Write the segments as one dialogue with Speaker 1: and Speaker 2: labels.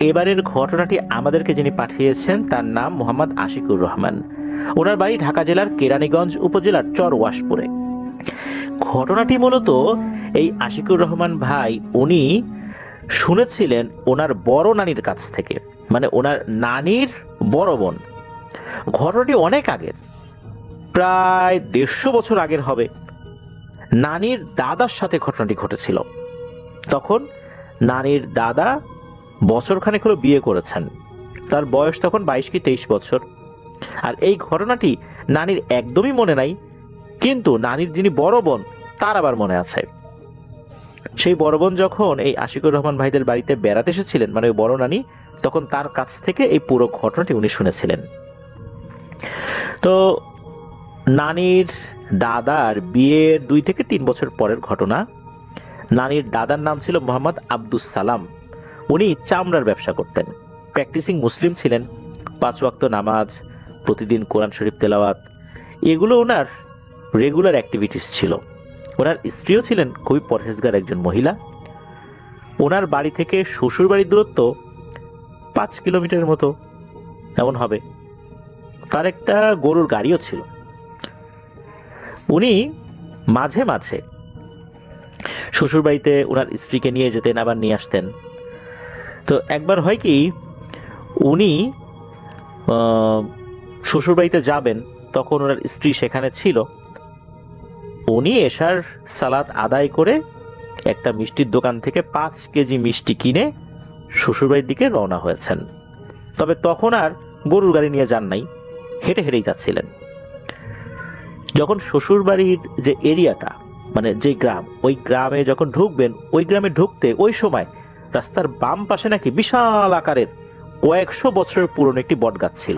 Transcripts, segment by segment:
Speaker 1: এবারের ঘটনাটি আমাদেরকে যিনি পাঠিয়েছেন তার নাম মোহাম্মদ আশিকুর রহমান। ওনার বাড়ি ঢাকা জেলার কেরানীগঞ্জ উপজেলার চরওয়াশপুরে। ঘটনাটি মূলত এই আশিকুর রহমান ভাই উনি শুনেছিলেন ওনার বড় নানির কাছ থেকে, মানে ওনার নানির বড় বোন। ঘটনাটি অনেক আগের, প্রায় 150 বছর আগের হবে। নানির দাদার সাথে ঘটনাটি ঘটেছিল। তখন নানির দাদা বছরখানেক হলো বিয়ে করেছেন, তার বয়স তখন 22 কি 23 বছর। আর এই ঘটনাটি নানির একদমই মনে নাই, কিন্তু নানির যিনি বড় বোন তার আবার মনে আছে। সেই বড় বোন যখন এই আশিকুর রহমান ভাইদের বাড়িতে বেড়াতে এসেছিলেন, মানে ওই বড় নানি, তখন তার কাছ থেকে এই পুরো ঘটনাটি উনি শুনেছিলেন। তো নানির দাদার বিয়ের 2 থেকে 3 বছর পরের ঘটনা। নানির দাদার নাম ছিল মোহাম্মদ আব্দুস সালাম। উনি চামড়ার ব্যবসা করতেন, প্র্যাকটিসিং মুসলিম ছিলেন। 5 ওয়াক্ত নামাজ, প্রতিদিন কোরআন শরীফ তেলাওয়াত, এগুলো ওনার রেগুলার অ্যাক্টিভিটিস ছিল। ওনার স্ত্রীও ছিলেন খুবই পরহেজগার একজন মহিলা। ওনার বাড়ি থেকে শ্বশুর বাড়ির দূরত্ব 5 কিলোমিটারের মতো এমন হবে। তার একটা গরুর গাড়িও ছিল। উনি মাঝে মাঝে শ্বশুরবাড়িতে ওনার স্ত্রীকে নিয়ে যেতেন, আবার নিয়ে আসতেন। তো একবার হয় কি, উনি শ্বশুরবাড়িতে যাবেন, তখন ওনার স্ত্রী সেখানে ছিল। উনি এশার সালাত আদায় করে একটা মিষ্টির দোকান থেকে 5 কেজি মিষ্টি কিনে শ্বশুরবাড়ির দিকে রওনা হয়েছেন। তবে তখন আর গরুর গাড়ি নিয়ে যান নাই, হেঁটে হেঁটেই যাচ্ছিলেন। যখন শ্বশুরবাড়ির যে এরিয়াটা, মানে যে গ্রাম, ওই গ্রামে যখন ঢুকবেন, ওই গ্রামে ঢুকতে ওই সময় রাস্তার বাম পাশে নাকি বিশাল আকারের কয়েকশো বছরের পুরনো একটি বটগাছ ছিল।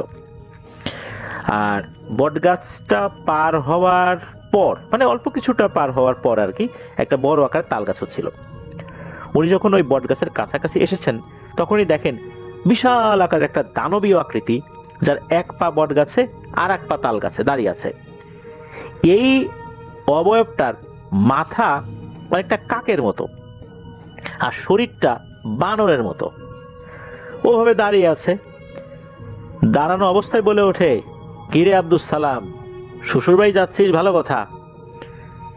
Speaker 1: আর বটগাছটা পার হওয়ার পর, মানে অল্প কিছুটা পার হওয়ার পর আর কি, একটা বড় আকার তাল গাছও ছিল। উনি যখন ওই বটগাছের কাছাকাছি এসেছেন, তখনই দেখেন বিশাল আকার একটা দানবীয় আকৃতি, যার 1 পা বট গাছে আর 1 পা তাল গাছে দাঁড়িয়ে আছে। এই অবয়বটার মাথা অনেকটা কাকের মতো, আর শরীরটা বানরের মতো। ওভাবে দাঁড়িয়ে আছে। দাঁড়ানো অবস্থায় বলে ওঠে, কিরে আব্দুস সালাম, শ্বশুরবাড়ি যাচ্ছিস, ভালো কথা,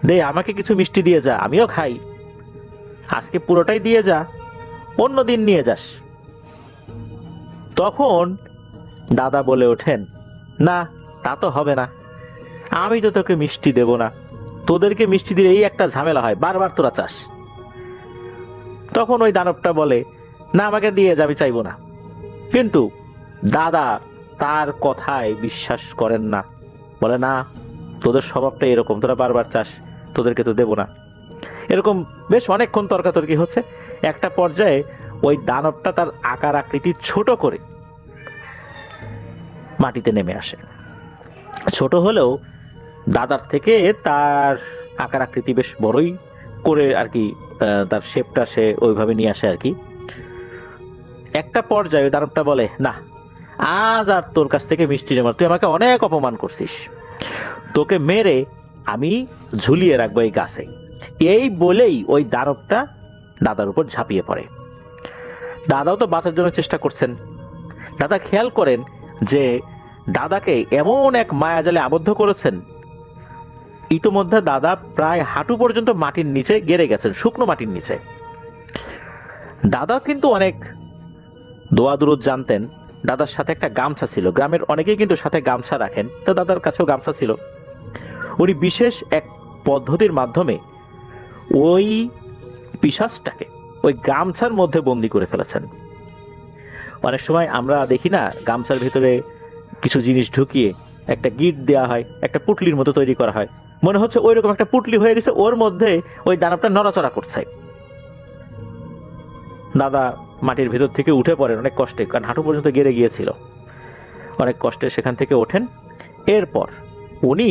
Speaker 1: দে আমাকে কিছু মিষ্টি দিয়ে যা, আমিও খাই। আজকে পুরোটাই দিয়ে যা, অন্য দিন নিয়ে যাস। তখন দাদা বলে ওঠেন, না তা তো হবে না, আমি তো তোকে মিষ্টি দেব না, তোদেরকে মিষ্টি দিলে এই একটা ঝামেলা হয়, বারবার তোরা চাস। তখন ওই দানবটা বলে, না আমাকে দিয়ে যাবি, চাইবো না। কিন্তু দাদা তার কথায় বিশ্বাস করেন না, বলে না, তোদের স্বভাবটা এরকম, তোরা বারবার চাস, তোদেরকে তো দেব না। এরকম বেশ অনেকক্ষণ তর্কাতর্কি হচ্ছে। একটা পর্যায়ে ওই দানবটা তার আকার আকৃতি ছোট করে মাটিতে নেমে আসে। ছোট হলেও দাদার থেকে তার আকার আকৃতি বেশ বড়ই করে আর কি, তার শেপটা সে ওইভাবে নিয়ে আসে আর কি। একটা পর্যায়ে ওই দানবটা বলে, না আজ আর তোর কাছ থেকে মিষ্টি নেব না, তুই আমাকে অনেক অপমান করছিস, তোকে মেরে আমি ঝুলিয়ে রাখবো এই গাছে। এই বলেই ওই দানবটা দাদার উপর ঝাঁপিয়ে পড়ে। দাদাও তো বাঁচার জন্য চেষ্টা করছেন। দাদা খেয়াল করেন যে দাদাকে এমন এক মায়াজালে আবদ্ধ করেছেন, ইতোমধ্যে দাদা প্রায় হাঁটু পর্যন্ত মাটির নিচে গেড়ে গেছেন, শুকনো মাটির নিচে। দাদা কিন্তু অনেক দোয়া দুরুদ জানতেন। দাদার সাথে একটা গামছা ছিল, গ্রামের অনেকেই কিন্তু সাথে গামছা রাখেন, তো দাদার কাছেও গামছা ছিল। উনি বিশেষ এক পদ্ধতির মাধ্যমে ওই পিশাচটাকে ওই গামছার মধ্যে বন্দি করে ফেলেছেন। অনেক সময় আমরা দেখি না, গামছার ভিতরে কিছু জিনিস ঢুকিয়ে একটা গিট দেওয়া হয়, একটা পুটলির মতো তৈরি করা হয়, মনে হচ্ছে ওই রকম একটা পুটলি হয়ে গেছে, ওর মধ্যে ওই দানবটা নড়াচড়া করছে। দাদা মাটির ভেতর থেকে উঠে পড়েন অনেক কষ্টে, কারণ হাঁটু পর্যন্ত গেড়ে গিয়েছিল। অনেক কষ্টে সেখান থেকে ওঠেন। এরপর উনি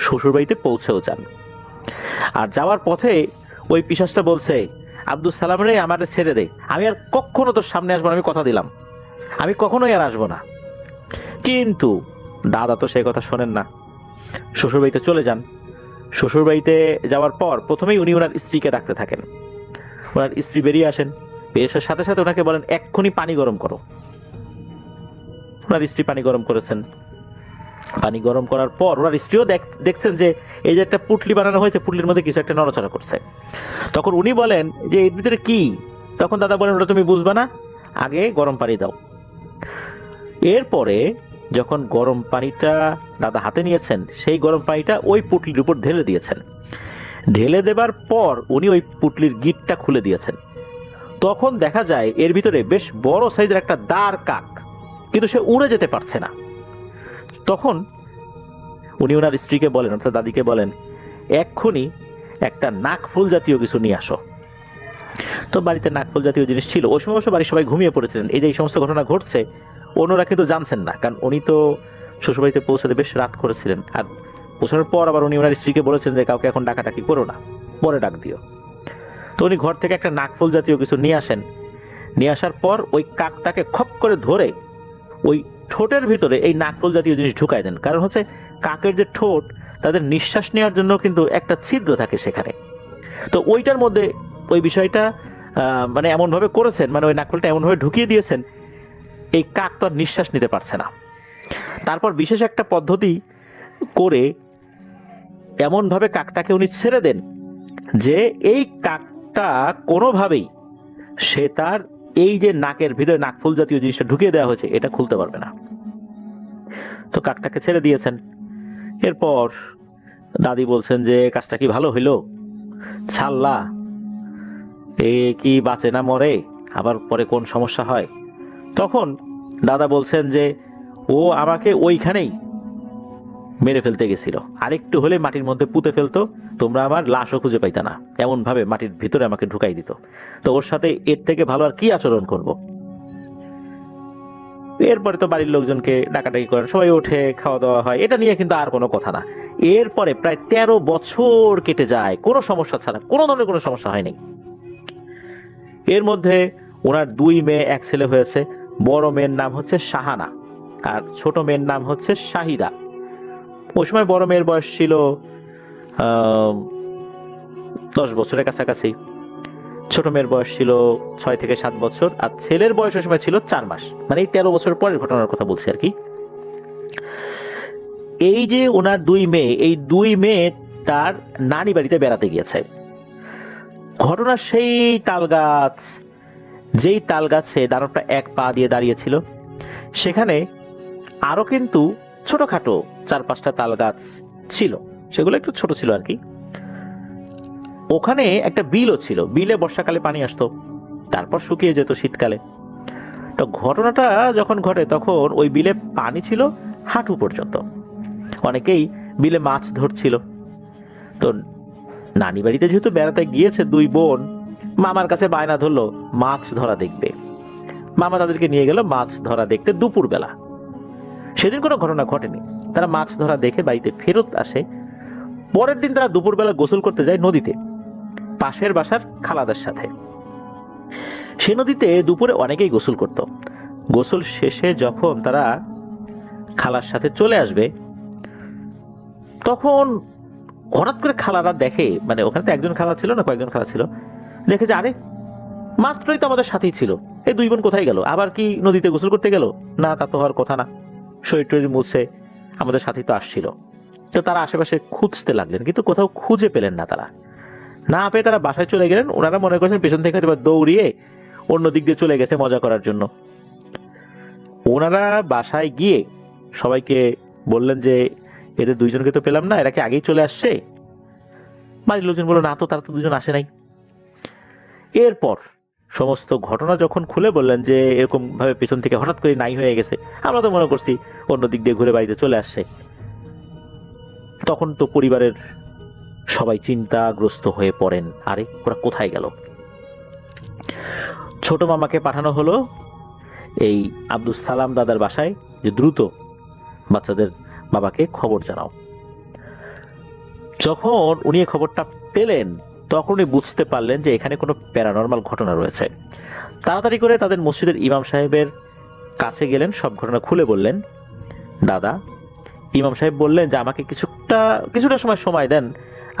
Speaker 1: শ্বশুরবাড়িতে পৌঁছেও যান। আর যাওয়ার পথে ওই পিশাচটা বলছে, আব্দুস সালাম রে, আমার ছেড়ে দে, আমি আর কখনো তোর সামনে আসবো না, আমি কথা দিলাম, আমি কখনোই আর আসবো না। কিন্তু দাদা তো সেই কথা শোনেন না, শ্বশুরবাড়িতে চলে যান। শ্বশুরবাড়িতে যাওয়ার পর প্রথমেই উনি ওনার স্ত্রীকে ডাকতে থাকেন। ওনার স্ত্রী বেরিয়ে আসেন, বের আসার সাথে সাথে ওনাকে বলেন এক্ষুনি পানি গরম করো। ওনার স্ত্রী পানি গরম করেছেন। পানি গরম করার পর ওনার স্ত্রীও দেখছেন যে এই যে একটা পুটলি বানানো হয়েছে, পুটলির মধ্যে কিছু একটা নড়াচড়া করছে। তখন উনি বলেন যে এর ভিতরে কি? তখন দাদা বলেন ওটা তুমি বুঝবা না, আগে গরম পানি দাও। এরপরে যখন গরম পানিটা দাদা হাতে নিয়েছেন, সেই গরম পানিটা ওই পুটলির উপর ঢেলে দিয়েছেন। ঢেলে দেবার পর উনি ওই পুটলির গিটটা খুলে দিয়েছেন। তখন দেখা যায় এর ভিতরে বেশ বড় সাইজের একটা দাঁড় কাক, কিন্তু সে উড়ে যেতে পারছে না। তখন উনি ওনার স্ত্রীকে বলেন, অর্থাৎ দাদিকে বলেন, এক্ষুনি একটা নাকফুল জাতীয় কিছু নিয়ে আসো। তো বাড়িতে নাকফুল জাতীয় জিনিস ছিল। ওই সময় অবশ্য বাড়ির সবাই ঘুমিয়ে পড়েছিলেন। এই যে এই সমস্ত ঘটনা ঘটছে অন্যরা কিন্তু জানছেন না, কারণ উনি তো শ্বশুরবাড়িতে পৌঁছাতে বেশ রাত করেছিলেন। আর পৌঁছানোর পর আবার উনি ওনার স্ত্রীকে বলেছেন যে কাউকে এখন ডাকাডাকি করো না, পরে ডাক দিও। তো উনি ঘর থেকে একটা নাকফুল জাতীয় কিছু নিয়ে আসেন। নিয়ে আসার পর ওই কাকটাকে খপ করে ধরে ওই ঠোঁটের ভিতরে এই নাকফুল জাতীয় জিনিস ঢুকাই দেন। কারণ হচ্ছে কাকের যে ঠোঁট, তাদের নিঃশ্বাস নেওয়ার জন্য কিন্তু একটা ছিদ্র থাকে সেখানে। তো ওইটার মধ্যে ওই বিষয়টা মানে এমনভাবে করেছেন, মানে ওই নাকফুলটা এমনভাবে ঢুকিয়ে দিয়েছেন, এই কাক তো আর নিঃশ্বাস নিতে পারছে না। তারপর বিশেষ একটা পদ্ধতি করে এমনভাবে কাকটাকে উনি ছেড়ে দেন যে এই কাকটা কোনোভাবেই সে তার এই যে নাকের ভিতরে নাকফুল জাতীয় জিনিসটা ঢুকিয়ে দেওয়া হয়েছে এটা খুলতে পারবে না। তো কাকটাকে ছেড়ে দিয়েছেন। এরপর দাদি বলছেন যে কাজটা কি ভালো হইলো, ছাড়লা, এ কি বাঁচে না মরে, আবার পরে কোন সমস্যা হয়? তখন দাদা বলছেন যে ও আমাকে ওইখানেই মেরে ফেলতে গেছিল, আরেকটু হলে মাটির মধ্যে পুঁতে ফেলতো, তোমরা আমার লাশও খুঁজে পাইতা না, এমন ভাবে মাটির ভিতরে আমাকে ঢুকাই দিত। তো ওর সাথে এর থেকে ভালো আর কি আচরণ করব? এরপরে তো বাড়ির লোকজনকে ডাকাডাকি করেন, সবাই ওঠে, খাওয়া দাওয়া হয়, এটা নিয়ে কিন্তু আর কোনো কথা না। এরপরে প্রায় 13 বছর কেটে যায় কোনো সমস্যা ছাড়া, কোনো ধরনের কোনো সমস্যা হয়নি। এর মধ্যে ওনার 2 মেয়ে 1 ছেলে হয়েছে। বড় মেয়ের নাম হচ্ছে শাহানা আর ছোট মেয়ের নাম হচ্ছে শাহিদা। ওই সময় বড় মেয়ের বয়স ছিল 10 বছরের কাছাকাছি, ছোট মেয়ের বয়স ছিল 6 থেকে 7 বছর, আর ছেলের বয়স ওই সময় ছিল 4 মাস। মানে এই 13 বছর পরের ঘটনার কথা বলছি আর কি। এই যে ওনার 2 মেয়ে, এই 2 মেয়ে তার নানি বাড়িতে বেড়াতে গিয়েছে। ঘটনা সেই তাল গাছ, যেই তাল গাছে দানবটা 1 পা দিয়ে দাঁড়িয়েছিল, সেখানে আরো কিন্তু ছোটখাটো 4-5টা তাল গাছ ছিল, সেগুলো একটু ছোট ছিল আর কি। ওখানে একটা বিলও ছিল, বিলে বর্ষাকালে পানি আসতো, তারপর শুকিয়ে যেত শীতকালে। তো ঘটনাটা যখন ঘটে তখন ওই বিলে পানি ছিল হাঁটু পর্যন্ত। অনেকেই বিলে মাছ ধরছিল। তো নানি বাড়িতে যেহেতু বেড়াতে গিয়েছে 2 বোন, মামার কাছে বায়না ধরলো মাছ ধরা দেখবে। মামা তাদেরকে নিয়ে গেল মাছ ধরা দেখতে দুপুরবেলা। সেদিন কোনো ঘটনা ঘটেনি, তারা মাছ ধরা দেখে বাড়িতে ফেরত আসে। পরের দিন তারা দুপুরবেলা গোসল করতে যায় নদীতে, পাশের বাসার খালাদের সাথে। সে নদীতে দুপুরে অনেকেই গোসল করত। গোসল শেষে যখন তারা খালার সাথে চলে আসবে, তখন হঠাৎ করে খালারা দেখে, মানে ওখানে তো একজন খালা ছিল না, কয়েকজন খালা ছিল, দেখে যে আরে মাত্রই তো আমাদের সাথেই ছিল, এই 2 বোন কোথায় গেল? আবার কি নদীতে গোসল করতে গেল? না, তা তো হওয়ার কথা না, শরীর টরীর মুছে আমাদের সাথেই তো আসছিল। তো তারা আশেপাশে খুঁজতে লাগলেন, কিন্তু কোথাও খুঁজে পেলেন না। তারা না পেয়ে তারা বাসায় চলে গেলেন। ওনারা মনে করছেন পেছন থেকে এবার দৌড়িয়ে অন্য দিক দিয়ে চলে গেছে মজা করার জন্য। ওনারা বাসায় গিয়ে সবাইকে বললেন যে এদের 2 জনকে তো পেলাম না, এরা কি আগেই চলে আসছে? বাড়ির লোকজন বলল না তো, তারা তো 2 জন আসে নাই। এরপর সমস্ত ঘটনা যখন খুলে বললেন যে এরকম ভাবে পেছন থেকে হঠাৎ করে নাই হয়ে গেছে, আমরা তো মনে করছি অন্য দিক দিয়ে ঘুরে বাড়িতে চলে আসছে, তখন তো পরিবারের সবাই চিন্তাগ্রস্ত হয়ে পড়েন, আরে ওরা কোথায় গেল? ছোট মামাকে পাঠানো হলো এই আব্দুল সালাম দাদার বাসায় যে দ্রুত বাচ্চাদের বাবাকে খবর জানাও। যখন উনি এই খবরটা পেলেন তখনই বুঝতে পারলেন যে এখানে কোনো প্যারানর্মাল ঘটনা রয়েছে। তাড়াতাড়ি করে তাদের মসজিদের ইমাম সাহেবের কাছে গেলেন, সব ঘটনা খুলে বললেন দাদা। ইমাম সাহেব বললেন যে আমাকে কিছুটা সময় দেন,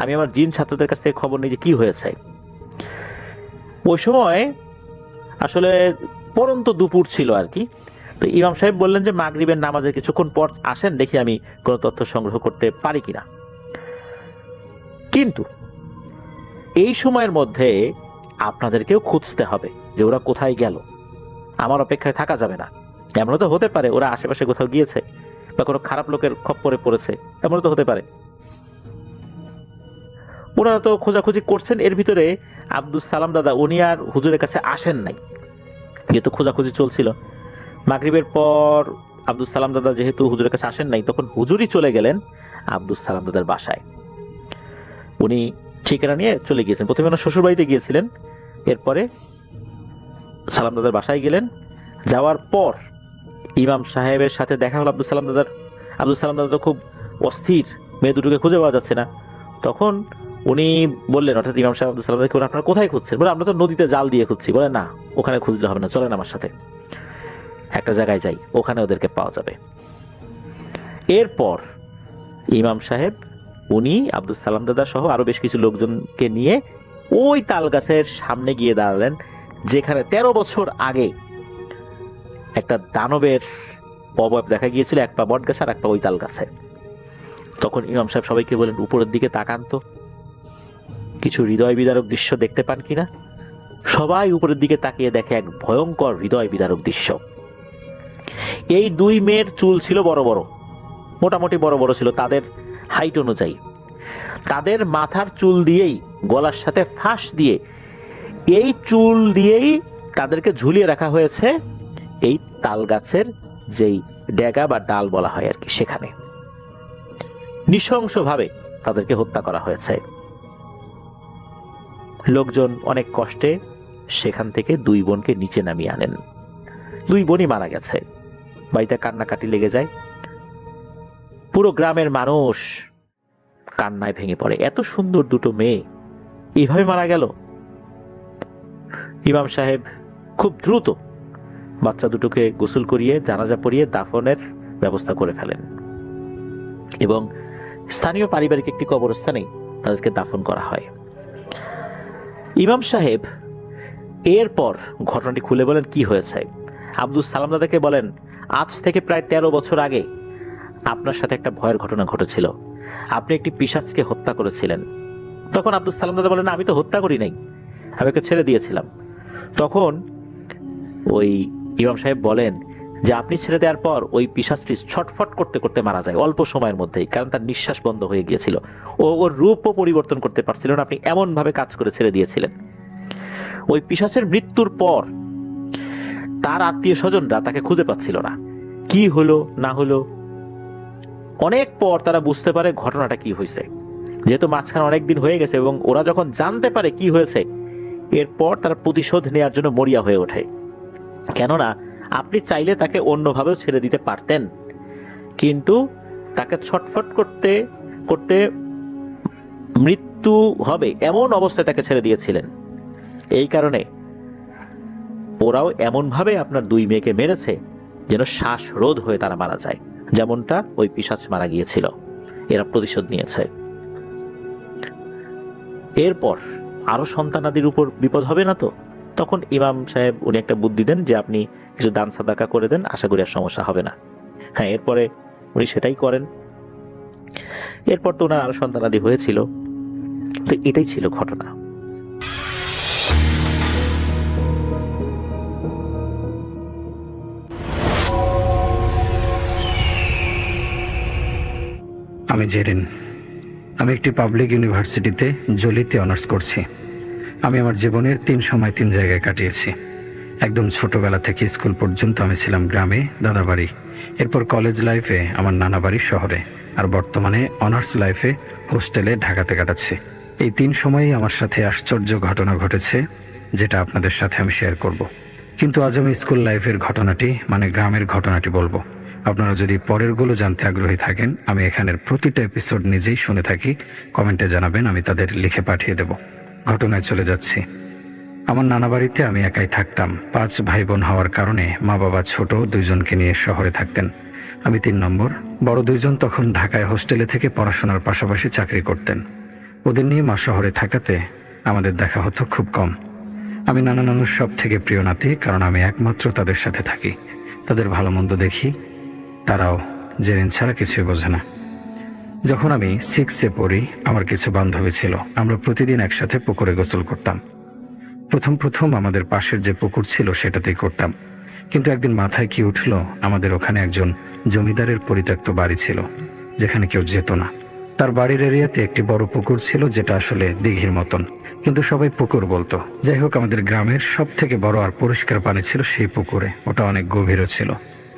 Speaker 1: আমি আমার জিন ছাত্রদের কাছ থেকে খবর নিই যে কি হয়েছে। ওই সময় আসলে পরন্ত দুপুর ছিল আর কি। তো ইমাম সাহেব বললেন যে মাগরিবের নামাজের কিছুক্ষণ পর আসেন, দেখি আমি কোনো তথ্য সংগ্রহ করতে পারি কিনা। কিন্তু এই সময়ের মধ্যে আপনাদেরকেও খুঁজতে হবে যে ওরা কোথায় গেল, আমার অপেক্ষায় থাকা যাবে না। এমনও তো হতে পারে ওরা আশেপাশে কোথাও গিয়েছে বা কোনো খারাপ লোকের খপ্পরে পড়েছে, এমনও তো হতে পারে। ওনারা তো খোঁজাখুঁজি করছেন, এর ভিতরে আব্দুস সালাম দাদা উনি আর হুজুরের কাছে আসেন নাই, যেহেতু খোঁজাখুঁজি চলছিল। মাগরিবের পর আব্দুস সালাম দাদা যেহেতু হুজুরের কাছে আসেন নাই, তখন হুজুরই চলে গেলেন আব্দুস সালাম দাদার বাসায়। উনি ঠিকানা নিয়ে চলে গিয়েছেন। প্রথমে ওনার শ্বশুর বাড়িতে গিয়েছিলেন, এরপরে সালাম দাদার বাসায় গেলেন। যাওয়ার পর ইমাম সাহেবের সাথে দেখা হলো আব্দুল সালাম দাদার। আব্দুল সালাম দাদা তো খুব অস্থির, মেয়ে দুটোকে খুঁজে পাওয়া যাচ্ছে না। তখন উনি বললেন, অর্থাৎ ইমাম সাহেব আব্দুল সালাম দাদাকে বলেন, আপনারা কোথায় খুঁজছেন? বলে, আমরা তো নদীতে জাল দিয়ে খুঁজছি। বলে, না, ওখানে খুঁজলে হবে না, চলেন আমার সাথে, একটা জায়গায় যাই, ওখানে ওদেরকে পাওয়া যাবে। এরপর ইমাম সাহেব উনি আব্দুল সালাম দাদা সহ আরো বেশ কিছু লোকজনকে নিয়ে ওই তাল গাছের সামনে গিয়ে দাঁড়ালেন, যেখানে 13 বছর আগে একটা দানবের অবয়ব দেখা গিয়েছিল, এক পা বট গাছে আর এক পা ওই তাল গাছে। তখন ইমাম সাহেব সবাইকে বলেন, উপরের দিকে তাকান তো, কিছু হৃদয় বিদারক দৃশ্য দেখতে পান কিনা। সবাই উপরের দিকে তাকিয়ে দেখে এক ভয়ঙ্কর হৃদয় বিদারক দৃশ্য। এই দুই মেয়ের চুল ছিল বড় বড়, মোটামুটি বড় বড় ছিল তাদের হাইট অনুযায়ী। তাদের মাথার চুল দিয়েই, গলার সাথে ফাঁস দিয়ে, এই চুল দিয়েই তাদেরকে ঝুলিয়ে রাখা হয়েছে এই তাল গাছের যেই ডেগা বা ডাল বলা হয় আর কি, সেখানে নৃশংসভাবে তাদেরকে হত্যা করা হয়েছে। লোকজন অনেক কষ্টে সেখান থেকে দুই বোনকে নিচে নামিয়ে আনেন। দুই বোনই মারা গেছে। বাড়িতে কান্নাকাটি লেগে যায়। পুরো গ্রামের মানুষ কান্নায় ভেঙে পড়ে, এত সুন্দর দুটো মেয়ে এইভাবে মারা গেল। ইমাম সাহেব খুব দ্রুত বাচ্চা দুটোকে গোসল করিয়ে জানাজা পড়িয়ে দাফনের ব্যবস্থা করে ফেলেন এবং স্থানীয় পারিবারিক একটি কবরস্থানে তাদেরকে দাফন করা হয়। ইমাম সাহেব এরপর ঘটনাটি খুলে বলেন কি হয়েছে। আব্দুল সালাম দাদাকে বলেন, আজ থেকে প্রায় 13 বছর আগে আপনার সাথে একটা ভয়ের ঘটনা ঘটেছিল, আপনি একটি পিশাচকে হত্যা করেছিলেন। তখন আব্দুল সালাম দাদা বলেন, আমি তো হত্যা করি নাই, আমি ওকে ছেড়ে দিয়েছিলাম। তখন ওই ইমাম সাহেব বলেন যে আপনি ছেড়ে দেওয়ার পর ওই পিশাচটি ছটফট করতে করতে মারা যায় অল্প সময়ের মধ্যেই, কারণ তার নিঃশ্বাস বন্ধ হয়ে গিয়েছিল। ওর রূপও পরিবর্তন করতে পারছিল না, আপনি এমনভাবে কাজ করে ছেড়ে দিয়েছিলেন। ওই পিশাচের মৃত্যুর পর তার আত্মীয় স্বজনরা তাকে খুঁজে পাচ্ছিল না, কি হলো না হলো। অনেক পর তারা বুঝতে পারে ঘটনাটা কি হয়েছে, যেহেতু মাঝখানে অনেক দিন হয়ে গেছে, এবং ওরা যখন জানতে পারে কি হয়েছে, এরপর তারা প্রতিশোধ নেওয়ার জন্য মরিয়া হয়ে ওঠে। কেননা আপনি চাইলে তাকে অন্যভাবেও ছেড়ে দিতে পারতেন, কিন্তু তাকে ছটফট করতে করতে মৃত্যু হবে এমন অবস্থায় তাকে ছেড়ে দিয়েছিলেন। এই কারণে ওরাও এমনভাবে আপনার দুই মেয়েকে মেরেছে যেন শ্বাসরোধ হয়ে তারা মারা যায়, যেমনটা ওই পিশাচ মারা গিয়েছিল। এরা প্রতিশোধ নিয়েছে। এরপর আরো সন্তানাদির উপর বিপদ হবে না তো? তখন ইমাম সাহেব উনি একটা বুদ্ধি দেন যে আপনি কিছু দান সাদাকা করে দেন, আশা করি আর সমস্যা হবে না। হ্যাঁ, এরপরে উনি সেটাই করেন। এরপর তো ওনার আরো সন্তানাদি হয়েছিল। তো এটাই ছিল ঘটনা।
Speaker 2: আমি জেরিন। আমি একটি পাবলিক ইউনিভার্সিটিতে জলিতে অনার্স করছি। আমি আমার জীবনের 3 সময় 3 জায়গায় কাটিয়েছি। একদম ছোটবেলা থেকে স্কুল পর্যন্ত আমি ছিলাম গ্রামে, দাদাবাড়ি। এরপর কলেজ লাইফে আমার নানা বাড়ি শহরে, আর বর্তমানে অনার্স লাইফে হোস্টেলে ঢাকাতে কাটাচ্ছি। এই 3 সময়েই আমার সাথে আশ্চর্য ঘটনা ঘটেছে, যেটা আপনাদের সাথে আমি শেয়ার করব। কিন্তু আজ আমি স্কুল লাইফের ঘটনাটি, মানে গ্রামের ঘটনাটি বলবো। আপনারা যদি পরেরগুলো জানতে আগ্রহী থাকেন, আমি এখানের প্রতিটা এপিসোড নিজেই শুনে থাকি। কমেন্টে জানাবেন, আমি তাদের লিখে পাঠিয়ে দেব। ঘটনায় চলে যাচ্ছি। আমার নানা বাড়িতে আমি একাই থাকতাম। 5 ভাই বোন হওয়ার কারণে মা বাবা ছোট 2 জনকে নিয়ে শহরে থাকতেন। আমি 3 নম্বর। বড় 2 জন তখন ঢাকায় হোস্টেলে থেকে পড়াশোনার পাশাপাশি চাকরি করতেন। ওদের নিয়ে মা শহরে থাকাতে আমাদের দেখা হতো খুব কম। আমি নানা নানুর সব থেকে প্রিয় নাতি, কারণ আমি একমাত্র তাদের সাথে থাকি, তাদের ভালো মন্দ দেখি। তারাও জেরিন ছাড়া কিছুই বোঝে না। যখন আমি 6-এ পড়ি, আমার কিছু বান্ধবী ছিল। আমরা প্রতিদিন একসাথে পুকুরে গোসল করতাম। প্রথম প্রথম আমাদের পাশের যে পুকুর ছিল সেটাতেই করতাম। কিন্তু একদিন মাথায় কি উঠলো, আমাদের ওখানে একজন জমিদারের পরিত্যক্ত বাড়ি ছিল, যেখানে কেউ যেত না। তার বাড়ির এরিয়াতে একটি বড় পুকুর ছিল, যেটা আসলে দিঘির মতন, কিন্তু সবাই পুকুর বলতো। যাই হোক, আমাদের গ্রামের সব থেকে বড় আর পরিষ্কার পানি ছিল সেই পুকুরে। ওটা অনেক গভীরও ছিল।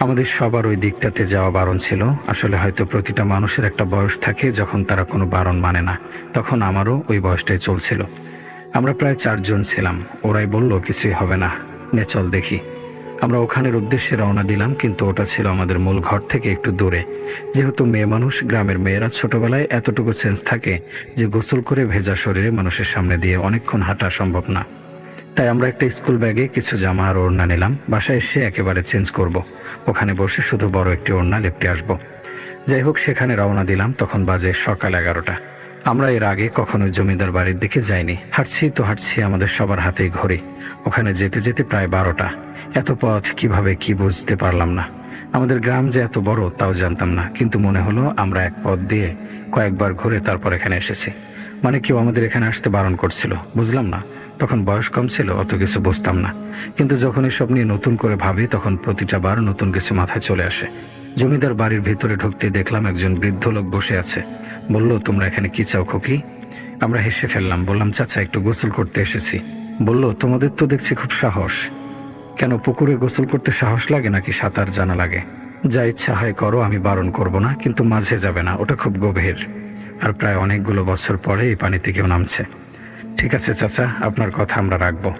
Speaker 2: আমাদের সবার ওই দিকটাতে যাওয়া বারণ ছিল। আসলে হয়তো প্রতিটা মানুষের একটা বয়স থাকে যখন তারা কোনো বারণ মানে না। তখন আমারও ওই বয়সটাই চলছিল। আমরা প্রায় 4 জন ছিলাম। ওরাই বলল, কিছুই হবে না, নে চল দেখি। আমরা ওখানের উদ্দেশ্যে রওনা দিলাম, কিন্তু ওটা ছিল আমাদের মূল ঘর থেকে একটু দূরে। যেহেতু মেয়ে মানুষ, গ্রামের মেয়েরা ছোটবেলায় এতটুকু সেন্স থাকে যে গোসল করে ভেজা শরীরে মানুষের সামনে দিয়ে অনেকক্ষণ হাঁটা সম্ভব না। তাই আমরা একটা স্কুল ব্যাগে কিছু জামা আর ওড়না নিলাম। বাসায় এসে একেবারে চেঞ্জ করব। ওখানে বসে শুধু বড় একটি ওড়না লেপটে আসব। যাই হোক, সেখানে রওনা দিলাম। তখন বাজে সকাল 11টা। আমরা এর আগে কখনো জমিদার বাড়ির দিকে যাইনি। হাঁটছি তো হাঁটছি, আমাদের সবার হাতেই ঘড়ি। ওখানে যেতে যেতে প্রায় 12টা। এত পথ কিভাবে কি বুঝতে পারলাম না। আমাদের গ্রাম যে এত বড় তাও জানতাম না, কিন্তু মনে হলো আমরা এক পথ দিয়ে কয়েকবার ঘুরে তারপর এখানে এসেছি। মানে কেউ আমাদের এখানে আসতে বারণ করছিল, বুঝলাম না। তখন বয়স কম ছিল, অত কিছু বুঝতাম না। কিন্তু যখন এসব নিয়ে নতুন করে ভাবি, তখন প্রতিটা বার নতুন কিছু মাথায় চলে আসে। জমিদার বাড়ির ভিতরে ঢুকতে দেখলাম একজন বৃদ্ধ লোক বসে আছে। বলল, তোমরা এখানে কি চাও খুকি? আমরা হেসে ফেললাম, বললাম, চাচা একটু গোসল করতে এসেছি। বলল, তোমাদের তো দেখছি খুব সাহস। কেন, পুকুরে গোসল করতে সাহস লাগে নাকি সাঁতার জানা লাগে? যা ইচ্ছা হয় করো, আমি বারণ করব না, কিন্তু মাঝে যাবে না, ওটা খুব গভীর। আর প্রায় অনেকগুলো বছর পরে এই পানিতে কেউ নামছে। ঠিক আছে চাচা, আপনার কথা আমরা রাখবো।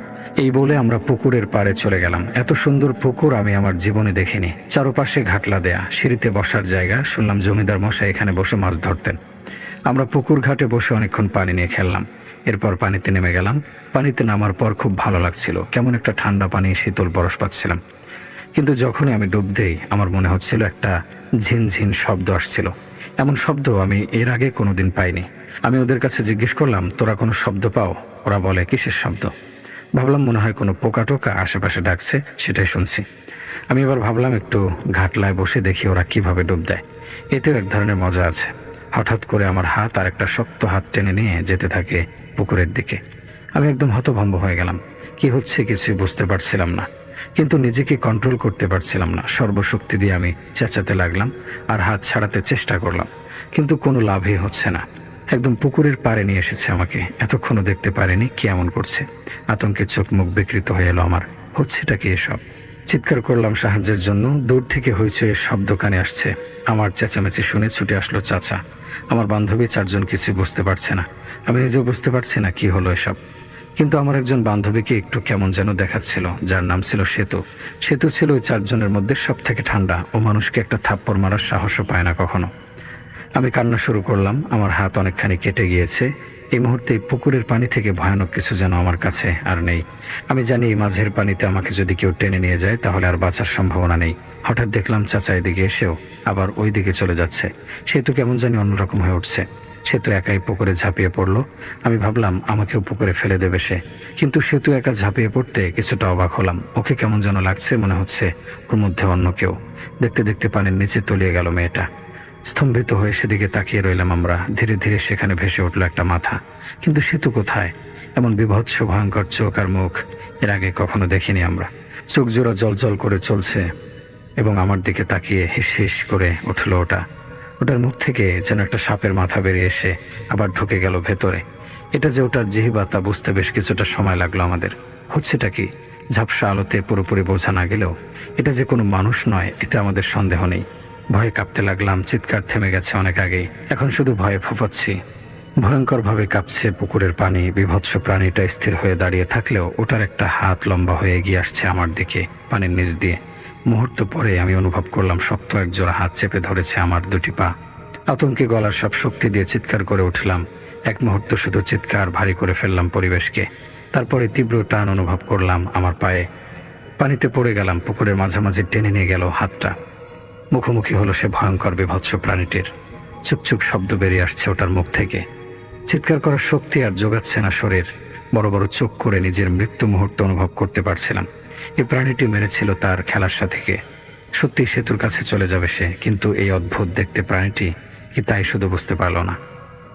Speaker 2: এই বলে আমরা পুকুরের পাড়ে চলে গেলাম। এত সুন্দর পুকুর আমি আমার জীবনে দেখিনি। চারপাশে ঘাটলা দেয়া, সিঁড়িতে বসার জায়গা। শুনলাম জমিদার মশাই এখানে বসে মাছ ধরতেন। আমরা পুকুর ঘাটে বসে অনেকক্ষণ পানি নিয়ে খেললাম। এরপর পানিতে নেমে গেলাম। পানিতে নামার পর খুব ভালো লাগছিল, কেমন একটা ঠান্ডা পানি, শীতল বরফ পাচ্ছিলাম। কিন্তু যখনই আমি ডুব দেই, আমার মনে হচ্ছিল একটা ঝিনঝিন শব্দ আসছিল। এমন শব্দ আমি এর আগে কোনোদিন পাইনি। আমি ওদের কাছে জিজ্ঞেস করলাম, তোরা কোনো শব্দ পাও? ওরা বলে, কিসের শব্দ? ভাবলাম মনে হয় কোনো পোকা টোকা আশেপাশে ডাকছে, সেটাই শুনছি। আমি এবার ভাবলাম একটু ঘাটলায় বসে দেখি ওরা কিভাবে ডুব দেয়। এতেও এক ধরনের মজা আছে। হঠাৎ করে আমার হাত আর একটা শক্ত হাত টেনে নিয়ে যেতে থাকে পুকুরের দিকে। আমি একদম হতভম্ব হয়ে গেলাম। কি হচ্ছে কিছুই বুঝতে পারছিলাম না, কিন্তু নিজেকে কন্ট্রোল করতে পারছিলাম না। সর্বশক্তি দিয়ে আমি চেঁচাতে লাগলাম আর হাত ছাড়াতে চেষ্টা করলাম, কিন্তু কোনো লাভই হচ্ছে না। একদম পুকুরের পাড়ে নিয়ে এসেছে আমাকে। এতক্ষণও দেখতে পারিনি কি এমন করছে। আতঙ্কে চোখ মুখ বিকৃত হয়ে এলো আমার। হচ্ছেটা কি এসব? চিৎকার করলাম সাহায্যের জন্য। দূর থেকে হইচইয়ের শব্দ কানে আসছে। আমার চেঁচামেচি শুনে ছুটে আসলো চাচা। আমার বান্ধবী 4 জন কিছুই বুঝতে পারছে না। আমি নিজেও বুঝতে পারছি না কি হলো এসব। কিন্তু আমার একজন বান্ধবীকে একটু কেমন যেন দেখাচ্ছিল, যার নাম ছিল সেতু। সেতু ছিল ওই 4 জনের মধ্যে সব থেকে ঠান্ডা। ও মানুষকে একটা থাপ্পড় মারার সাহসও পায় না কখনো। আমি কান্না শুরু করলাম। আমার হাত অনেকখানি কেটে গিয়েছে। এই মুহূর্তে পুকুরের পানি থেকে ভয়ানক কিছু যেন আমার কাছে আর নেই। আমি জানি এই মাঝের পানিতে আমাকে যদি কেউ টেনে নিয়ে যায় তাহলে আর বাঁচার সম্ভাবনা নেই। হঠাৎ দেখলাম চাচা এদিকে এসেও আবার ওই দিকে চলে যাচ্ছে। সেতু কেমন জানি অন্যরকম হয়ে উঠছে। সেতু একাই পুকুরে ঝাঁপিয়ে পড়লো। আমি ভাবলাম আমাকেও পুকুরে ফেলে দেবে সে, কিন্তু সেতু একা ঝাঁপিয়ে পড়তে কিছুটা অবাক হলাম। ওকে কেমন যেন লাগছে, মনে হচ্ছে ওর মধ্যে অন্য কেউ। দেখতে দেখতে পানির নিচে তলিয়ে গেল মেয়েটা। স্তম্ভিত হয়ে সেদিকে তাকিয়ে রইলাম আমরা। ধীরে ধীরে সেখানে ভেসে উঠলো একটা মাথা, কিন্তু সেতু কোথায়? এমন বিভৎস ভয়ঙ্কর চোখ আর মুখ এর আগে কখনো দেখিনি আমরা। চোখ জোড়া জল জল করে চলছে এবং আমার দিকে তাকিয়ে হিস হিস করে উঠলো ওটা। ওটার মুখ থেকে যেন একটা সাপের মাথা বেরিয়ে এসে আবার ঢুকে গেল ভেতরে। এটা যে ওটার জিহ্বা তা বুঝতে বেশ কিছুটা সময় লাগলো আমাদের। হচ্ছেটা কি? ঝাপসা আলোতে পুরোপুরি বোঝা না গেলেও এটা যে কোনো মানুষ নয় এতে আমাদের সন্দেহ নেই। ভয়ে কাঁপতে লাগলাম। চিৎকার থেমে গেছে অনেক আগেই, এখন শুধু ভয়ে ফোঁপাচ্ছি। ভয়ঙ্করভাবে কাঁপছে পুকুরের পানি। বিভৎস প্রাণীটা স্থির হয়ে দাঁড়িয়ে থাকলেও ওটার একটা হাত লম্বা হয়ে এগিয়ে আসছে আমার দিকে পানির নিচ দিয়ে। মুহূর্ত পরে আমি অনুভব করলাম শক্ত একজোড়া হাত চেপে ধরেছে আমার 2টি পা। আতঙ্কে গলার সব শক্তি দিয়ে চিৎকার করে উঠলাম। এক মুহূর্ত শুধু চিৎকার, ভারী করে ফেললাম পরিবেশকে। তারপরে তীব্র টান অনুভব করলাম আমার পায়ে। পানিতে পড়ে গেলাম। পুকুরের মাঝামাঝি টেনে নিয়ে গেল হাতটা। মুখোমুখি হলো সে ভয়ঙ্কর বিভৎস প্রাণীটির। চুকচুক শব্দ বেরিয়ে আসছে ওটার মুখ থেকে। চিৎকার করার শক্তি আর জোগাচ্ছে না শরীর। বড় বড় চোখ করে নিজের মৃত্যু মুহূর্ত অনুভব করতে পারছিলাম। এই প্রাণীটি মেরেছিল তার খেলার সাথীকে। সত্যি সেতুর কাছে চলে যাবে সে, কিন্তু এই অদ্ভুত দেখতে প্রাণীটি কি তাই শুধু বুঝতে পারল না।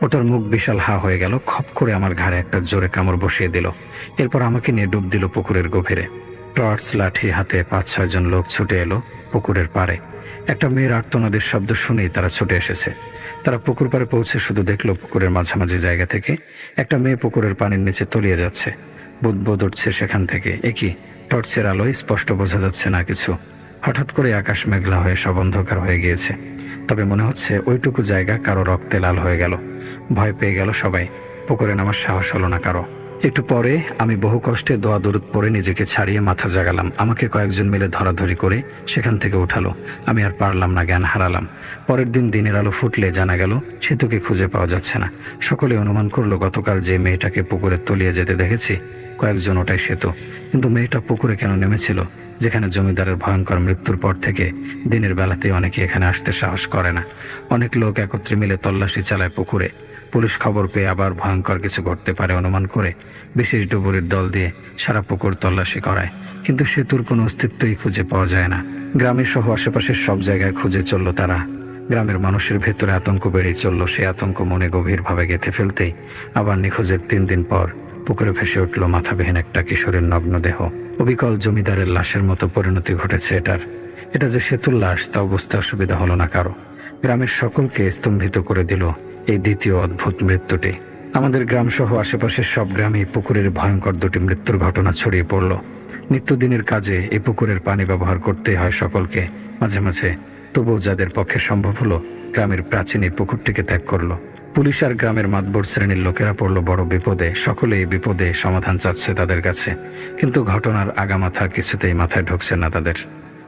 Speaker 2: ওটার মুখ বিশাল হা হয়ে গেল, খপ করে আমার ঘাড়ে একটা জোরে কামড় বসিয়ে দিল। এরপর আমাকে নিয়ে ডুব দিল পুকুরের গভীরে। টর্চ লাঠি হাতে 5-6 জন লোক ছুটে এলো পুকুরের পাড়ে। একটা মেয়ের আর্তনাদের শব্দ শুনেই তারা ছুটে এসেছে। তারা পুকুর পাড়ে পৌঁছে শুধু দেখলো পুকুরের মাঝামাঝি জায়গা থেকে একটা মেয়ে পুকুরের পানির নিচে তলিয়ে যাচ্ছে। বুদবুদ উঠছে সেখান থেকে। একই টর্চের আলোয় স্পষ্ট বোঝা যাচ্ছে না কিছু। হঠাৎ করে আকাশ মেঘলা হয়ে সব অন্ধকার হয়ে গিয়েছে। তবে মনে হচ্ছে ওইটুকু জায়গা কারো রক্তে লাল হয়ে গেল। ভয় পেয়ে গেল সবাই। পুকুরে নামার সাহস হলো না কারো। একটু পরে আমি বহু কষ্টে দোয়া দরুদ পড়ে নিজেকে ছাড়িয়ে মাথা জাগালাম। আমাকে কয়েকজন মিলে ধরাধরি করে সেখান থেকে উঠালো। আমি আর পারলাম না, জ্ঞান হারালাম। পরের দিন দিনের আলো ফুটলে জানা গেল সেতুকে খুঁজে পাওয়া যাচ্ছে না। সকলে অনুমান করলো গতকাল যে মেয়েটাকে পুকুরে তলিয়ে যেতে দেখেছি কয়েকজন ওটাই সেতু। কিন্তু মেয়েটা পুকুরে কেন নেমেছিল, যেখানে জমিদারের ভয়ঙ্কর মৃত্যুর পর থেকে দিনের বেলাতেই অনেকে এখানে আসতে সাহস করে না। অনেক লোক একত্রে মিলে তল্লাশি চালায় পুকুরে। পুলিশ খবর পেয়ে আবার ভয়ঙ্কর কিছু ঘটতে পারে অনুমান করে বিশেষ ডুবুরির দল দিয়ে সারা পুকুর তল্লাশি করায়, কিন্তু সেতুর কোনো অস্তিত্বই খুঁজে পাওয়া যায় না। গ্রামের সহ আশেপাশের সব জায়গায় খুঁজে চলল তারা। গ্রামের মানুষের ভেতরে আতঙ্ক বেড়েই চলল। সে আতঙ্ক মনে গভীরভাবে গেঁথে ফেলতেই আবার নিখোঁজের 3 দিন পর পুকুরে ভেসে উঠল মাথাবিহীন একটা কিশোরের নগ্ন দেহ। অবিকল জমিদারের লাশের মতো পরিণতি ঘটেছে এটার। এটা যে সেতুর লাশ তাও বুঝতে অসুবিধা হলো না কারো। গ্রামের সকলকে স্তম্ভিত করে দিল এই দ্বিতীয় অদ্ভুত মৃত্যুটি। আমাদের গ্রাম সহ আশেপাশের সব গ্রামে পুকুরের ভয়ঙ্কর 2টি মৃত্যুর ঘটনা ছড়িয়ে পড়ল। নিত্যদিনের কাজে এই পুকুরের পানি ব্যবহার করতে হয় সকলকে মাঝে মাঝে। তবুও যাদের পক্ষে সম্ভব হলো গ্রামের প্রাচীন এই পুকুরটিকে ত্যাগ করলো। পুলিশ আর গ্রামের মাতবর শ্রেণীর লোকেরা পড়ল বড় বিপদে। সকলে এই বিপদে সমাধান চাচ্ছে তাদের কাছে, কিন্তু ঘটনার আগামাথা কিছুতেই মাথায় ঢুকছে না তাদের।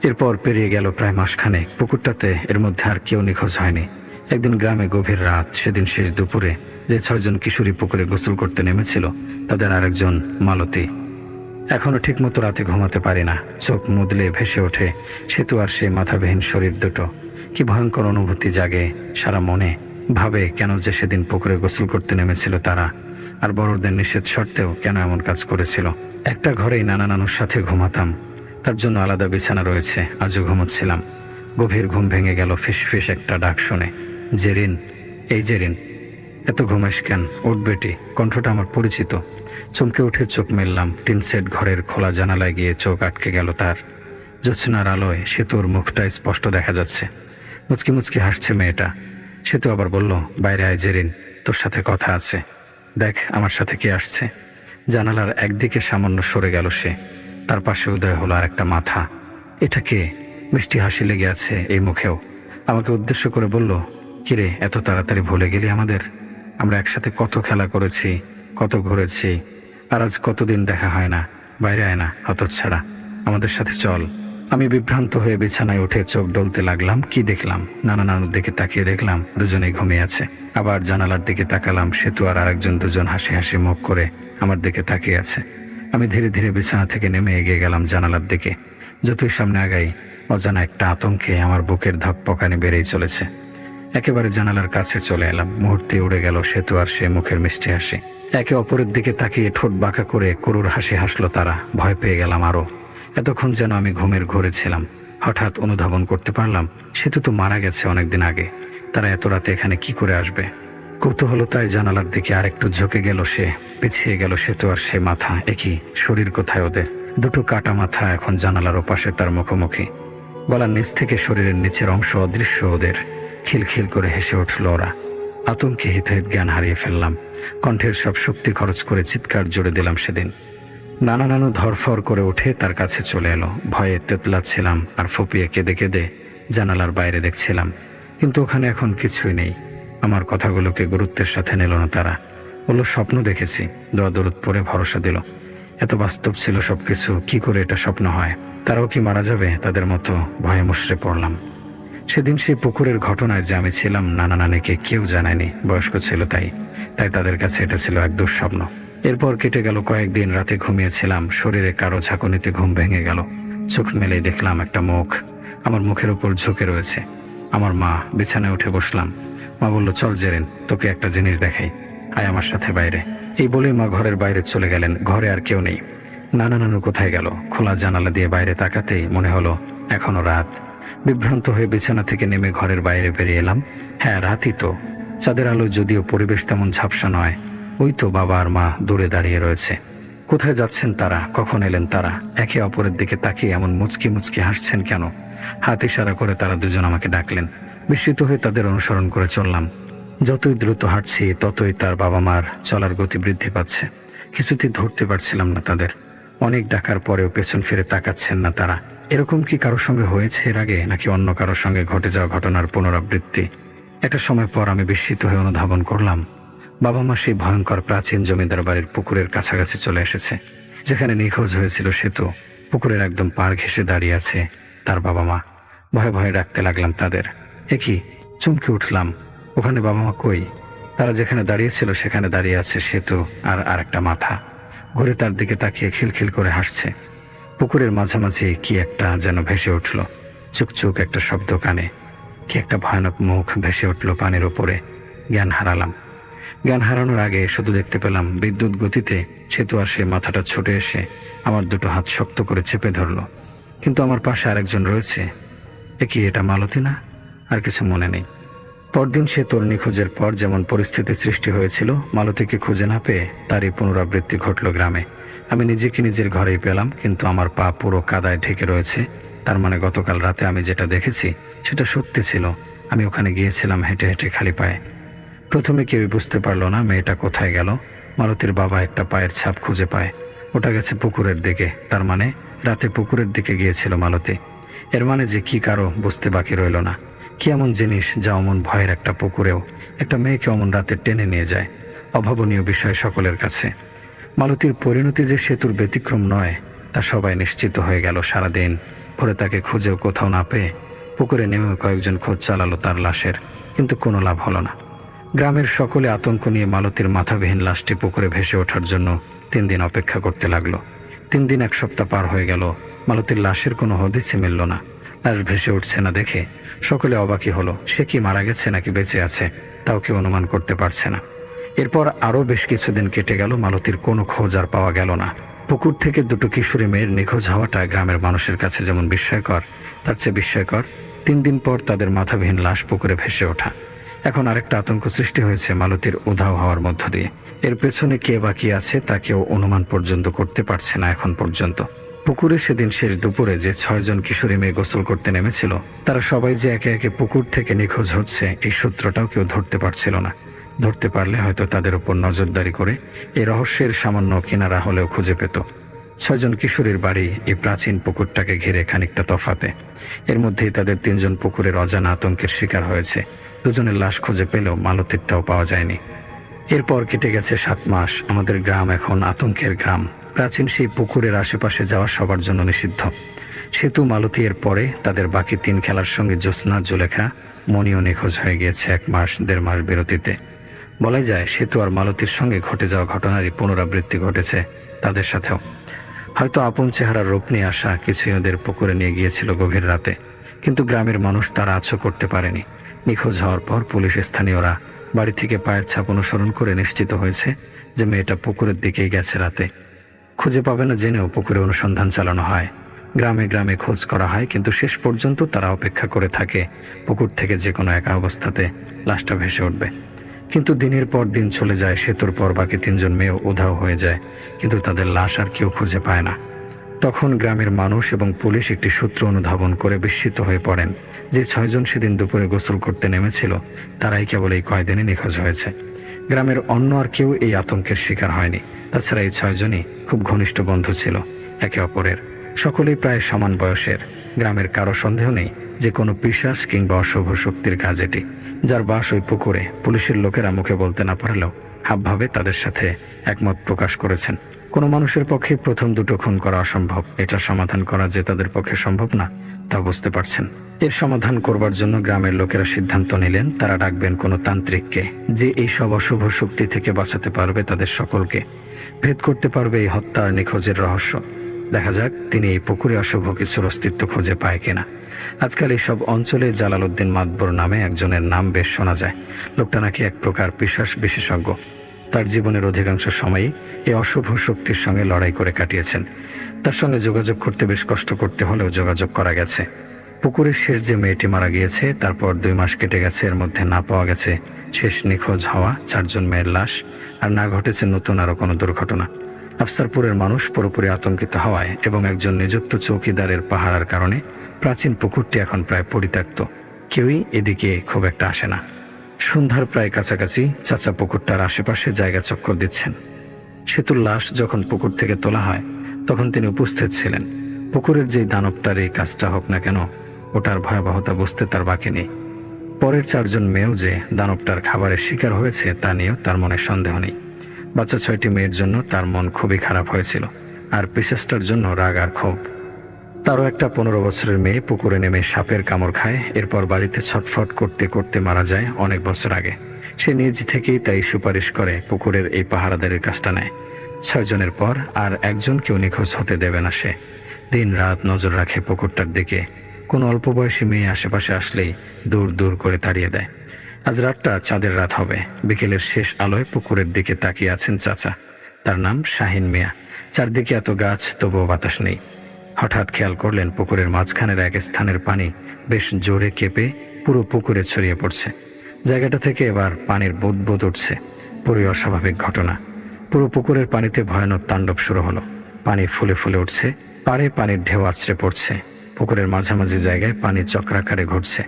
Speaker 2: এরপর পেরিয়ে গেল প্রায় মাসখানেক। পুকুরটাতে এর মধ্যে আর কেউ নিখোঁজ হয়নি। একদিন গ্রামে গভীর রাত, সেদিন শেষ দুপুরে যে 6 জন কিশোরী পুকুরে গোসল করতে নেমেছিল তাদের আরেকজন মালতী। এখনো ঠিকমতো রাতে ঘুমাতে পারি না। চোখ মুদলে ভেসে ওঠে সেতু আর সেই মাথাবিহীন শরীর দুটো। কি ভয়ঙ্কর অনুভূতি জাগে সারা মনে। ভাবে কেন যে সেদিন পুকুরে গোসল করতে নেমেছিল তারা, আর বড়দের নিষেধ সত্ত্বেও কেন এমন কাজ করেছিল। একটা ঘরেই নানা নানুর সাথে ঘুমাতাম, তার জন্য আলাদা বিছানা রয়েছে। আজও ঘুমোচ্ছিলাম। গভীর ঘুম ভেঙে গেল ফিস ফিস একটা ডাক শুনে। জেরিন, এই জেরিন, এত ঘুমাস কেন? উঠ বেটি। কণ্ঠটা আমার পরিচিত। চমকে উঠে চোখ মেললাম। টিন সেট ঘরের খোলা জানালায় গিয়ে চোখ আটকে গেল তার। জ্যোৎস্নার আলোয় সেতুর মুখটা স্পষ্ট দেখা যাচ্ছে। মুচকি মুচকি হাসছে মেয়েটা। সেতু আবার বলল, বাইরে আয় জেরিন, তোর সাথে কথা আছে। দেখ আমার সাথে কে আসছে। জানালার একদিকে সামান্য সরে গেল সে। তার পাশে উদয় হলো আর একটা মাথা। এটা কে? মিষ্টি হাসি লেগে আছে এই মুখেও। আমাকে উদ্দেশ্য করে বলল, কিরে এত তাড়াতাড়ি ভুলে গেলি আমাদের? আমরা একসাথে কত খেলা করেছি, কত ঘুরেছি, আর আজ কতদিন দেখা হয় না। বাইরে আয় না হতচ্ছাড়া, আমাদের সাথে চল। আমি বিভ্রান্ত হয়ে বিছানায় উঠে চোখ ডলতে লাগলাম। কি দেখলাম? নানা নানুর দিকে তাকিয়ে দেখলাম দুজনেই ঘুমিয়ে আছে। আবার জানালার দিকে তাকালাম। সেতু আর আরেকজন দুজন হাসি হাসি মুখ করে আমার দিকে তাকিয়ে আছে। আমি ধীরে ধীরে বিছানা থেকে নেমে এগিয়ে গেলাম জানালার দিকে। যতই সামনে আগাই অজানা একটা আতঙ্কে আমার বুকের ধকপকানি বেড়েই চলেছে। একেবারে জানালার কাছে চলে এলাম। মুহূর্তে উড়ে গেল সেতু আর সে মুখের মিষ্টি হাসি। একে অপরের দিকে তাকিয়ে ঠোঁট বাঁকা করে করুর হাসি হাসলো তারা। ভয় পেয়ে গেলাম আরো। এতক্ষণ যেন আমি ঘুমের ঘোরে ছিলাম। হঠাৎ অনুধাবন করতে পারলাম সেতু তো মারা গেছে অনেকদিন আগে। তারা এত রাতে এখানে কি করে আসবে? কৌতূহলতায় জানালার দিকে আরেকটু ঝুঁকে গেল সে। পিছিয়ে গেল সেতু আর সে মাথা। একই শরীর কোথায় ওদের? দুটো কাটা মাথা এখন জানালার ওপাশে তার মুখোমুখি। গলার নিচ থেকে শরীরের নিচের অংশ অদৃশ্য ওদের। খিলখিল করে হেসে উঠল ওরা। আতঙ্কে হিতাহিত জ্ঞান হারিয়ে ফেললাম। কণ্ঠের সব শক্তি খরচ করে চিৎকার জুড়ে দিলাম সেদিন। নানা নানু ধরফর করে উঠে তার কাছে চলে এলো। ভয়ে তেতলাচ্ছিলাম আর ফুপিয়ে কেঁদে কেঁদে জানালার বাইরে দেখছিলাম, কিন্তু ওখানে এখন কিছুই নেই। আমার কথাগুলোকে গুরুত্বের সাথে নিল না তারা। বলল, স্বপ্ন দেখেছি। দোয়া দরুদ পরে ভরসা দিল। এত বাস্তব ছিল সবকিছু, কি করে এটা স্বপ্ন হয়? তারাও কি মারা যাবে তাদের মতো? ভয়ে মুষড়ে পড়লাম। সেদিন সেই পুকুরের ঘটনায় যে আমি ছিলাম নানা নানিকে কেউ জানায়নি। বয়স্ক ছিল তাই তাদের কাছে এটা ছিল এক দুঃস্বপ্ন। এরপর কেটে গেল কয়েকদিন। রাতে ঘুমিয়েছিলাম, শরীরে কারো ঝাঁকুনিতে ঘুম ভেঙে গেল। চোখ মেলেই দেখলাম একটা মুখ আমার মুখের উপর ঝুঁকে রয়েছে। আমার মা। বিছানায় উঠে বসলাম। মা বলল, চল জেরিন, তোকে একটা জিনিস দেখাই। আয় আমার সাথে বাইরে। এই বলেই মা ঘরের বাইরে চলে গেলেন। ঘরে আর কেউ নেই। নানা নানু কোথায় গেল? খোলা জানালা দিয়ে বাইরে তাকাতেই মনে হলো এখনো রাত। বিভ্রান্ত হয়ে বিছানা থেকে নেমে ঘরের বাইরে বেরিয়ে এলাম। হ্যাঁ, রাতই তো। চাঁদের আলো, যদিও পরিবেশ তেমন ঝাপসা নয়। ওই তো বাবা আর মা দূরে দাঁড়িয়ে রয়েছে। কোথায় যাচ্ছেন তারা? কখন এলেন তারা? একে অপরের দিকে তাকিয়ে এমন মুচকি মুচকি হাসছেন কেন? হাত ইশারা করে তারা দুজন আমাকে ডাকলেন। বিস্মিত হয়ে তাদের অনুসরণ করে চললাম। যতই দ্রুত হাঁটছি ততই তার বাবা মার চলার গতি বৃদ্ধি পাচ্ছে। কিছুতেই ধরতে পারছিলাম না তাদের। অনেক ডাকার পরেও পেছন ফিরে তাকাচ্ছেন না তারা। এরকম কি কারোর সঙ্গে হয়েছে এর আগে, নাকি অন্য কারোর সঙ্গে ঘটে যাওয়া ঘটনার পুনরাবৃত্তি? একটা সময় পর আমি বিস্মিত হয়ে অনুধাবন করলাম, বাবা মা সেই ভয়ঙ্কর প্রাচীন জমিদার বাড়ির পুকুরের কাছাকাছি চলে এসেছে, যেখানে নিখোঁজ হয়েছিল সেতু। পুকুরের একদম পাড় ঘেঁষে দাঁড়িয়ে আছে তার বাবা মা। ভয়ে ভয়ে ডাকতে লাগলাম তাদের। কি চমকে উঠলাম, ওখানে বাবা মা কই? তারা যেখানে দাঁড়িয়েছিল সেখানে দাঁড়িয়ে আছে সেতু আর আরেকটা মাথা। ঘুরে তার দিকে তাকিয়ে খিলখিল করে হাসছে। পুকুরের মাঝামাঝি কি একটা যেন ভেসে উঠল। চুকচুক একটা শব্দ কানে। কি একটা ভয়ানক মুখ ভেসে উঠল পানির উপরে। জ্ঞান হারালাম। জ্ঞান হারানোর আগে শুধু দেখতে পেলাম বিদ্যুৎ গতিতে সেতু আর সে মাথাটা ছুটে এসে আমার দুটো হাত শক্ত করে চেপে ধরল। কিন্তু আমার পাশে আরেকজন রয়েছে। কি এটা মালতী না? আর কিছু মনে নেই। পরদিন সে তোর নিখোঁজের পর যেমন পরিস্থিতি সৃষ্টি হয়েছিল, মালতীকে খুঁজে না পেয়ে তারই পুনরাবৃত্তি ঘটল গ্রামে। আমি নিজেকে নিজের ঘরেই পেলাম, কিন্তু আমার পা পুরো কাদায় ঢেকে রয়েছে। তার মানে গতকাল রাতে আমি যেটা দেখেছি সেটা সত্যি ছিল। আমি ওখানে গিয়েছিলাম হেঁটে হেঁটে খালি পায়ে। প্রথমে কেউই বুঝতে পারলো না মেয়েটা কোথায় গেল। মালতীর বাবা একটা পায়ের ছাপ খুঁজে পায়। ওটা গেছে পুকুরের দিকে। তার মানে রাতে পুকুরের দিকে গিয়েছিল মালতী। এর মানে যে কি কারো বুঝতে বাকি রইল না। কি এমন জিনিস যা অমন ভয়ের একটা পুকুরেও একটা মেয়েকে অমন রাতে টেনে নিয়ে যায়? অভাবনীয় বিষয় সকলের কাছে। মালতীর পরিণতি যে সেতুর ব্যতিক্রম নয় তা সবাই নিশ্চিত হয়ে গেল। সারাদিন ভোরে তাকে খুঁজেও কোথাও না পেয়ে পুকুরে নেমে কয়েকজন খোঁজ চালালো তার লাশের, কিন্তু কোনো লাভ হলো না। গ্রামের সকলে আতঙ্ক নিয়ে মালতীর মাথাবিহীন লাশটি পুকুরে ভেসে ওঠার জন্য 3 দিন অপেক্ষা করতে লাগলো। 3 দিন 1 সপ্তাহ পার হয়ে গেল। মালতীর লাশের কোনো হদিসই মিলল না। লাশ ভেসে উঠছে না দেখে সকলে অবাকই হলো। সে কি মারা গেছে নাকি বেঁচে আছে তাও কেউ অনুমান করতে পারছে না। এরপর আরও বেশ কিছুদিন কেটে গেল। মালতীর কোনো খোঁজ আর পাওয়া গেল না। পুকুর থেকে দুটো কিশোরী মেয়ের নিখোঁজ হওয়াটা গ্রামের মানুষের কাছে যেমন বিস্ময়কর, তার চেয়ে বিস্ময়কর 3 দিন পর তাদের মাথাবিহীন লাশ পুকুরে ভেসে ওঠা। এখন আরেকটা আতঙ্ক সৃষ্টি হয়েছে মালতীর উধাও হওয়ার মধ্য দিয়ে। এর পেছনে কে বা কি আছে তা কেউ অনুমান পর্যন্ত করতে পারছে না এখন পর্যন্ত। পুকুরে সেদিন শেষ দুপুরে যে 6 জন কিশোরী মেয়ে গোসল করতে নেমেছিল, তারা সবাই যে একে একে পুকুর থেকে নিখোঁজ হচ্ছে এই সূত্রটাও কেউ ধরতে পারছিল না। ধরতে পারলে হয়তো তাদের উপর নজরদারি করে এই রহস্যের সামান্য কিনারা হলেও খুঁজে পেত। 6 জন কিশোরীর বাড়ি এই প্রাচীন পুকুরটাকে ঘিরে খানিকটা তফাতে। এর মধ্যেই তাদের 3 জন পুকুরের অজানা আতঙ্কের শিকার হয়েছে। 2 জনের লাশ খুঁজে পেলেও মালতীরটাও পাওয়া যায়নি। এরপর কেটে গেছে 7 মাস। আমাদের গ্রাম এখন আতঙ্কের গ্রাম। প্রাচীন সেই পুকুরের আশেপাশে যাওয়া সবার জন্য নিষিদ্ধ। সেতু, মালতী, এর পরে তাদের বাকি 3 খেলার সঙ্গে জ্যোৎস্না, জুলেখা, মণিও নিখোঁজ হয়ে গিয়েছে 1 মাস 1.5 মাস বিরতিতে। বলা যায় সেতু আর মালতীর সঙ্গে ঘটে যাওয়া ঘটনারই পুনরাবৃত্তি ঘটেছে তাদের সাথেও। হয়তো আপন চেহারার রূপ নিয়ে আসা কিছুই ওদের পুকুরে নিয়ে গিয়েছিল গভীর রাতে, কিন্তু গ্রামের মানুষ তারা আচ্ছ করতে পারেনি। নিখোঁজ হওয়ার পর পুলিশ, স্থানীয়রা বাড়ি থেকে পায়ের ছাপ অনুসরণ করে নিশ্চিত হয়েছে যে মেয়েটা পুকুরের দিকেই গেছে রাতে। খুঁজে পাবে না জেনেও পুকুরে অনুসন্ধান চালানো হয়। গ্রামে গ্রামে খোঁজ করা হয়, কিন্তু শেষ পর্যন্ত তারা অপেক্ষা করে থাকে পুকুর থেকে যে কোনো একা অবস্থাতে লাশটা ভেসে উঠবে। কিন্তু দিনের পর দিন চলে যায়। সেতুর পর বাকি 3 জন মেয়েও উধাও হয়ে যায়, কিন্তু তাদের লাশ আর কেউ খুঁজে পায় না। তখন গ্রামের মানুষ এবং পুলিশ একটি সূত্র অনুধাবন করে বিস্মিত হয়ে পড়েন যে 6 জন সেদিন দুপুরে গোসল করতে নেমেছিল তারাই কেবল এই কয়দিনে নিখোঁজ হয়েছে। গ্রামের অন্য আর কেউ এই আতঙ্কের শিকার হয়নি। তাছাড়া এই 6 জনই খুব ঘনিষ্ঠ বন্ধু ছিল একে অপরের। সকলেই প্রায় সমান বয়সের। গ্রামের কারো সন্দেহ নেই যে কোনো পিশাচ কিংবা অশুভ শক্তির কাজ এটি। যার বাস ওই পুকুরে, পুলিশের লোকেরা মুখে বলতে না পারলেও হাবভাবে তাদের সাথে একমত প্রকাশ করেছেন। কোনো মানুষের পক্ষে প্রথম 2টো খুন করা অসম্ভব। এটা সমাধান করা যে তাদের পক্ষে সম্ভব না তা বুঝতে পারছেন। এর সমাধান করবার জন্য গ্রামের লোকেরা সিদ্ধান্ত নিলেন তারা ডাকবেন কোনো তান্ত্রিককে, যে এই সব অশুভ শক্তি থেকে বাঁচাতে পারবে তাদের সকলকে, ভেদ করতে পারবে এই হত্যা আর নিখোঁজের রহস্য। দেখা যাক তিনি এই পুকুরে অশুভ কিছুর অস্তিত্ব খুঁজে পায় কিনা। আজকাল এইসব অঞ্চলে জালালউদ্দিন মাতবর নামে একজনের নাম বেশ শোনা যায়। লোকটা নাকি এক প্রকার পিশাচ বিশেষজ্ঞ। তার জীবনের অধিকাংশ সময়ই এই অশুভ শক্তির সঙ্গে লড়াই করে কাটিয়েছেন। তার সঙ্গে যোগাযোগ করতে বেশ কষ্ট করতে হলেও যোগাযোগ করা গেছে। পুকুরের শেষ যে মেয়েটি মারা গিয়েছে, তারপর 2 মাস কেটে গেছে, এর মধ্যে না পাওয়া গেছে শেষ নিখোঁজ হওয়া 4 জন মেয়ের লাশ, আর না ঘটেছে নতুন আরও কোনো দুর্ঘটনা। আফসারপুরের মানুষ পুরোপুরি আতঙ্কিত হওয়ায় এবং একজন নিযুক্ত চৌকিদারের পাহারার কারণে প্রাচীন পুকুরটি এখন প্রায় পরিত্যক্ত। কেউই এদিকে খুব একটা আসে না। সন্ধ্যার প্রায় কাছাকাছি চাচা পুকুরটার আশেপাশে জায়গা চক্কর দিচ্ছেন। সেতুর লাশ যখন পুকুর থেকে তোলা হয় তখন তিনি উপস্থিত ছিলেন। পুকুরের যেই দানবটার এই কাজটা হোক না কেন, ওটার ভয়াবহতা বুঝতে তার বাকি নেই। পরের 4 জন মেয়েও যে দানবটার খাবারের শিকার হয়েছে তা নিয়েও তার মনে সন্দেহ নেই। বাচ্চা 6টি মেয়ের জন্য তার মন খুবই খারাপ হয়েছিল, আর পিশাচটার জন্য রাগ আর ক্ষোভ। তারও একটা 15 বছরের মেয়ে পুকুরে নেমে সাপের কামড় খায়, এরপর বাড়িতে ছটফট করতে করতে মারা যায় অনেক বছর আগে। সে নিজ থেকেই তাই সুপারিশ করে পুকুরের এই পাহারাদারের কাজটা নেয়। 6 জনের পর আর একজনকেও নিখোঁজ হতে দেবে না সে। দিন রাত নজর রাখে পুকুরটার দিকে। কোনো অল্প বয়সী মেয়ে আশেপাশে আসলেই দূর দূর করে তাড়িয়ে দেয়। আজ রাতটা চাঁদের রাত হবে। বিকেলের শেষ আলোয় পুকুরের দিকে তাকিয়ে আছেন চাচা। তার নাম শাহিন মিয়া। চারদিকে এত গাছ, তবুও বাতাস নেই। হঠাৎ খেয়াল করলেন পুকুরের মাঝখানের এক স্থানের পানি বেশ জোরে কেঁপে পুরো পুকুরে ছড়িয়ে পড়ছে। জায়গাটা থেকে এবার পানির বুদবুদ উঠছে। পুরোই অস্বাভাবিক ঘটনা। পুরো পুকুরের পানিতে ভয়ানক তাণ্ডব শুরু হলো। পানি ফুলে ফুলে উঠছে, পাড়ে পানির ঢেউ আছড়ে পড়ছে। পুকুরের মাঝামাঝি জায়গায় পানি চক্রাকারে ঘুরছে।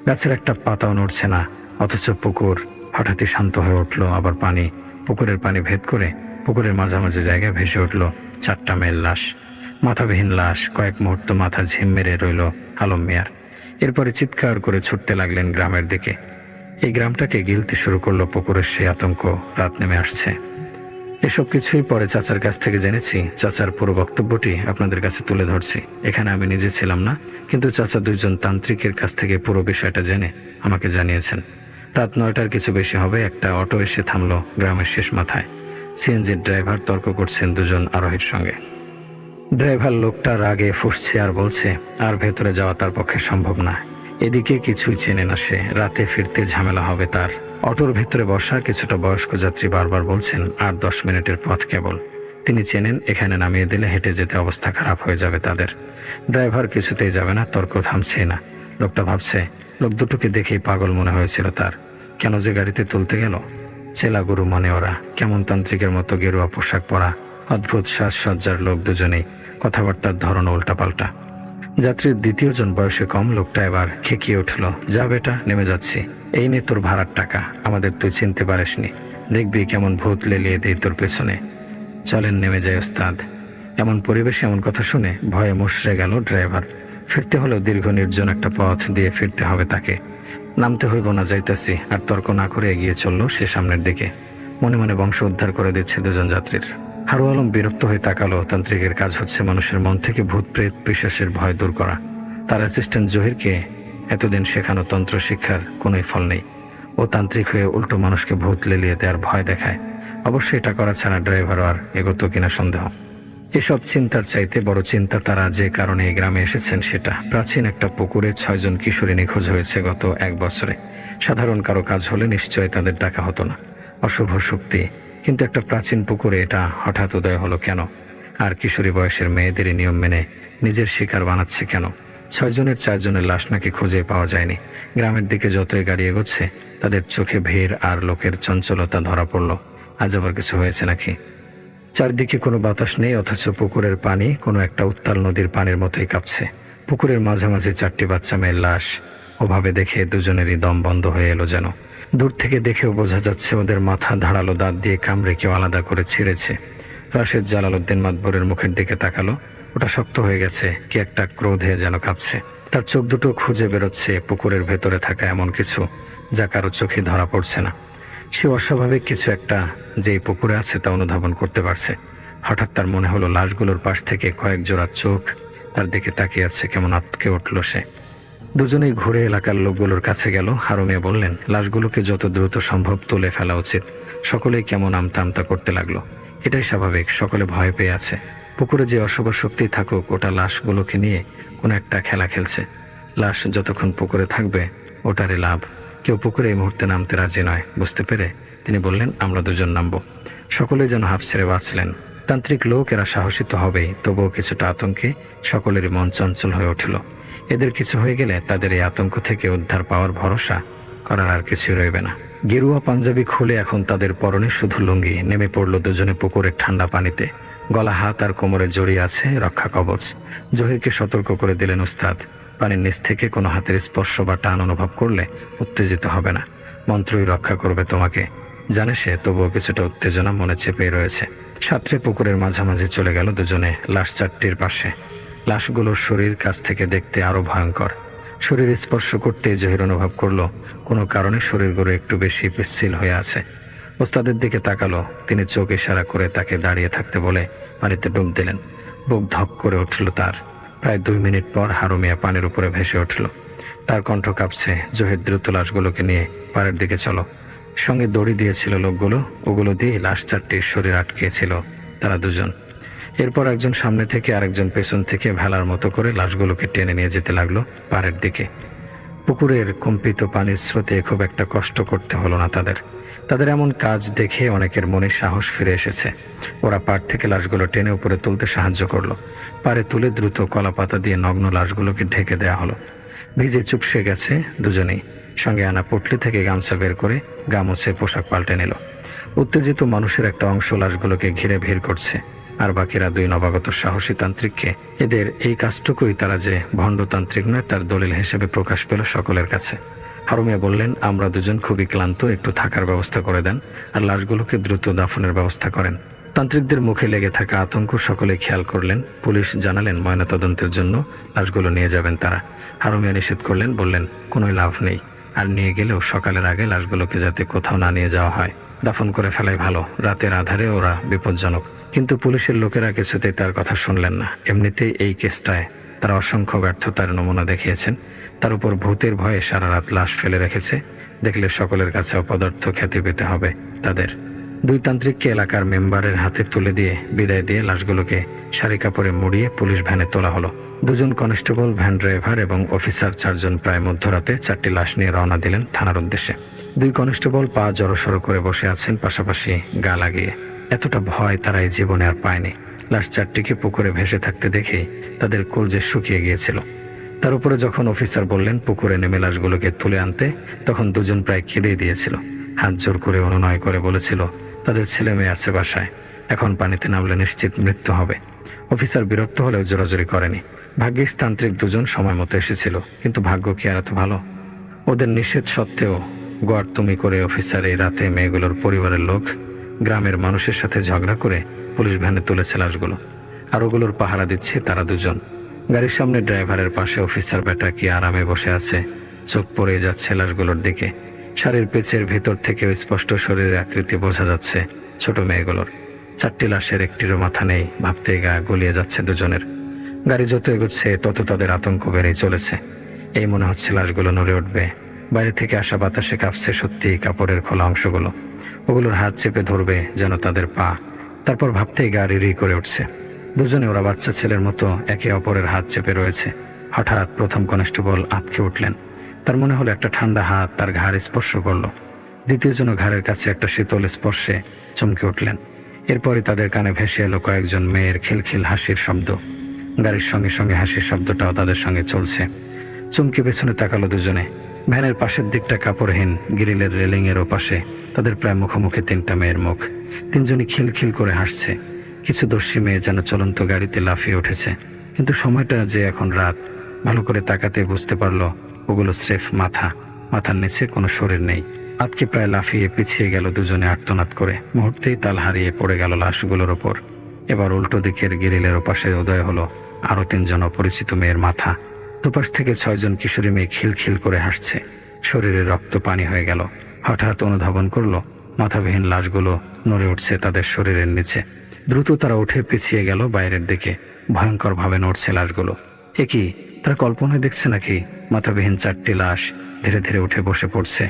Speaker 2: গাছের একটা পাতাও নড়ছে না, অথচ পুকুর হঠাৎই শান্ত হয়ে উঠল। আবার পুকুরের পানি ভেদ করে পুকুরের মাঝামাঝি জায়গায় ভেসে উঠল 4টা মেয়ের লাশ। মাথাবিহীন লাশ। কয়েক মুহূর্ত মাথা ঝিম মেরে রইল আলম মিয়ার। এরপরে চিৎকার করে ছুটতে লাগলেন গ্রামের দিকে। এই গ্রামটাকে গিলতে শুরু করলো পুকুরের সেই আতঙ্ক। রাত নেমে আসছে। এসব কিছুই পরে চাচার কাছ থেকে জেনেছি। চাচার পুরো বক্তব্যটি আপনাদের কাছে তুলে ধরছি। এখানে আমি নিজে ছিলাম না, কিন্তু চাচা 2 জন তান্ত্রিকের কাছ থেকে পুরো বিষয়টা জেনে আমাকে জানিয়েছেন। রাত 9টার কিছু বেশি হবে, একটা অটো এসে থামলো গ্রামের শেষ মাথায়। সিএনজির ড্রাইভার তর্ক করছেন 2 জন আরোহীর সঙ্গে। ড্রাইভার লোকটা রাগে ফুঁসছে আর বলছে আর ভেতরে যাওয়া তার পক্ষে সম্ভব না। এদিকে কিছুই চেনে না সে। রাতে ফিরতে ঝামেলা হবে তার। অটোর ভেতরে বসা কিছুটা বয়স্ক যাত্রী বারবার বলছেন আর 10 মিনিটের পথ কেবল। তিনি চেনেন এখানে নামিয়ে দিলে হেঁটে যেতে অবস্থা খারাপ হয়ে যাবে তাদের। ড্রাইভার কিছুতেই যাবে না, তর্ক থামছে না। লোকটা ভাবছে লোক দুটোকে দেখেই পাগল মনে হয়েছিল তার। কেন যে গাড়িতে তুলতে গেল? চেলা গুরু মনে ওরা। কেমন তান্ত্রিকের মতো গেরুয়া পোশাক পরা, অদ্ভুত সাজসজ্জার লোক দুজনেই। কথাবার্তার ধরন উল্টাপাল্টা। যাত্রীর 2য় জন বয়সে কম লোকটা এবার খেকিয়ে উঠল। যা বেটা, নেমে যাচ্ছি। এই নে তোর ভাড়ার টাকা। আমাদের তুই চিনতে পারিসনি। দেখবি কেমন ভূত লেলিয়ে দেই তোর পেছনে। চলেন নেমে যাই ওস্তাদ। এমন পরিবেশে এমন কথা শুনে ভয়ে মুষড়ে গেল ড্রাইভার। ফিরতে হলেও দীর্ঘ নির্জন একটা পথ দিয়ে ফিরতে হবে তাকে। নামতে হইব না, যাইতাছি। আর তর্ক না করে এগিয়ে চলল সে সামনের দিকে। মনে মনে বংশ উদ্ধার করে দিচ্ছে 2 জন যাত্রীর। হারু আলম বিরক্ত হয়ে তাকালো। তান্ত্রিকের কাজ হচ্ছে মানুষের মন থেকে ভূত প্রেত পিশাচের ভয় দূর করা। তার অ্যাসিস্ট্যান্ট জহিরকে এতদিন শেখানো তন্ত্র শিক্ষার কোনোই ফল নেই। ও তান্ত্রিক হয়ে উল্টো মানুষকে ভূত লেলিয়ে দেওয়ার ভয় দেখায়। অবশ্যই এটা করা ছাড়া ড্রাইভারও আর এগোতো কিনা সন্দেহ। এসব চিন্তার চাইতে বড় চিন্তা তারা যে কারণে এই গ্রামে এসেছেন সেটা। প্রাচীন একটা পুকুরে 6 জন কিশোরী নিখোঁজ হয়েছে গত 1 বছরে। সাধারণ কারো কাজ হলে নিশ্চয় তাদের ডাকা হতো না। অশুভ শক্তি, কিন্তু একটা প্রাচীন পুকুরে এটা হঠাৎ উদয় হলো কেন? আর কিশোরী বয়সের মেয়েদেরই নিয়ম মেনে নিজের শিকার বানাচ্ছে কেন? 6 জনের 4 জনের লাশ নাকি খুঁজে পাওয়া যায়নি। গ্রামের দিকে যতই গাড়ি এগোচ্ছে তাদের চোখে ভিড় আর লোকের চঞ্চলতা ধরা পড়ল। আজ আবার কিছু হয়েছে নাকি? চারদিকে কোনো বাতাস নেই, অথচ পুকুরের পানি কোনো একটা উত্তাল নদীর পানির মতোই কাঁপছে। পুকুরের মাঝামাঝি 4টি বাচ্চা মেয়ের লাশ। ওভাবে দেখে দুজনেরই দম বন্ধ হয়ে এলো যেন। দূর থেকে দেখেও বোঝা যাচ্ছে ওদের মাথা ধারালো দাঁত দিয়ে কামড়ে কেউ আলাদা করে ছিঁড়েছে। রাশেদ জালালউদ্দিন মাতবরের মুখের দিকে তাকালো। ওটা শক্ত হয়ে গেছে, কি একটা ক্রোধে যেন কাঁপছে। তার চোখ দুটো খুঁজে বেরোচ্ছে পুকুরের ভেতরে থাকা এমন কিছু যা কারো চোখে ধরা পড়ছে না। সে অস্বাভাবিক কিছু একটা যে এই পুকুরে আছে তা অনুধাবন করতে পারছে। হঠাৎ তার মনে হলো লাশগুলোর পাশ থেকে কয়েক জোড়া চোখ তার দিকে তাকিয়ে আছে। কেমন আটকে উঠল সে। দুজনেই ঘুরে এলাকার লোকগুলোর কাছে গেল। হারুমিয়া বললেন লাশগুলোকে যত দ্রুত সম্ভব তুলে ফেলা উচিত। সকলেই কেমন আমতা আমতা করতে লাগলো। এটাই স্বাভাবিক, সকলে ভয় পেয়ে আছে। পুকুরে যে অশুভ শক্তি থাকুক, ওটা লাশগুলোকে নিয়ে কোনো একটা খেলা খেলছে। লাশ যতক্ষণ পুকুরে থাকবে ওটারই লাভ। কেউ পুকুরে এই মুহূর্তে নামতে রাজি নয়। বুঝতে পেরে তিনি বললেন, আমরা দুজন নামবো। সকলেই যেন হাফ ছেড়ে বাঁচলেন। তান্ত্রিক লোক, এরা সাহসী তো হবেই, তবুও কিছুটা আতঙ্কে সকলেরই মন চঞ্চল হয়ে উঠল। এদের কিছু হয়ে গেলে তাদের এই আতঙ্ক থেকে উদ্ধার পাওয়ার ভরসা করার আর কিছুই রইবে না। গেরুয়া পাঞ্জাবি খুলে এখন তাদের পরনে শুধু লুঙ্গি। নেমে পড়ল দুজনে পুকুরের ঠান্ডা পানিতে। গলা, হাত আর কোমরে জড়িয়ে আছে রক্ষা কবচ। জহিরকে সতর্ক করে দিলেন উস্তাদ, পানির নিচ থেকে কোনো হাতের স্পর্শ বা টান অনুভব করলে উত্তেজিত হবে না, মন্ত্রই রক্ষা করবে তোমাকে। জানে সে, তবুও কিছুটা উত্তেজনা মনে চেপেই রয়েছে। সাঁতরে পুকুরের মাঝামাঝি চলে গেল দুজনে, লাশ চারটির পাশে। লাশগুলোর শরীর কাছ থেকে দেখতে আরো ভয়ঙ্কর। শরীর স্পর্শ করতে জহির অনুভব করলো কোনো কারণে শরীরগুলো একটু বেশি পিচ্ছিল হয়ে আছে। ওস্তাদের দিকে তাকালো। তিনি চোখ ইশারা করে তাকে দাঁড়িয়ে থাকতে বলে পানিতে ডুব দিলেন। বুক ধক করে উঠল তার। প্রায় 2 মিনিট পর হারু মিয়া পানির উপরে ভেসে উঠল। তার কণ্ঠ কাঁপছে। জহির দ্রুত লাশগুলোকে নিয়ে পাড়ের দিকে চলো। সঙ্গে দড়ি দিয়েছিল লোকগুলো, ওগুলো দিয়ে লাশ চারটির শরীর আটকিয়েছিল তারা দুজন। এরপর একজন সামনে থেকে আরেকজন পেছন থেকে ভেলার মতো করে লাশগুলোকে টেনে নিয়ে যেতে লাগলো পাড়ের দিকে। পুকুরের কম্পিত পানির স্রোতে খুব একটা কষ্ট করতে হলো না তাদের এমন কাজ দেখে অনেকের মনে সাহস ফিরে এসেছে। ওরা পাড় থেকে লাশগুলো টেনে উপরে তুলতে সাহায্য করলো। পাড়ে তুলে দ্রুত কলা পাতা দিয়ে নগ্ন লাশগুলোকে ঢেকে দেওয়া হলো। ভিজে চুপসে গেছে দুজনেই। সঙ্গে আনা পুটলি থেকে গামছা বের করে গা মুছে পোশাক পাল্টে নিল। উত্তেজিত মানুষের একটা অংশ লাশগুলোকে ঘিরে ভিড় করছে, আর বাকিরা 2 নবাগত সাহসী তান্ত্রিককে, এদের এই কাজটুকুই তারা যে ভণ্ডতান্ত্রিক নয় তার দলিল হিসেবে প্রকাশ পেল সকলের কাছে। হারু মিয়া বললেন, আমরা দুজন খুবই ক্লান্ত, একটু থাকার ব্যবস্থা করে দেন আর লাশগুলোকে দ্রুত দাফনের ব্যবস্থা করেন। তান্ত্রিকদের মুখে লেগে থাকা আতঙ্ক সকলে খেয়াল করলেন। পুলিশ জানালেন ময়নাতদন্তের জন্য লাশগুলো নিয়ে যাবেন তারা। হারু মিয়া নিষেধ করলেন, বললেন কোনো লাভ নেই, আর নিয়ে গেলেও সকালের আগে লাশগুলোকে যাতে কোথাও না নিয়ে যাওয়া হয়, দাফন করে ফেলাই ভালো, রাতের আধারে ওরা বিপজ্জনক। কিন্তু পুলিশের লোকেরা কিছুতেই তার কথা শুনলেন না। এমনিতেই এই কেসটায় তারা অসংখ্য ব্যর্থতার নমুনা দেখিয়েছেন, তার উপর ভূতের ভয়ে সারা রাত লাশ ফেলে রেখেছে। দেখলে সকলের কাছে অপদার্থ খ্যাতি পেতে হবে তাদের। 2 তান্ত্রিককে এলাকার মেম্বারের হাতে তুলে দিয়ে বিদায় দিয়ে লাশগুলোকে শাড়ি কাপড়ে মুড়িয়ে পুলিশ ভ্যানে তোলা হলো। 2 কনস্টেবল, ভ্যান ড্রাইভার এবং অফিসার 4 জন প্রায় মধ্যরাতে 4টি লাশ নিয়ে রওনা দিলেন থানার উদ্দেশ্যে। 2 কনস্টেবল পা জড়সড় করে বসে আছেন, পাশাপাশি গা লাগিয়ে। এতটা ভয় তারা এই জীবনে আর পায়নি। লাশ 4টিকে পুকুরে ভেসে থাকতে দেখে তাদের কলজে শুকিয়ে গিয়েছিল। তার উপরে যখন অফিসার বললেন পুকুরে নেমে লাশগুলোকে তুলে আনতে, তখন 2 জন প্রায় কেঁদেই দিয়েছিল। হাত জোর করে অনুনয় করে বলেছিল তাদের ছেলে মেয়ে আছে বাসায়, এখন পানিতে নামলে নিশ্চিত মৃত্যু হবে। অফিসার বিরক্ত হলেও জোরাজোরি করেনি। ভাগ্যিস তান্ত্রিক 2 জন সময় মতো এসেছিল, কিন্তু ভাগ্য কি আর এত ভালো? ওদের নিষেধ সত্ত্বেও গোয়ার তুমি করে অফিসার এই রাতে মেয়েগুলোর পরিবারের লোক, গ্রামের মানুষের সাথে ঝগড়া করে পুলিশ ভ্যানে তুলেছে লাশগুলো, আর ওগুলোর পাহারা দিচ্ছে তারা 2 জন। গাড়ির সামনে ড্রাইভারের পাশে অফিসার বেটা কি আরামে বসে আছে, চোখ পড়ে যাচ্ছে লাশগুলোর দিকে। শাড়ির পেঁচের ভেতর থেকে স্পষ্ট শরীরের আকৃতি বোঝা যাচ্ছে ছোট মেয়েগুলোর। 4টি লাশের একটিরও মাথা নেই, ভাবতে গা গলিয়ে যাচ্ছে 2 জনের। গাড়ি যত এগোচ্ছে তত তাদের আতঙ্ক বেড়েই চলেছে। এই মনে হচ্ছে লাশগুলো নড়ে উঠবে। বাইরে থেকে আসা বাতাসে কাঁপছে সত্যি কাপড়ের খোলা অংশগুলো। ওগুলোর হাত চেপে ধরবে যেন তাদের পা। তারপর ভাবতেই গা রিরি করে উঠছে। 2 জনে ওরা বাচ্চা ছেলের মতো একে অপরের হাত চেপে রয়েছে। হঠাৎ প্রথম কনস্টেবল আঁতকে উঠলেন। তার মনে হলো একটা ঠান্ডা হাত তার ঘাড় স্পর্শ করলো। দ্বিতীয় জন ঘাড়ের কাছে একটা শীতল স্পর্শে চমকে উঠলেন। এরপরই তাদের কানে ভেসে এলো কয়েকজন মেয়ের খিলখিল হাসির শব্দ। গাড়ির সঙ্গে সঙ্গে হাসির শব্দটাও তাদের সঙ্গে চলছে। চমকে পেছনে তাকালো 2 জনে। ভ্যানের পাশের দিকটা কাপড়হীন, গ্রিলের রেলিং এর ওপাশে তাদের প্রায় মুখোমুখি 3টা মেয়ের মুখ। 3 জনই খিলখিল করে হাসছে। কিছু দস্যি মেয়ে যেন চলন্ত গাড়িতে লাফিয়ে উঠেছে। কিন্তু সময়টা যে এখন রাত, ভালো করে তাকাতে বুঝতে পারলো ওগুলো স্রেফ মাথার নিচে কোনো শরীর নেই। আজকে প্রায় লাফিয়ে পিছিয়ে গেল 2 জনে আর্তনাদ করে। মুহূর্তেই তাল হারিয়ে পড়ে গেল লাশগুলোর ওপর। এবার উল্টো দিকের গ্রিলের ওপাশে উদয় হলো আরো 3 জন অপরিচিত মেয়ের মাথা। দুপাশ থেকে 6 জন কিশোরী মেয়ে খিলখিল করে হাসছে। শরীরে রক্ত পানি হয়ে গেল। হঠাৎ অনুধাবন করলো মাথাবিহীন লাশগুলো নড়ে উঠছে তাদের শরীরের নিচে। দ্রুত তারা উঠে পিছিয়ে গেল বাইরের দিকে। ভয়ঙ্কর ভাবে নড়ছে লাশগুলো। এ কি, তারা কল্পনায় দেখছে নাকি? মাথাবিহীন 4টি লাশ ধীরে ধীরে উঠে বসে পড়ছে।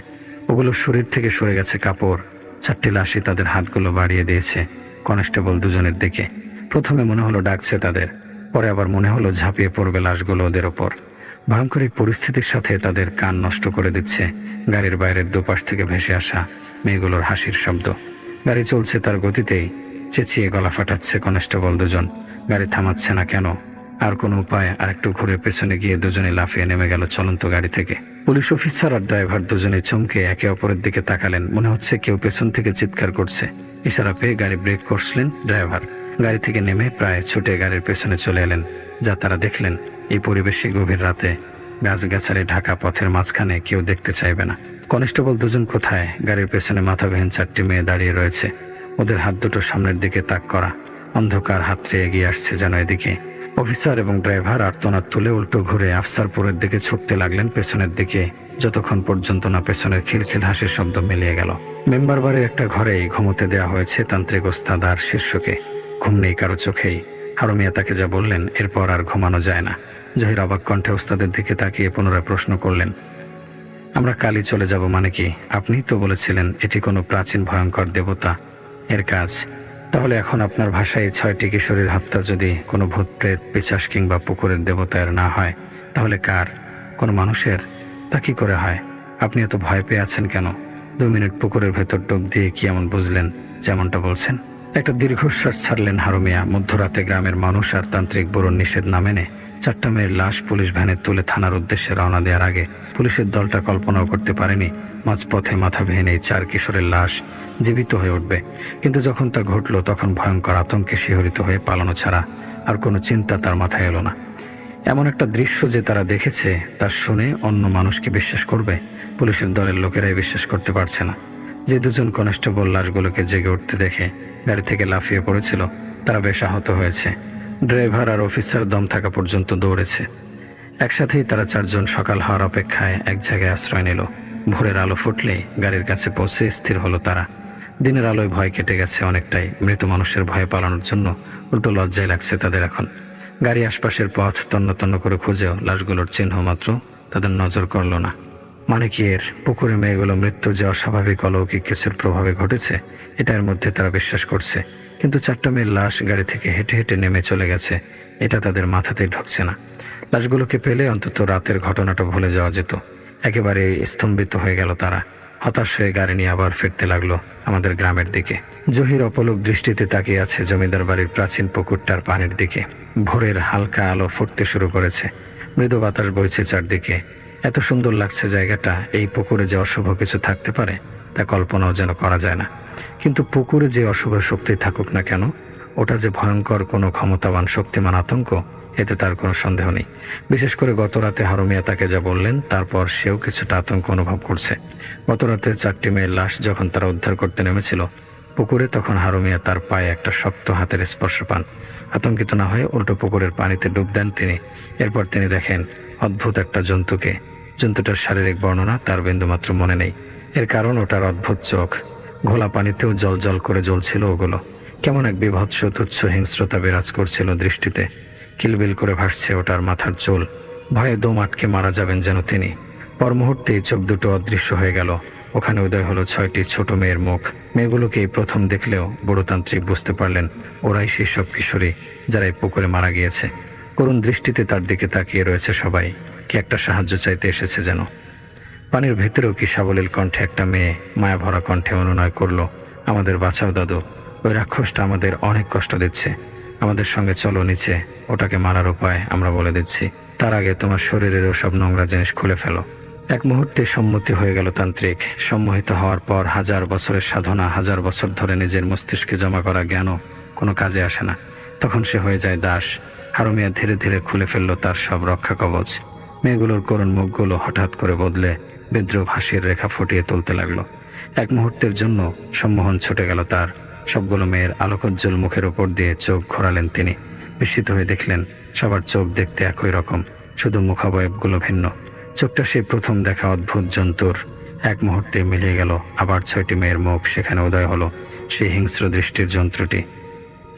Speaker 2: ওগুলো শরীর থেকে সরে গেছে কাপড়। 4টি লাশই তাদের হাতগুলো বাড়িয়ে দিয়েছে কনস্টেবল 2 জনের দিকে। প্রথমে মনে হলো ডাকছে তাদের, পরে আবার মনে হলো ঝাঁপিয়ে পড়বে লাশগুলো ওদের ওপর। ভয়ঙ্কর এই পরিস্থিতির সাথে তাদের কান নষ্ট করে দিচ্ছে গাড়ির বাইরের দুপাশ থেকে ভেসে আসা মেয়েগুলোর হাসির শব্দ। গাড়ি চলছে তার গতিতেই। চেঁচিয়ে গলা ফাটাচ্ছে কনস্টেবল দুজন। গাড়ি থামাচ্ছে না কেন? আর কোনো উপায়? আর একটু ঘুরে পেছনে গিয়ে দুজনে লাফিয়ে নেমে গেল চলন্ত গাড়ি থেকে। পুলিশ অফিসার আর ড্রাইভার দুজনে চমকে একে অপরের দিকে তাকালেন। মনে হচ্ছে কেউ পেছন থেকে চিৎকার করছে। ইশারা পেয়ে গাড়ি ব্রেক করছিলেন ড্রাইভার। গাড়ি থেকে নেমে প্রায় ছুটে গাড়ির পেছনে চলে এলেন। যা তারা দেখলেন, এই পরিবেশে গভীর রাতে গাছগাছালি ঢাকা পথের মাঝখানে কেউ দেখতে চাইবে না। কনস্টেবল দুজন কোথায়? গাড়ির পেছনে মাথাবিহীন 4টি মেয়ে দাঁড়িয়ে রয়েছে। ওদের হাত দুটো সামনের দিকে তাক করা। অন্ধকার হাতড়ে এগিয়ে আসছে যেন এদিকে। অফিসার এবং ড্রাইভার আর্তনাদ তুলে উল্টো ঘুরে আফসারপুরের দিকে ছুটতে লাগলেন পেছনের দিকে, যতক্ষণ পর্যন্ত না পেছনের খিলখিল হাসির শব্দ মিলিয়ে গেল। মেম্বার বাড়ির একটা ঘরেই ঘুমোতে দেওয়া হয়েছে তান্ত্রিক ওস্তাদ আর শীর্ষকে। ঘুম নেই কারো চোখেই। হারুমিয়া তাকে যা বললেন এরপর আর ঘুমানো যায় না। জহির অবাক কণ্ঠে ওস্তাদের দিকে তাকিয়ে পুনরায় প্রশ্ন করলেন, আমরা কালই চলে যাব মানে কি? আপনিই তো বলেছিলেন এটি কোনো প্রাচীন ভয়ঙ্কর দেবতা এর কাজ। তাহলে এখন আপনার ভাষায় 6টি কিশোরীর হত্যা যদি কোনো ভূত প্রেত পিশাচ কিংবা পুকুরের দেবতার না হয়, তাহলে কার? কোনো মানুষের? তা কি করে হয়? আপনি এত ভয় পেয়ে আছেন কেন? 2 মিনিট পুকুরের ভেতর ডুব দিয়ে কি এমন বুঝলেন যেমনটা বলছেন? একটা দীর্ঘশ্বাস ছাড়লেন হারুমিয়া। মধ্যরাতে গ্রামের মানুষ আর তান্ত্রিক বরুণ নিষেধ না মেনে 4টা মেয়ের লাশ পুলিশ ভ্যানে তুলে থানার উদ্দেশ্যে রওনা দেওয়ার আগে পুলিশের দলটা কল্পনাও করতে পারেনি মাঝপথে মাথাবিহীন এই 4 কিশোরের লাশ জীবিত হয়ে উঠবে। কিন্তু যখন তা ঘটল তখন ভয়ঙ্কর আতঙ্কে শিহরিত হয়ে পালানো ছাড়া আর কোনো চিন্তা তার মাথায় এলো না। এমন একটা দৃশ্য যে তারা দেখেছে তা শুনে অন্য মানুষকে বিশ্বাস করবে? পুলিশের দলের লোকেরাই বিশ্বাস করতে পারছে না। যে দুজন কনস্টেবল লাশগুলোকে জেগে উঠতে দেখে গাড়ি থেকে লাফিয়ে পড়েছিল, তারা বেশ আহত হয়েছে। ড্রাইভার আর অফিসার দম থাকা পর্যন্ত দৌড়েছে। একসাথেই তারা 4 জন সকাল হওয়ার অপেক্ষায় এক জায়গায় আশ্রয় নিল। ভোরের আলো ফুটলেই গাড়ির কাছে পৌঁছে স্থির হলো তারা। দিনের আলোয় ভয় কেটে গেছে অনেকটাই। মৃত মানুষের ভয়ে পালানোর জন্য উল্টো লজ্জায় লাগছে তাদের এখন। গাড়ি আশপাশের পথ তন্ন তন্ন করে খুঁজেও লাশগুলোর চিহ্ন মাত্র তাদের নজর করল না। মানে কি এর? পুকুরে মেয়েগুলো মৃত্যু যে অস্বাভাবিক অলৌকিক কিছুর প্রভাবে ঘটেছে এটার মধ্যে তারা বিশ্বাস করছে। কিন্তু 4টা মেয়ের লাশ গাড়ি থেকে হেঁটে হেঁটে নেমে চলে গেছে, এটা তাদের মাথাতেই ঢুকছে না। লাশগুলোকে পেলে অন্তত রাতের ঘটনাটা ভুলে যাওয়া যেত। একেবারে স্তম্ভিত হয়ে গেল তারা। হতাশ হয়ে গাড়ি নিয়ে আবার ফিরতে লাগলো আমাদের গ্রামের দিকে। জহির অপলক দৃষ্টিতে তাকিয়ে আছে জমিদার বাড়ির প্রাচীন পুকুরটার পানির দিকে। ভোরের হালকা আলো ফুটতে শুরু করেছে। মৃদু বাতাস বইছে চারদিকে। এত সুন্দর লাগছে জায়গাটা। এই পুকুরে যে অশুভ কিছু থাকতে পারে তা কল্পনাও যেন করা যায় না। কিন্তু পুকুরে যে অশুভ শক্তি থাকুক না কেন, ওটা যে ভয়ঙ্কর কোনো ক্ষমতাবান শক্তিমান আতঙ্ক, এতে তার কোনো সন্দেহ নেই। বিশেষ করে গত রাতে হারুমিয়া তাকে যা বললেন তারপর সেও কিছুটা আতঙ্ক অনুভব করছে। গত রাতে 4টি মেয়ের লাশ যখন তারা উদ্ধার করতে নেমেছিল পুকুরে, তখন হারুমিয়া তার পায়ে একটা শক্ত হাতের স্পর্শ পান। আতঙ্কিত না হয়ে উল্টো পুকুরের পানিতে ডুব দেন তিনি। এরপর তিনি দেখেন অদ্ভুত একটা জন্তুকে। জন্তুটার শারীরিক বর্ণনা তার বিন্দুমাত্র মনে নেই। এর কারণ ওটার অদ্ভুত চোখ। ঘোলা পানিতেও জল জল করে জ্বলছিল ওগুলো। কেমন এক বিভৎস তুচ্ছ হিংস্রতা বিরাজ করছিল দৃষ্টিতে। কিলবিল করে ভাসছে ওটার মাথার চুল। ভয়ে দম আটকে মারা যাবেন যেন তিনি। পর মুহূর্তেই চোখ দুটো অদৃশ্য হয়ে গেল। ওখানে উদয় হলো 6টি ছোট মেয়ের মুখ। মেয়েগুলোকে এই প্রথম দেখলেও বড়তান্ত্রিক বুঝতে পারলেন ওরাই সেই সব কিশোরী যারা এই পুকুরে মারা গিয়েছে। করুণ দৃষ্টিতে তার দিকে তাকিয়ে রয়েছে সবাই। কি একটা সাহায্য চাইতে এসেছে যেন। পানির ভেতরেও কি সাবলীল কণ্ঠে একটা মেয়ে মায়া ভরা কণ্ঠে অনুনয় করলো, আমাদের বাঁচাও দাদু, ওই রাক্ষসটা আমাদের অনেক কষ্ট দিচ্ছে, আমাদের সঙ্গে চলো নিচে, ওটাকে মারার উপায় আমরা বলে দিচ্ছি। তার আগে তোমার শরীরের ওসব নোংরা জিনিস খুলে ফেলো। এক মুহূর্তে সম্মতি হয়ে গেল তান্ত্রিক। সম্মোহিত হওয়ার পর 1000 বছরের সাধনা, 1000 বছর ধরে নিজের মস্তিষ্কে জমা করা জ্ঞানও কোনো কাজে আসে না। তখন সে হয়ে যায় দাস। হারুমিয়া ধীরে ধীরে খুলে ফেলল তার সব রক্ষা কবচ। মেয়েগুলোর করুণ মুখগুলো হঠাৎ করে বদলে বিদ্রুপ হাসির রেখা ফুটিয়ে তুলতে লাগলো। এক মুহূর্তের জন্য সম্মোহন ছুটে গেল তার। সবগুলো মেয়ের আলোকোজ্জ্বল মুখের ওপর দিয়ে চোখ ঘোরালেন তিনি। বিস্মিত হয়ে দেখলেন সবার চোখ দেখতে একই রকম, শুধু মুখাবয়বগুলো ভিন্ন। চোখটা সেই প্রথম দেখা অদ্ভুত জন্তুর। এক মুহূর্তে মিলিয়ে গেল। আবার 6টি মেয়ের মুখ, সেখানে উদয় হলো সেই হিংস্র দৃষ্টির যন্ত্রটি।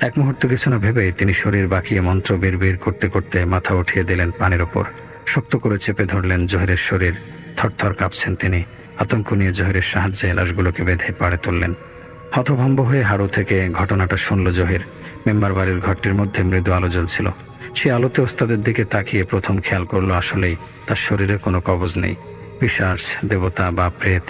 Speaker 2: এক মুহূর্ত কিছু না ভেবেই তিনি শরীর বাঁকিয়ে মন্ত্র বের করতে করতে মাথা উঠিয়ে দিলেন পানির ওপর। শক্ত করে চেপে ধরলেন জহিরের শরীর। থরথর কাঁপছেন তিনি। আতঙ্ক নিয়ে জহিরের সাহায্যে লাশগুলোকে বেঁধে পাড়ে তুললেন। হতভম্ব হয়ে হারু থেকে ঘটনাটা শুনল জহির। মেম্বার বাড়ির ঘরটির মধ্যে মৃদু আলো জ্বলছিল। সে আলোতে ওস্তাদের দিকে তাকিয়ে প্রথম খেয়াল করলো আসলেই তার শরীরে কোনো কবজ নেই। পিশাচ, দেবতা বা প্রেত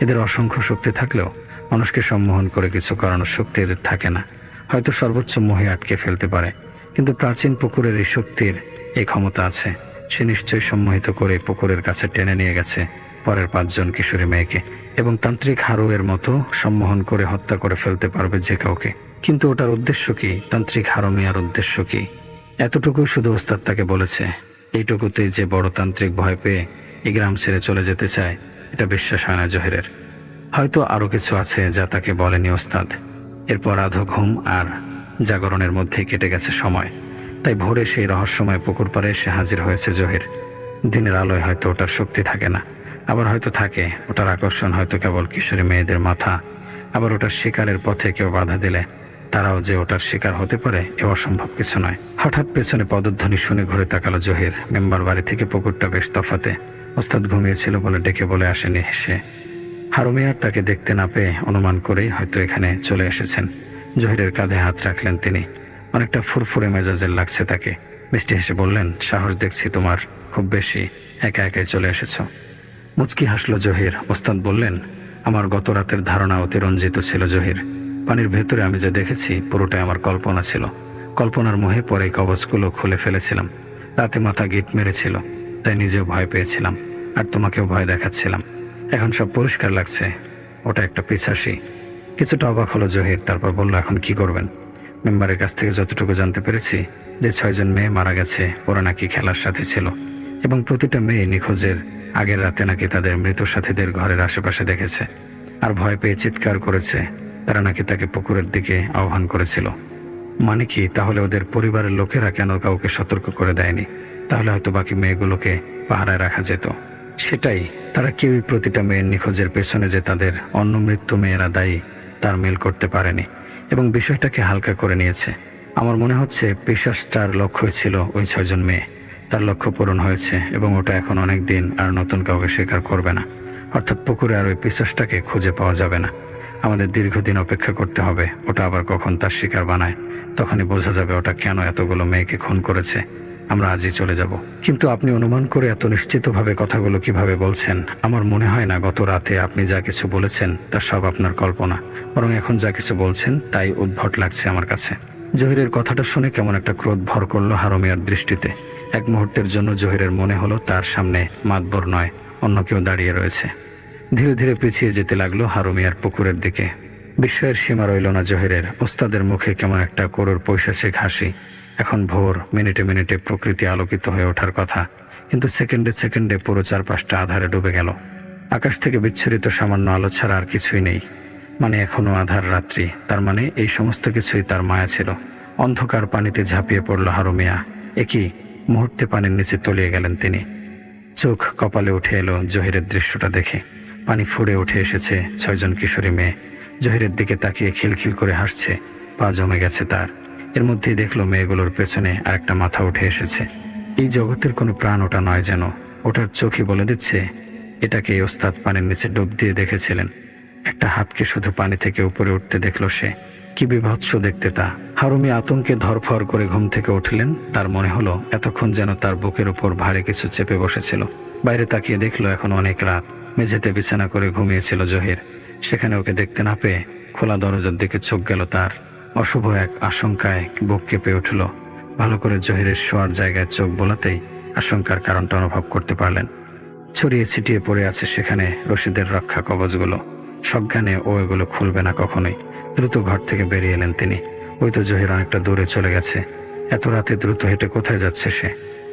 Speaker 2: এদের অসংখ্য শক্তি থাকলেও মানুষকে সম্মোহন করে কিছু করানোর শক্তি এদের থাকে না। হয়তো সর্বোচ্চ মোহে আটকে ফেলতে পারে, কিন্তু প্রাচীন পুকুরের এই শক্তির এই ক্ষমতা আছে। সে নিশ্চয়ই সম্মোহিত করে পুকুরের কাছে টেনে নিয়ে গেছে পরের 5 জন কিশোরী মেয়েকে, এবং তান্ত্রিক হারুয়ের মতো সম্মোহন করে হত্যা করে ফেলতে পারবে যে কাউকে। কিন্তু ওটার উদ্দেশ্য কি? তান্ত্রিক হারুমিয়ার উদ্দেশ্য কি? এতটুকুই শুধু ওস্তাদ তাকে বলেছে। এইটুকুতেই যে বড় তান্ত্রিক ভয় পেয়ে এই গ্রাম ছেড়ে চলে যেতে চায়, এটা বিশ্বাস হয় না জহিরের। হয়তো আরো কিছু আছে যা তাকে বলেনি ওস্তাদ। এরপর আধো ঘুম আর জাগরণের মধ্যে কেটে গেছে সময়। তাই ভোরে সেই রহস্যময় পুকুর পাড়ে এসে হাজির হয়েছে জহির। দিনের আলোয় হয়তো ওটার শক্তি থাকে না, আবার হয়তো থাকে। ওটার আকর্ষণ হয়তো কেবল কিশোরী মেয়েদের মাথা। আবার ওটার শিকারের পথে কেউ বাধা দিলে তারাও যে ওটার শিকার হতে পারে এ অসম্ভব কিছু নয়। হঠাৎ পেছনে পদধ্বনি শুনে ঘুরে তাকালো জহির। মেম্বার বাড়ি থেকে পুকুরটা বেশ তফাতে। ওস্তাদ ঘুমিয়েছিল বলে ডেকে বলে আসেনি সে। হারুমিয়ার তাকে দেখতে না পেয়ে অনুমান করেই হয়তো এখানে চলে এসেছেন। জহিরের কাঁধে হাত রাখলেন তিনি। অনেকটা ফুরফুরে মেজাজের লাগছে তাকে। মিষ্টি হেসে বললেন, সাহস দেখছি তোমার খুব বেশি, একা একাই চলে এসেছ। মুচকি হাসলো জহির। ওস্তাদ বললেন, আমার গত রাতের ধারণা অতিরঞ্জিত ছিল জহির। পানির ভেতরে আমি যা দেখেছি পুরোটাই আমার কল্পনা ছিল। কল্পনার মোহে পরে কবচগুলো খুলে ফেলেছিলাম। রাতে মাথা গিট মেরেছিল, তাই নিজেও ভয় পেয়েছিলাম, আর তোমাকেও ভয় দেখাচ্ছিলাম। এখন সব পরিষ্কার লাগছে। ওটা একটা পিশাচি। কিছুটা অবাক হলো জহির, তারপর বলল, এখন কি করবেন? মেম্বারের কাছ থেকে যতটুকু জানতে পেরেছি যে 6 জন মেয়ে মারা গেছে ওরা নাকি খেলার সাথে ছিল, এবং প্রতিটা মেয়ে নিখোঁজের আগের রাতে নাকি তাদের মৃত সাথীদের ঘরের আশেপাশে দেখেছে, আর ভয় পেয়ে চিৎকার করেছে। তারা নাকি তাকে পুকুরের দিকে আহ্বান করেছিল। মানে কি? তাহলে ওদের পরিবারের লোকেরা কেন কাউকে সতর্ক করে দেয়নি? তাহলে হয়তো বাকি মেয়েগুলোকে পাহারায় রাখা যেত। সেটাই, তারা কেউই প্রতিটা মেয়ের নিখোঁজের পেছনে যে তাদের অন্য মৃত্যু মেয়েরা দায়ী তার মিল করতে পারেনি, এবং বিষয়টাকে হালকা করে নিয়েছে। আমার মনে হচ্ছে পিশাচটার লক্ষ্যই ছিল ওই 6 জন মেয়ে। তার লক্ষ্য পূরণ হয়েছে, এবং ওটা এখন অনেক দিন আর নতুন কাউকে স্বীকার করবে না। অর্থাৎ পুকুরে আর ওই পিশাচটাকে খুঁজে পাওয়া যাবে না। আমাদের দীর্ঘদিন অপেক্ষা করতে হবে। ওটা আবার কখন তার শিকার বানায়, তখনই বোঝা যাবে ওটা কেন এতগুলো মেয়েকে খুন করেছে। আমরা আজই চলে যাব। কিন্তু আপনি অনুমান করে এত নিশ্চিতভাবে কথাগুলো কিভাবে বলছেন? আমার মনে হয় না গত রাতে আপনি যা কিছু বলেছেন তা সব আপনার কল্পনা, বরং এখন যা কিছু বলছেন তাই উদ্ভট লাগছে আমার কাছে। জহিরের কথাটা শুনে কেমন একটা ক্রোধ ভর করলো হারুমিয়ার দৃষ্টিতে। এক মুহূর্তের জন্য জহিরের মনে হলো তার সামনে মাতবর নয়, অন্য কেউ দাঁড়িয়ে রয়েছে। ধীরে ধীরে পিছিয়ে যেতে লাগলো হারুমিয়ার পুকুরের দিকে। বিস্ময়ের সীমা রইল না জহিরের। ওস্তাদের মুখে কেমন একটা করুর পৈশাচিক হাসি। এখন ভোর, মিনিটে মিনিটে প্রকৃতি আলোকিত হয়ে ওঠার কথা, কিন্তু সেকেন্ডে সেকেন্ডে পুরো চারপাশটা আধারে ডুবে গেল। আকাশ থেকে বিচ্ছুরিত সামান্য আলো ছাড়া আর কিছুই নেই। মানে এখনো আধার রাত্রি। তার মানে এই সমস্ত কিছুই তার মায়া ছিল। অন্ধকার পানিতে ঝাঁপিয়ে পড়ল হারুমিয়া। একই মুহূর্তে পানির নিচে তলিয়ে গেলেন তিনি। চোখ কপালে উঠে এলো জহিরের দৃশ্যটা দেখে। পানি ফুঁড়ে উঠে এসেছে 6 জন কিশোরী মেয়ে। জহিরের দিকে তাকিয়ে খিলখিল করে হাসছে, পা জমে গেছে তার। এর মধ্যেই দেখলো মেয়েগুলোর পেছনে আরেকটা মাথা উঠে এসেছে। এই জগতের কোনো প্রাণ ওটা নয় যেন। ওটার চোখই বলে দিচ্ছে এটাকে ওস্তাদ পানির নিচে ডুব দিয়ে দেখেছিলেন। একটা হাতকে শুধু পানি থেকে উপরে উঠতে দেখলো সে। কি বিভৎস দেখতে তা! হারুমি আতঙ্কে ধরফর করে ঘুম থেকে উঠলেন। তার মনে হলো এতক্ষণ যেন তার বুকের উপর ভারী কিছু চেপে বসেছিল। বাইরে তাকিয়ে দেখলো এখন অনেক রাত। মেঝেতে বিছানা করে ঘুমিয়েছিল জহির। সেখানে ওকে দেখতে না পেয়ে খোলা দরজার দিকে চোখ গেল তার। অশুভ এক আশঙ্কায় বুক কেঁপে উঠল। ভালো করে জহিরের শোয়ার জায়গায় চোখ বোলাতেই আশঙ্কার কারণটা অনুভব করতে পারলেন। ছড়িয়ে ছিটিয়ে পড়ে আছে সেখানে রশিদের রক্ষা কবচগুলো। সজ্ঞানে ও এগুলো খুলবে না কখনোই। দ্রুত ঘর থেকে বেরিয়ে এলেন তিনি। ওই তো জহির অনেকটা দূরে চলে গেছে। এত রাতে দ্রুত হেঁটে কোথায় যাচ্ছে সে?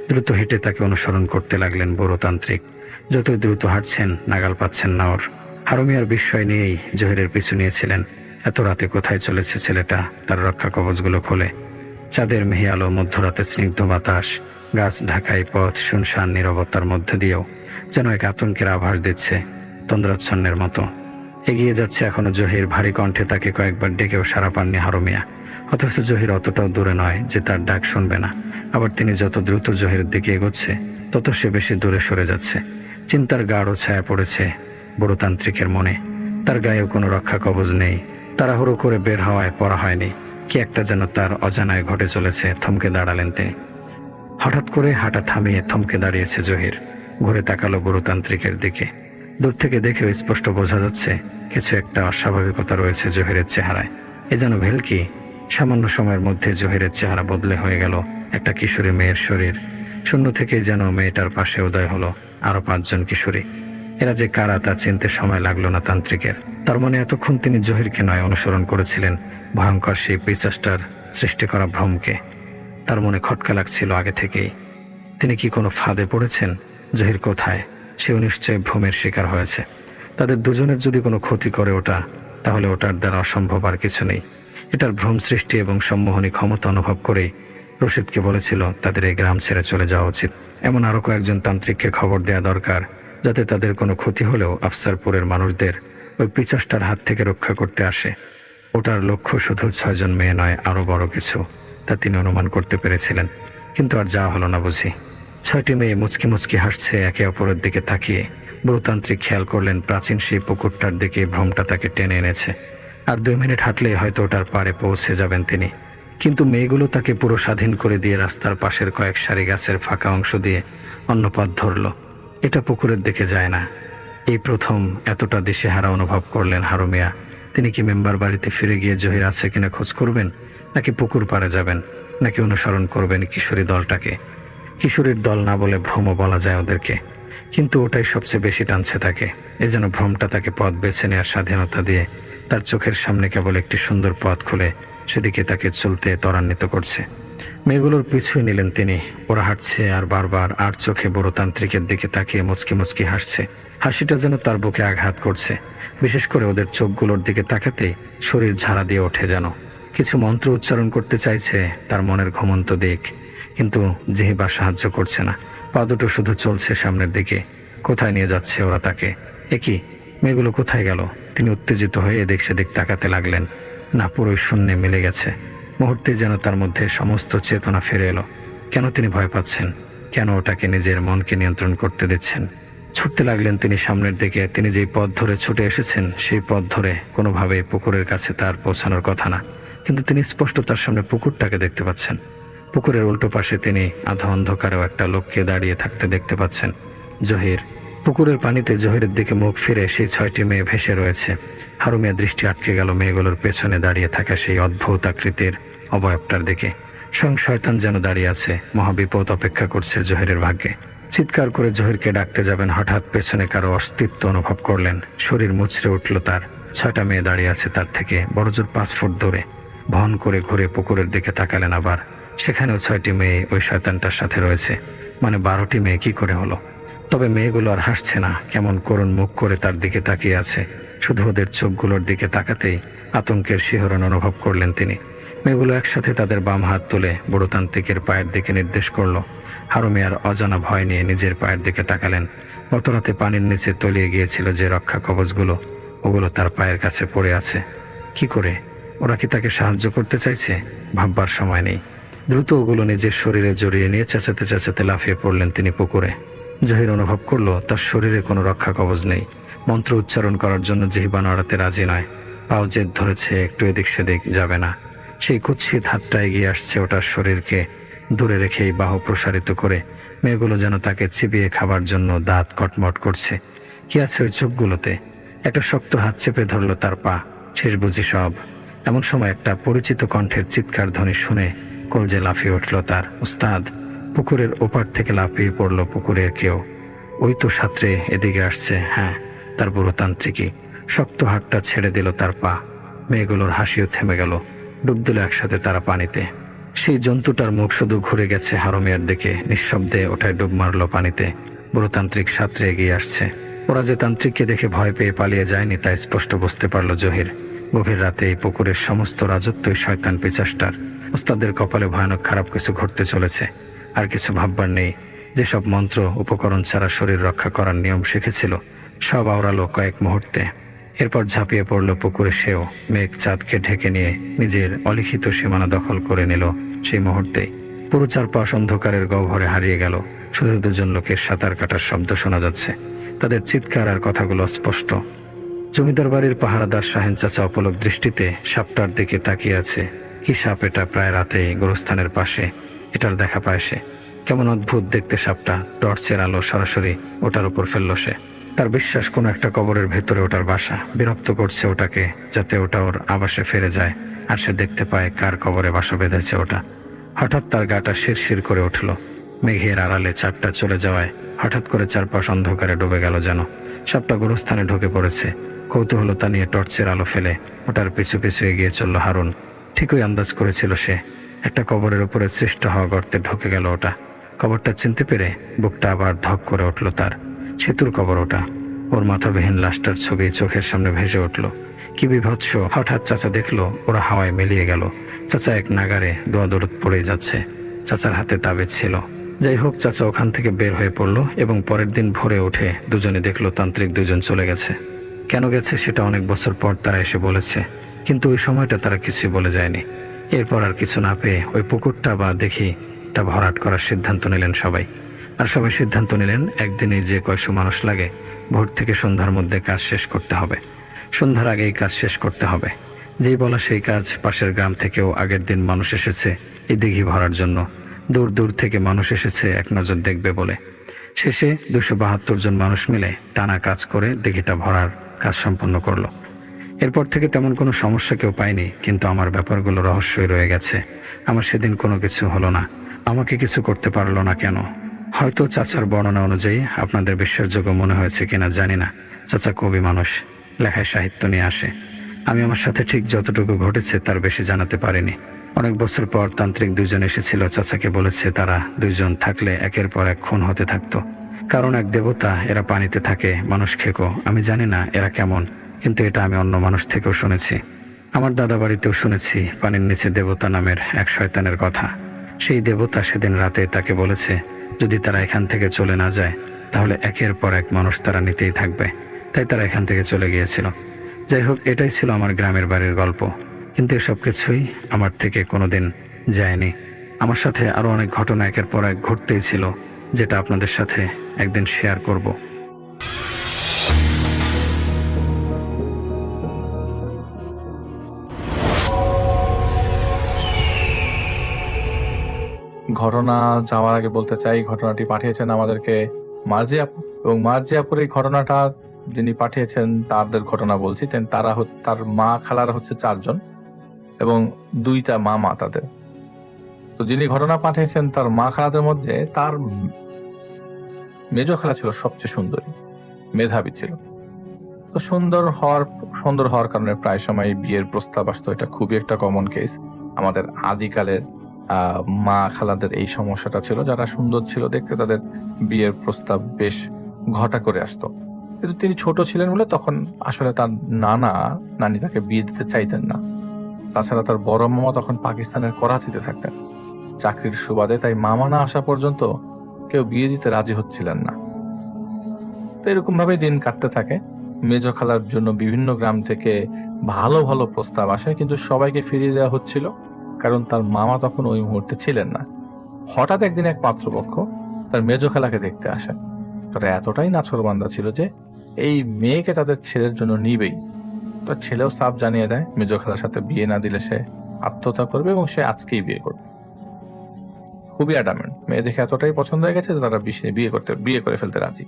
Speaker 2: দ্রুত হেঁটে তাকে অনুসরণ করতে লাগলেন বুড়ো তান্ত্রিক। যতই দ্রুত হাঁটছেন নাগাল পাচ্ছেন না ওর। হারুমিয়ার বিস্ময় নিয়েই জহিরের পিছু নিয়েছিলেন। এত রাতে কোথায় চলেছে ছেলেটা? তার রক্ষা কবচগুলো খোলে। চাঁদের মেহি আলো, মধ্যরাতে স্নিগ্ধ বাতাস, গাছ ঢাকাই পথ, শুনশান নীরবতার মধ্যে দিয়েও যেন এক আতঙ্কের আভাস দিচ্ছে, তন্দ্রাচ্ছন্নের মতো। এগিয়ে যাচ্ছে এখনো জহির। ভারী কণ্ঠে তাকে কয়েকবার ডেকেও সাড়া পাননি হারুমিয়া। অথচ জহির অতটাও দূরে নয় যে তার ডাক শুনবে না। আবার তিনি যত দ্রুত জহিরের দিকে এগোচ্ছে তত সে বেশি দূরে সরে যাচ্ছে। চিন্তার গাঢ় ছায়া পড়েছে বুড়ো তান্ত্রিকের মনে। তার গায়েও কোনো রক্ষা কবচ নেই। তাড়াহুড়ো করে বের হওয়ায় পড়া হয়নি। কি একটা যেন তার অজানায় ঘটে চলেছে। থমকে দাঁড়ালেন তিনি। হঠাৎ করে হাঁটা থামিয়ে থমকে দাঁড়িয়েছে জহির। ঘুরে তাকালো বুড়ো তান্ত্রিকের দিকে। দূর থেকে দেখেও স্পষ্ট বোঝা যাচ্ছে কিছু একটা অস্বাভাবিকতা রয়েছে জহিরের চেহারায়। এ যেন ভেলকি। সামান্য সময়ের মধ্যে জহিরের চেহারা বদলে হয়ে গেল একটা কিশোরী মেয়ের শরীর। শূন্য থেকেই যেন মেয়েটার পাশে উদয় হলো আরো 5 জন কিশোরী। এরা যে কারা তা চিনতে সময় লাগলো না তান্ত্রিকের। তার মনে এতক্ষণ তিনি জহিরকে নয় অনুসরণ করেছিলেন ভয়ঙ্কর সেই পিশাচটার সৃষ্টি করা ভ্রমকে। তার মনে খটকা লাগছিল আগে থেকেই। তিনি কি কোনো ফাঁদে পড়েছেন? জহির কোথায়? সেও নিশ্চয়ই ভ্রমের শিকার হয়েছে। তাদের দুজনের যদি কোনো ক্ষতি করে ওটা, তাহলে ওটার দ্বারা অসম্ভব আর কিছু নেই। এটার ভ্রম সৃষ্টি এবং সম্মোহনী ক্ষমতা অনুভব করেই রশিদকে বলেছিল তাদের এই গ্রাম ছেড়ে চলে যাওয়া উচিত। এমন আরও কয়েকজন তান্ত্রিককে খবর দেওয়া দরকার, যাতে তাদের কোনো ক্ষতি হলেও আফসারপুরের মানুষদের ওই পিশাচটার হাত থেকে রক্ষা করতে আসে। ওটার লক্ষ্য শুধু 6 জন মেয়ে নয়, আরও বড় কিছু, তা তিনি অনুমান করতে পেরেছিলেন। কিন্তু আর যাওয়া হলো না বুঝি। 6টি মেয়ে মুচকি মুচকি হাসছে একে অপরের দিকে তাকিয়ে। বহুতান্ত্রিক খেয়াল করলেন প্রাচীন সেই পুকুরটার দিকে ভ্রমটা তাকে টেনে এনেছে। আর 2 মিনিট হাঁটলেই হয়তো ওটার পাড়ে পৌঁছে যাবেন তিনি। কিন্তু মেয়েগুলো তাকে পুরো স্বাধীন করে দিয়ে রাস্তার পাশের কয়েক সারি গাছের ফাঁকা অংশ দিয়ে অন্য পথ ধরল। এটা পুকুরের দিকে যায় না। এই প্রথম এতটা দিশেহারা অনুভব করলেন হারুমিয়া। তিনি কি মেম্বার বাড়িতে ফিরে গিয়ে জহির আছে কিনা খোঁজ করবেন, নাকি পুকুর পাড়ে যাবেন, নাকি অনুসরণ করবেন কিশোরী দলটাকে? কিশোরীর দল না বলে ভ্রম বলা যায় ওদেরকে, কিন্তু ওটাই সবচেয়ে বেশি টানছে তাকে। এ যেন ভ্রমটা তাকে পথ বেছে নেওয়ার স্বাধীনতা দিয়ে তার চোখের সামনে কেবল একটি সুন্দর পথ খুলে সেদিকে তাকে চলতে ত্বরান্বিত করছে। মেয়েগুলোর পিছুই নিলেন তিনি। ওরা হাঁটছে আর বারবার আর চোখে বড় তান্ত্রিকের দিকে তাকিয়ে মুচকি মুচকি হাসছে। হাসিটা যেন তার বুকে আঘাত করছে। বিশেষ করে ওদের চোখগুলোর দিকে তাকাতেই শরীর ঝাড়া দিয়ে ওঠে, যেন কিছু মন্ত্র উচ্চারণ করতে চাইছে তার মনের ঘুমন্ত দিক। কিন্তু জিহ্বা সাহায্য করছে না। পা দুটো শুধু চলছে সামনের দিকে। কোথায় নিয়ে যাচ্ছে ওরা তাকে? একই মেয়েগুলো কোথায় গেল? তিনি উত্তেজিত হয়ে এদিক সেদিক তাকাতে লাগলেন। না, পুরোই শূন্যে মিলে গেছে। মুহূর্তে যেন তার মধ্যে সমস্ত চেতনা ফিরে এলো। কেন তিনি ভয় পাচ্ছেন? কেন ওটাকে নিজের মনকে নিয়ন্ত্রণ করতে দিচ্ছেন? ছুটতে লাগলেন তিনি সামনের দিকে। তিনি যেই পথ ধরে ছুটে এসেছেন সেই পথ ধরে কোনোভাবে পুকুরের কাছে তার পৌঁছানোর কথা না, কিন্তু তিনি স্পষ্ট তার সামনে পুকুরটাকে দেখতে পাচ্ছেন। পুকুরের উল্টো পাশে তিনি আধা অন্ধকারেও একটা লোককে দাঁড়িয়ে থাকতে দেখতে পাচ্ছেন। জহির। পুকুরের পানিতে জহিরের দিকে মুখ ফিরে সেই 6টি মেয়ে ভেসে রয়েছে। হারুমিয়া দৃষ্টি আটকে গেল মেয়েগুলোর পেছনে দাঁড়িয়ে থাকা সেই অদ্ভুত আকৃতির অবয়বটার দিকে। স্বয়ং শয়তান যেন দাঁড়িয়ে আছে, মহাবিপদ অপেক্ষা করছে জহিরের ভাগ্যে। চিৎকার করে জহিরকে ডাকতে যাবেন, হঠাৎ পেছনে কারো অস্তিত্ব অনুভব করলেন। শরীর মুচড়ে উঠল তার। 6টা মেয়ে দাঁড়িয়ে আছে তার থেকে বড়জোর 5 ফুট দূরে। ভন করে ঘুরে পুকুরের দিকে তাকালেন আবার। সেখানেও 6টি মেয়ে ওই শয়তানটার সাথে রয়েছে। মানে 12টি মেয়ে কি করে হলো? তবে মেয়েগুলো আর হাসছে না, কেমন করুণ মুখ করে তার দিকে তাকিয়ে আছে। শুধু ওদের চোখগুলোর দিকে তাকাতেই আতঙ্কের শিহরণ অনুভব করলেন তিনি। মেয়েগুলো একসাথে তাদের বাম হাত তুলে বুড়োতান্ত্রিকের পায়ের দিকে নির্দেশ করলো। হারুমিয়ার অজানা ভয় নিয়ে নিজের পায়ের দিকে তাকালেন। গত রাতে পানির নিচে তলিয়ে গিয়েছিল যে রক্ষা কবচগুলো, ওগুলো তার পায়ের কাছে পড়ে আছে। কি করে? ওরা কি তাকে সাহায্য করতে চাইছে? ভাববার সময় নেই। দ্রুত ওগুলো নিজের শরীরে জড়িয়ে নিয়ে চেঁচাতে চেঁচাতে লাফিয়ে পড়লেন তিনি পুকুরে। জহির অনুভব করলো তার শরীরে কোনো রক্ষা কবচ নেই। মন্ত্র উচ্চারণ করার জন্য জিহ্বা নাড়াতে রাজি নয়। পাও জেদ ধরেছে, একটু এদিক সেদিক যাবে না। সেই কুৎসিত হাতটা এগিয়ে আসছে ওটার শরীরকে দূরে রেখেই বাহু প্রসারিত করে। মেয়েগুলো যেন তাকে চিবিয়ে খাবার জন্য দাঁত কটমট করছে। কি আছে ওই চোখগুলোতে? একটা শক্ত হাত চেপে ধরলো তার পা। শেষ বুঝি সব। এমন সময় একটা পরিচিত কণ্ঠের চিৎকার ধ্বনি শুনে কলজে লাফিয়ে উঠল তার। উস্তাদ! পুকুরের ওপার থেকে লাফিয়ে পড়ল পুকুরের কেউ। ওই তো সাঁতরে এদিকে আসছে। হ্যাঁ, তার বুড়োতান্ত্রিকই। শক্ত হাতটা ছেড়ে দিল তার পা। মেয়েগুলোর হাসিও থেমে গেল। ডুব দিল একসাথে তারা পানিতে। সেই জন্তুটার মুখ শুধু ঘুরে গেছে হারুমিয়ার দিকে। নিঃশব্দে ওঠায় ডুব মারল পানিতে। বুড়োতান্ত্রিক সাঁতরে এগিয়ে আসছে। ওরা যে তান্ত্রিককে দেখে ভয় পেয়ে পালিয়ে যায়নি তা স্পষ্ট বুঝতে পারল জহির। গভীর রাতে এই পুকুরের সমস্ত রাজত্বই শয়তান পিশাচটার। ওস্তাদের কপালে ভয়ানক খারাপ কিছু ঘটতে চলেছে। আর কিছু ভাববার নেই। যেসব মন্ত্র উপকরণ ছাড়া শরীর রক্ষা করার নিয়ম শিখেছিল সব আওড়ালো কয়েক মুহূর্তে। এরপর ঝাঁপিয়ে পড়ল পুকুরে সেও। মেঘ চাঁদকে ঢেকে নিয়ে নিজের অলিখিত সীমানা দখল করে নিল সেই মুহূর্তেই। পুরো চারপাশ অন্ধকারের গহ্বরে হারিয়ে গেল। শুধু 2 জন লোকের সাঁতার কাটার শব্দ শোনা যাচ্ছে। তাদের চিৎকার আর কথাগুলো স্পষ্ট। জমিদার বাড়ির পাহারাদার শাহেন চাচা অপলক দৃষ্টিতে সাপটার দিকে তাকিয়ে আছে। কি সাপ এটা? প্রায় রাতে গোরস্থানের পাশে এটার দেখা পায় সে। কেমন অদ্ভুত দেখতে সাপটা। টর্চের আলো সরাসরি ওটার উপর ফেলল সে। তার বিশ্বাস কোনো একটা কবরের ভেতরে ওটার বাসা, বিরক্ত করছে ওটাকে যাতে ওটা ওর আবাসে ফিরে যায় আর সে দেখতে পায় কার কবরে বাসা বেঁধেছে ওটা। হঠাৎ তার গাটা শিরশির করে উঠল। মেঘের আড়ালে চারটা চলে যাওয়ায় হঠাৎ করে চারপাশ অন্ধকারে ডুবে গেল যেন। সাপটা গুরুস্থানে ঢুকে পড়েছে। কৌতূহলতা নিয়ে টর্চের আলো ফেলে ওটার পিছু পিছু এগিয়ে চলল হারুন। ঠিকই আন্দাজ করেছিল সে, একটা কবরের উপরে সৃষ্ট হওয়া গর্তে ঢুকে গেল ওটা। কবরটা চিনতে পেরে বুকটা আবার ধক করে উঠল তার। সেতুর কবর ওটা। ওর মাথাবিহীন লাশটার ছবি চোখের সামনে ভেসে উঠল। কি বিভৎস! হঠাৎ চাচা দেখলো ওরা হাওয়ায় মিলিয়ে গেল। চাচা এক নাগারে দোয়াদৌড় পড়ে যাচ্ছে। চাচার হাতে তাবিজ ছিল। যাই হোক, চাচা ওখান থেকে বের হয়ে পড়ল এবং পরের দিন ভোরে উঠে দুজনে দেখলো তান্ত্রিক দুজন চলে গেছে। কেন গেছে সেটা অনেক বছর পর তারা এসে বলেছে, কিন্তু ওই সময়টা তারা কিছুই বলে যায়নি। এরপর আর কিছু না পেয়ে ওই পুকুরটা বা দেখিটা ভরাট করার সিদ্ধান্ত নিলেন সবাই। আর সবাই সিদ্ধান্ত নিলেন একদিনে যে কয়শো মানুষ লাগে ভোর থেকে সন্ধ্যার মধ্যে কাজ শেষ করতে হবে। সন্ধ্যার আগেই কাজ শেষ করতে হবে। যেই বলা সেই কাজ। পাশের গ্রাম থেকেও আগের দিন মানুষ এসেছে এই দিঘি ভরার জন্য। দূর দূর থেকে মানুষ এসেছে এক নজর দেখবে বলে। শেষে 272 জন মানুষ মিলে টানা কাজ করে দিঘিটা ভরার কাজ সম্পন্ন করলো। এরপর থেকে তেমন কোনো সমস্যা কেউ পায়নি, কিন্তু আমার ব্যাপারগুলো রহস্যই রয়ে গেছে। আমার সেদিন কোনো কিছু হলো না। আমাকে কিছু করতে পারলো না কেন? হয়তো চাচার বর্ণনা অনুযায়ী আপনাদের বিশ্বাসযোগ্য মনে হয়েছে কিনা জানি না। চাচা কবি মানুষ, লেখায় সাহিত্য নিয়ে আসে। আমি আমার সাথে ঠিক যতটুকু ঘটেছে তার বেশি জানাতে পারিনি। অনেক বছর পর তান্ত্রিক দুজন এসেছিল। চাচাকে বলেছে তারা দুইজন থাকলে একের পর এক খুন হতে থাকতো। কারণ এক দেবতা, এরা পানিতে থাকে, মানুষ খেকো। আমি জানি না এরা কেমন, কিন্তু এটা আমি অন্য মানুষ থেকেও শুনেছি। আমার দাদা বাড়িতেও শুনেছি পানির নিচে দেবতা নামের এক শয়তানের কথা। সেই দেবতা সেদিন রাতে তাকে বলেছে যদি তারা এখান থেকে চলে না যায় তাহলে একের পর এক মানুষ তারা নিতেই থাকবে। তাই তারা এখান থেকে চলে গিয়েছিল। যাই হোক, এটাই ছিল আমার গ্রামের বাড়ির গল্প। কিন্তু এসব কিছুই আমার থেকে কোনোদিন যায়নি। আমার সাথে আরো অনেক ঘটনা একের পর এক ঘটতেই ছিল, যেটা আপনাদের সাথে একদিন শেয়ার করব।
Speaker 3: ঘটনা যাওয়ার আগে বলতে চাই, ঘটনাটি পাঠিয়েছেন আমাদেরকে মার্জি আপু, এবং মার্জি আপুর এই ঘটনাটা যিনি পাঠিয়েছেন তাদের ঘটনা বলছি। তার মা খালারা হচ্ছে 4 জন এবং 2টা মামা তাদের। তো যিনি ঘটনা পাঠিয়েছেন তার মা খালাদের মধ্যে তার মেজ খালা ছিল সবচেয়ে সুন্দরী, মেধাবী ছিল। তো সুন্দর হওয়ার কারণে প্রায় সময় বিয়ের প্রস্তাব আসতো। এটা খুবই একটা কমন কেস। আমাদের আদিকালের মা খালাদের এই সমস্যাটা ছিল, যারা সুন্দর ছিল দেখতে তাদের বিয়ের প্রস্তাব বেশ ঘটা করে আসতো। কিন্তু তিনি ছোট ছিলেন বলে তখন আসলে তার নানি তাকে বিয়ে দিতে চাইতেন না। তাছাড়া তার বড় মামা তখন পাকিস্তানের করাচিতে থাকতেন চাকরির সুবাদে, তাই মামা না আসা পর্যন্ত কেউ বিয়ে দিতে রাজি হচ্ছিলেন না। তো এরকম ভাবে দিন কাটতে থাকে। মেজ খালার জন্য বিভিন্ন গ্রাম থেকে ভালো ভালো প্রস্তাব আসে, কিন্তু সবাইকে ফিরিয়ে দেওয়া হচ্ছিল কারণ তার মামা তখন ওই মুহূর্তে ছিলেন না। হঠাৎ একদিন এক পাত্রপক্ষ তার মেজ খালাকে দেখতে আসেন। তারা এতটাই নাছোড়বান্দা ছিল যে এই মেয়েকে তাদের ছেলের জন্য নিবেই। তার ছেলেও সাফ জানিয়ে দেয় মেজ খালার সাথে বিয়ে না দিলে সে আত্মহত্যা করবে এবং সে আজকেই বিয়ে করবে। খুবই অ্যাডামেন্ট। মেয়ে দেখে এতটাই পছন্দ হয়ে গেছে তারা বিয়ে করে ফেলতে রাজি।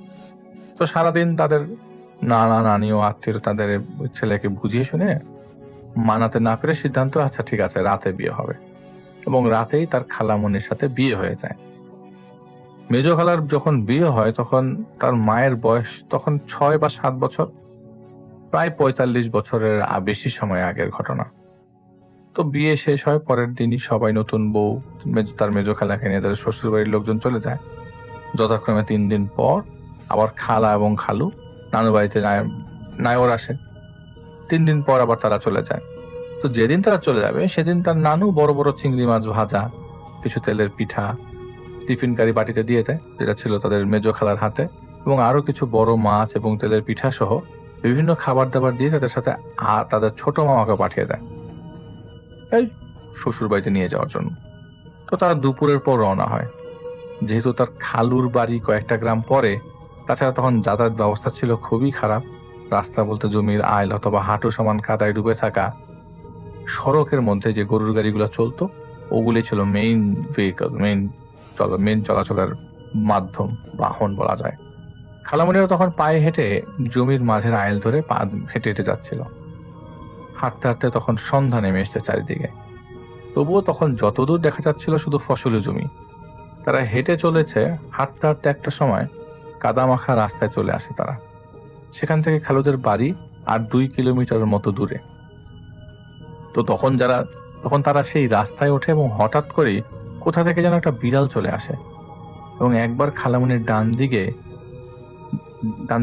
Speaker 3: তো সারাদিন তাদের নানি ও আত্মীয় তাদের ছেলেকে বুঝিয়ে শুনে মানাতে না পেরে সিদ্ধান্ত, আচ্ছা ঠিক আছে রাতে বিয়ে হবে। এবং রাতেই তার খালামনির সাথে বিয়ে হয়ে যায়। মেজ খালার যখন বিয়ে হয় তখন তার মায়ের বয়স তখন 6 বা 7 বছর, প্রায় 45 বছরের বেশি সময় আগের ঘটনা। তো বিয়ে শেষ হয়, পরের দিনই সবাই নতুন বউ তার মেজ খালাকে নিয়ে তাদের শ্বশুর বাড়ির লোকজন চলে যায়। যথাক্রমে 3 দিন পর আবার খালা এবং খালু নানু বাড়িতে নায়র আসে। 3 দিন পর আবার তারা চলে যায়। তো যেদিন তারা চলে যাবে সেদিন তার নানু বড় বড় চিংড়ি মাছ ভাজা, কিছু তেলের পিঠা টিফিন কারি বাটিতে দিয়ে দেয়, যেটা ছিল তাদের মেজ খালার হাতে, এবং আরো কিছু বড় মাছ এবং তেলের পিঠা সহ বিভিন্ন খাবার দাবার দিয়ে তাদের সাথে তাদের ছোট মামাকে পাঠিয়ে দেয় তাই শ্বশুর বাড়িতে নিয়ে যাওয়ার জন্য। তো তারা দুপুরের পর রওনা হয়। যেহেতু তার খালুর বাড়ি কয়েকটা গ্রাম পরে, তাছাড়া তখন যাতায়াত ব্যবস্থা ছিল খুবই খারাপ। রাস্তা বলতে জমির আইল অথবা হাঁটু সমান কাদায় ডুবে থাকা। সড়কের মধ্যে যে গরুর গাড়িগুলো চলতো ওগুলি ছিল মেইন ভেহিকল, মেইন চলাচলের মাধ্যম, বাহন বলা যায়। খালামণিরা তখন পায়ে হেঁটে জমির মাঝের আইল ধরে পা হেঁটে হেঁটে যাচ্ছিল। হাঁটতে হাঁটতে তখন সন্ধ্যা নেমে এসছে চারিদিকে। তবুও তখন যতদূর দেখা যাচ্ছিল শুধু ফসলি জমি। তারা হেঁটে চলেছে। হাঁটতে হাঁটতে একটা সময় কাদামাখা রাস্তায় চলে আসে তারা। সেখান থেকে খালুদের বাড়ি আর 2 কিলোমিটারের মতো দূরে। তো তখন তারা সেই রাস্তায় ওঠে এবং হঠাৎ করেই কোথা থেকে যেন একটা বিড়াল চলে আসে এবং একবার খালামণির ডান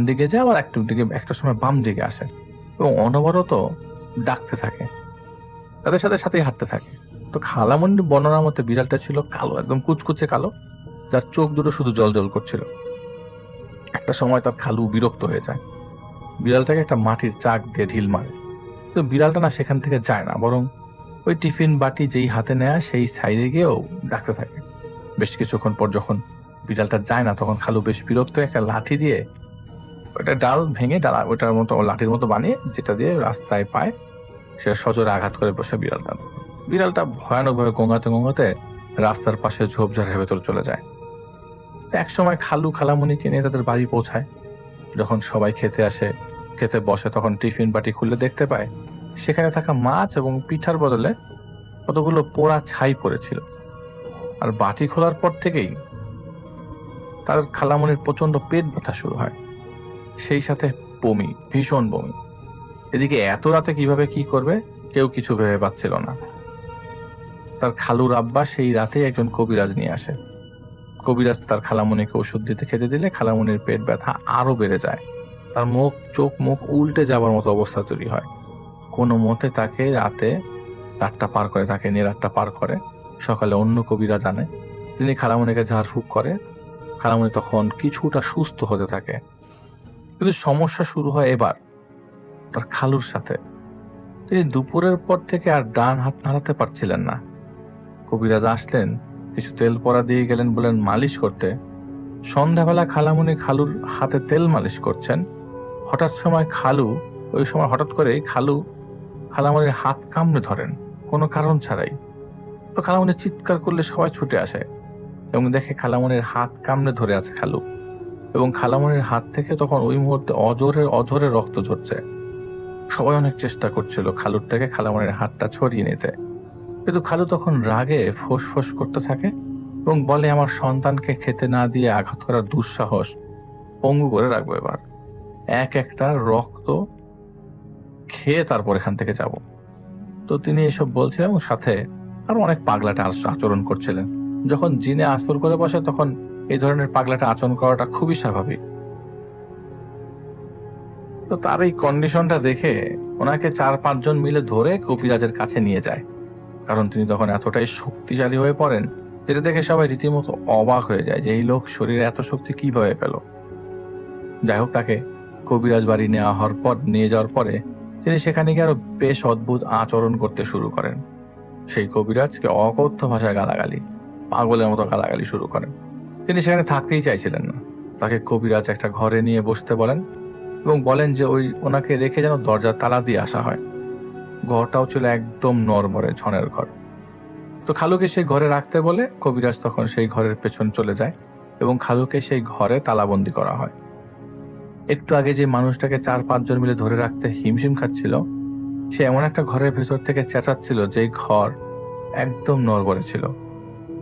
Speaker 3: দিকে যায়, আবার একটা সময় বাম দিকে আসে এবং অনবরত ডাকতে থাকে, তাদের সাথে সাথেই হাঁটতে থাকে। তো খালামণির বর্ণনা মতে বিড়ালটা ছিল কালো, একদম কুচকুচে কালো, যার চোখ দুটো শুধু জল করছিল। একটা সময় তার খালু বিরক্ত হয়ে যায়, বিড়ালটাকে একটা মাটির চাক দিয়ে ঢিল মারে। তো বিড়ালটা না সেখান থেকে যায় না, বরং ওই টিফিন বাটি যেই হাতে নেয় সেই সাইডে গিয়েও ডাকতে থাকে। বেশ কিছুক্ষণ পর যখন বিড়ালটা যায় না, তখন খালু বেশ বিরক্ত একটা লাঠি দিয়ে ওটা ডাল ভেঙে ওটার মতো লাঠির মতো বানিয়ে, যেটা দিয়ে রাস্তায় পায় সে সজোরে আঘাত করে বসে বিড়ালটা ভয়ানকভাবে গোঙাতে রাস্তার পাশে ঝোপঝাড়ের ভেতর চলে যায়। এক সময় খালু খালামণিকে নিয়ে তাদের বাড়ি পৌঁছায়। যখন সবাই খেতে বসে, তখন টিফিন বাটি খুলে দেখতে পায় সেখানে থাকা মাছ এবং পিঠার বদলে কতগুলো পোড়া ছাই পড়েছিল। আর বাটি খোলার পর থেকেই তার খালামণির প্রচন্ড পেট ব্যথা শুরু হয়, সেই সাথে বমি, ভীষণ বমি। এদিকে এত রাতে কিভাবে কি করবে কেউ কিছু ভেবে পাচ্ছিল না। তার খালুর আব্বা সেই রাতে একজন কবিরাজ নিয়ে আসে। কবিরাজ তার খালামণিকে ওষুধ খেতে দিলে খালামণির পেট ব্যথা আরো বেড়ে যায়। তার চোখ মুখ উল্টে যাবার মতো অবস্থা তৈরি হয়। কোনো মতে তাকে রাতটা পার করে সকালে অন্য কবিরাজ আনে, তিনি খালামণিকে ঝাড়ফুঁক করে। খালামণি তখন কিছুটা সুস্থ হতে থাকে। কিন্তু সমস্যা শুরু হয় এবার তার খালুর সাথে। তিনি দুপুরের পর থেকে আর ডান হাত নাড়াতে পারছিলেন না। কবিরাজ আসলেন, কিছু তেল পরা দিয়ে গেলেন, বলেন মালিশ করতে। সন্ধ্যাবেলা খালামণি খালুর হাতে তেল মালিশ করছেন। হঠাৎ করে খালু খালামণির হাত কামড়ে ধরেন কোনো কারণ ছাড়াই। তো খালামণি চিৎকার করলে সবাই ছুটে আসে এবং দেখে খালামণির হাত কামড়ে ধরে আছে খালু, এবং খালামণির হাত থেকে তখন ওই মুহূর্তে অজরে রক্ত ঝরছে। সবাই অনেক চেষ্টা করছিল খালুর থেকে খালামণির হাতটা ছড়িয়ে নিতে, কিন্তু খালু তখন রাগে ফোঁস করতে থাকে এবং বলে, আমার সন্তানকে খেতে না দিয়ে আঘাত করার দুঃসাহস, পঙ্গু করে রাখবো, এবার একটা রক্ত খেয়ে তারপর এখান থেকে যাব। তো তিনি এসব বলছিলেন এবং সাথে আরো অনেক পাগলাটে আচরণ করছিলেন। যখন জিনে আসর করে বসে তখন এই ধরনের পাগলাটে আচরণ করাটা খুবই স্বাভাবিক। তো তার এই কন্ডিশনটা দেখে ওনাকে 4-5 জন মিলে ধরে কবিরাজের কাছে নিয়ে যায়, কারণ তিনি তখন এতটাই শক্তিশালী হয়ে পড়েন যেটা দেখে সবাই রীতিমতো অবাক হয়ে যায় যে এই লোক শরীরে এত শক্তি কিভাবে পেল। যাই হোক, তাকে কবিরাজ বাড়ি নিয়ে যাওয়ার পরে তিনি সেখানে গিয়ে আরো বেশ অদ্ভুত আচরণ করতে শুরু করেন। সেই কবিরাজকে অকথ্য ভাষায় গালাগালি, পাগলের মতো গালাগালি শুরু করেন। তিনি সেখানে থাকতেই চাইছিলেন না। তাকে কবিরাজ একটা ঘরে নিয়ে বসতে বলেন এবং বলেন যে ওনাকে রেখে যেন দরজার তালা দিয়ে আসা হয়। ঘরটাও ছিল একদম নড়বড়ে ঝনের ঘর। তো খালুকে সেই ঘরে রাখতে বলে কবিরাজ তখন সেই ঘরের পেছন চলে যায় এবং খালুকে সেই ঘরে তালাবন্দি করা হয়। একটু আগে যে মানুষটাকে 4-5 জন মিলে ধরে রাখতে হিমশিম খাচ্ছিল, সে এমন একটা ঘরের ভেতর থেকে চেঁচাচ্ছিল যে ঘর একদম নড়বড়ে ছিল,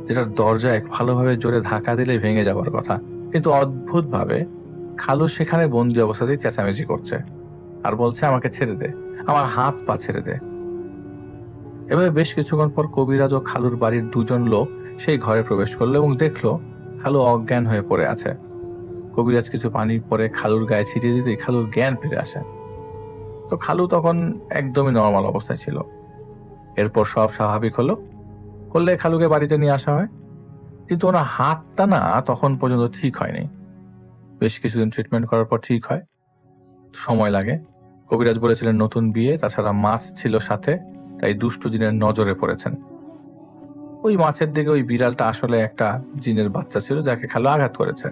Speaker 3: যেটার দরজায় ভালোভাবে জোরে ধাক্কা দিলে ভেঙে যাওয়ার কথা। কিন্তু অদ্ভুতভাবে খালু সেখানে বন্দি অবস্থাতেই চেঁচামেচি করছে আর বলছে, আমাকে ছেড়ে দে, আমার হাত পা ছেড়ে দে। এভাবে বেশ কিছুক্ষণ পর কবিরাজ ও খালুর বাড়ির 2 জন লোক সেই ঘরে প্রবেশ করলো এবং দেখলো খালু অজ্ঞান হয়ে পড়ে আছে। কবিরাজ কিছু পানি পরে খালুর গায়ে ছিটিয়ে দিতেই খালুর জ্ঞান ফিরে আসে। তো খালু তখন একদমই নর্মাল অবস্থায় ছিল। এরপর সব স্বাভাবিক করলে খালুকে বাড়িতে নিয়ে আসা হয়, কিন্তু ওনার হাতটা না তখন পর্যন্ত ঠিক হয়নি। বেশ কিছুদিন ট্রিটমেন্ট করার পর ঠিক হয়, সময় লাগে। কবিরাজ বলেছিলেন নতুন বিয়ে, তাছাড়া মাছ ছিল সাথে, তাই দুষ্ট জিনের নজরে পড়েছেন। ওই মাছের দিকে ওই বিড়ালটা আসলে একটা জিনের বাচ্চা ছিল যাকে খালু আঘাত করেছে,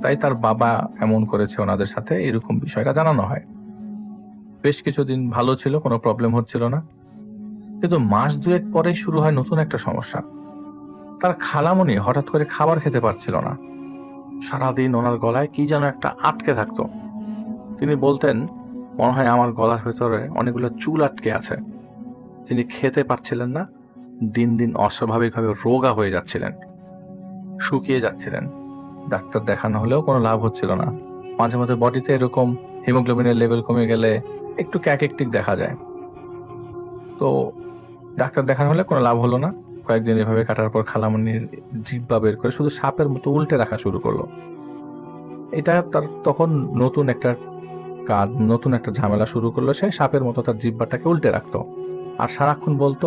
Speaker 3: তাই তার বাবা এমন করেছে ওনাদের সাথে, এরকম বিষয়টা জানানো হয়। বেশ কিছুদিন ভালো ছিল, কোনো প্রবলেম হচ্ছিল না, কিন্তু মাস 2 পরেই শুরু হয় নতুন একটা সমস্যা। তার খালামণি হঠাৎ করে খাবার খেতে পারছিল না সারাদিন ওনার গলায় কি যেন একটা আটকে থাকতো। তিনি বলতেন, মনে হয় আমার গলার ভেতরে অনেকগুলো চুল আটকে আছে। তিনি খেতে পারছিলেন না, দিন দিন অস্বাভাবিকভাবে রোগা হয়ে যাচ্ছিলেন, শুকিয়ে যাচ্ছিলেন। ডাক্তার দেখানো হলেও কোনো লাভ হচ্ছিল না। মাঝে মাঝে বডিতে এরকম হিমোগ্লোবিনের লেভেল কমে গেলে একটু ক্যাকেকটিক দেখা যায়। তো ডাক্তার দেখানো হলে কোনো লাভ হলো না। কয়েকদিন এভাবে কাটার পর খালামণির জিহ্বা বের করে শুধু সাপের মতো উল্টে রাখা শুরু করলো। এটা তার তখন নতুন একটা কাজ, নতুন একটা ঝামেলা শুরু করলো। সে সাপের মতো তার জিহ্বাটাকে উল্টে রাখতো আর সারাক্ষণ বলতো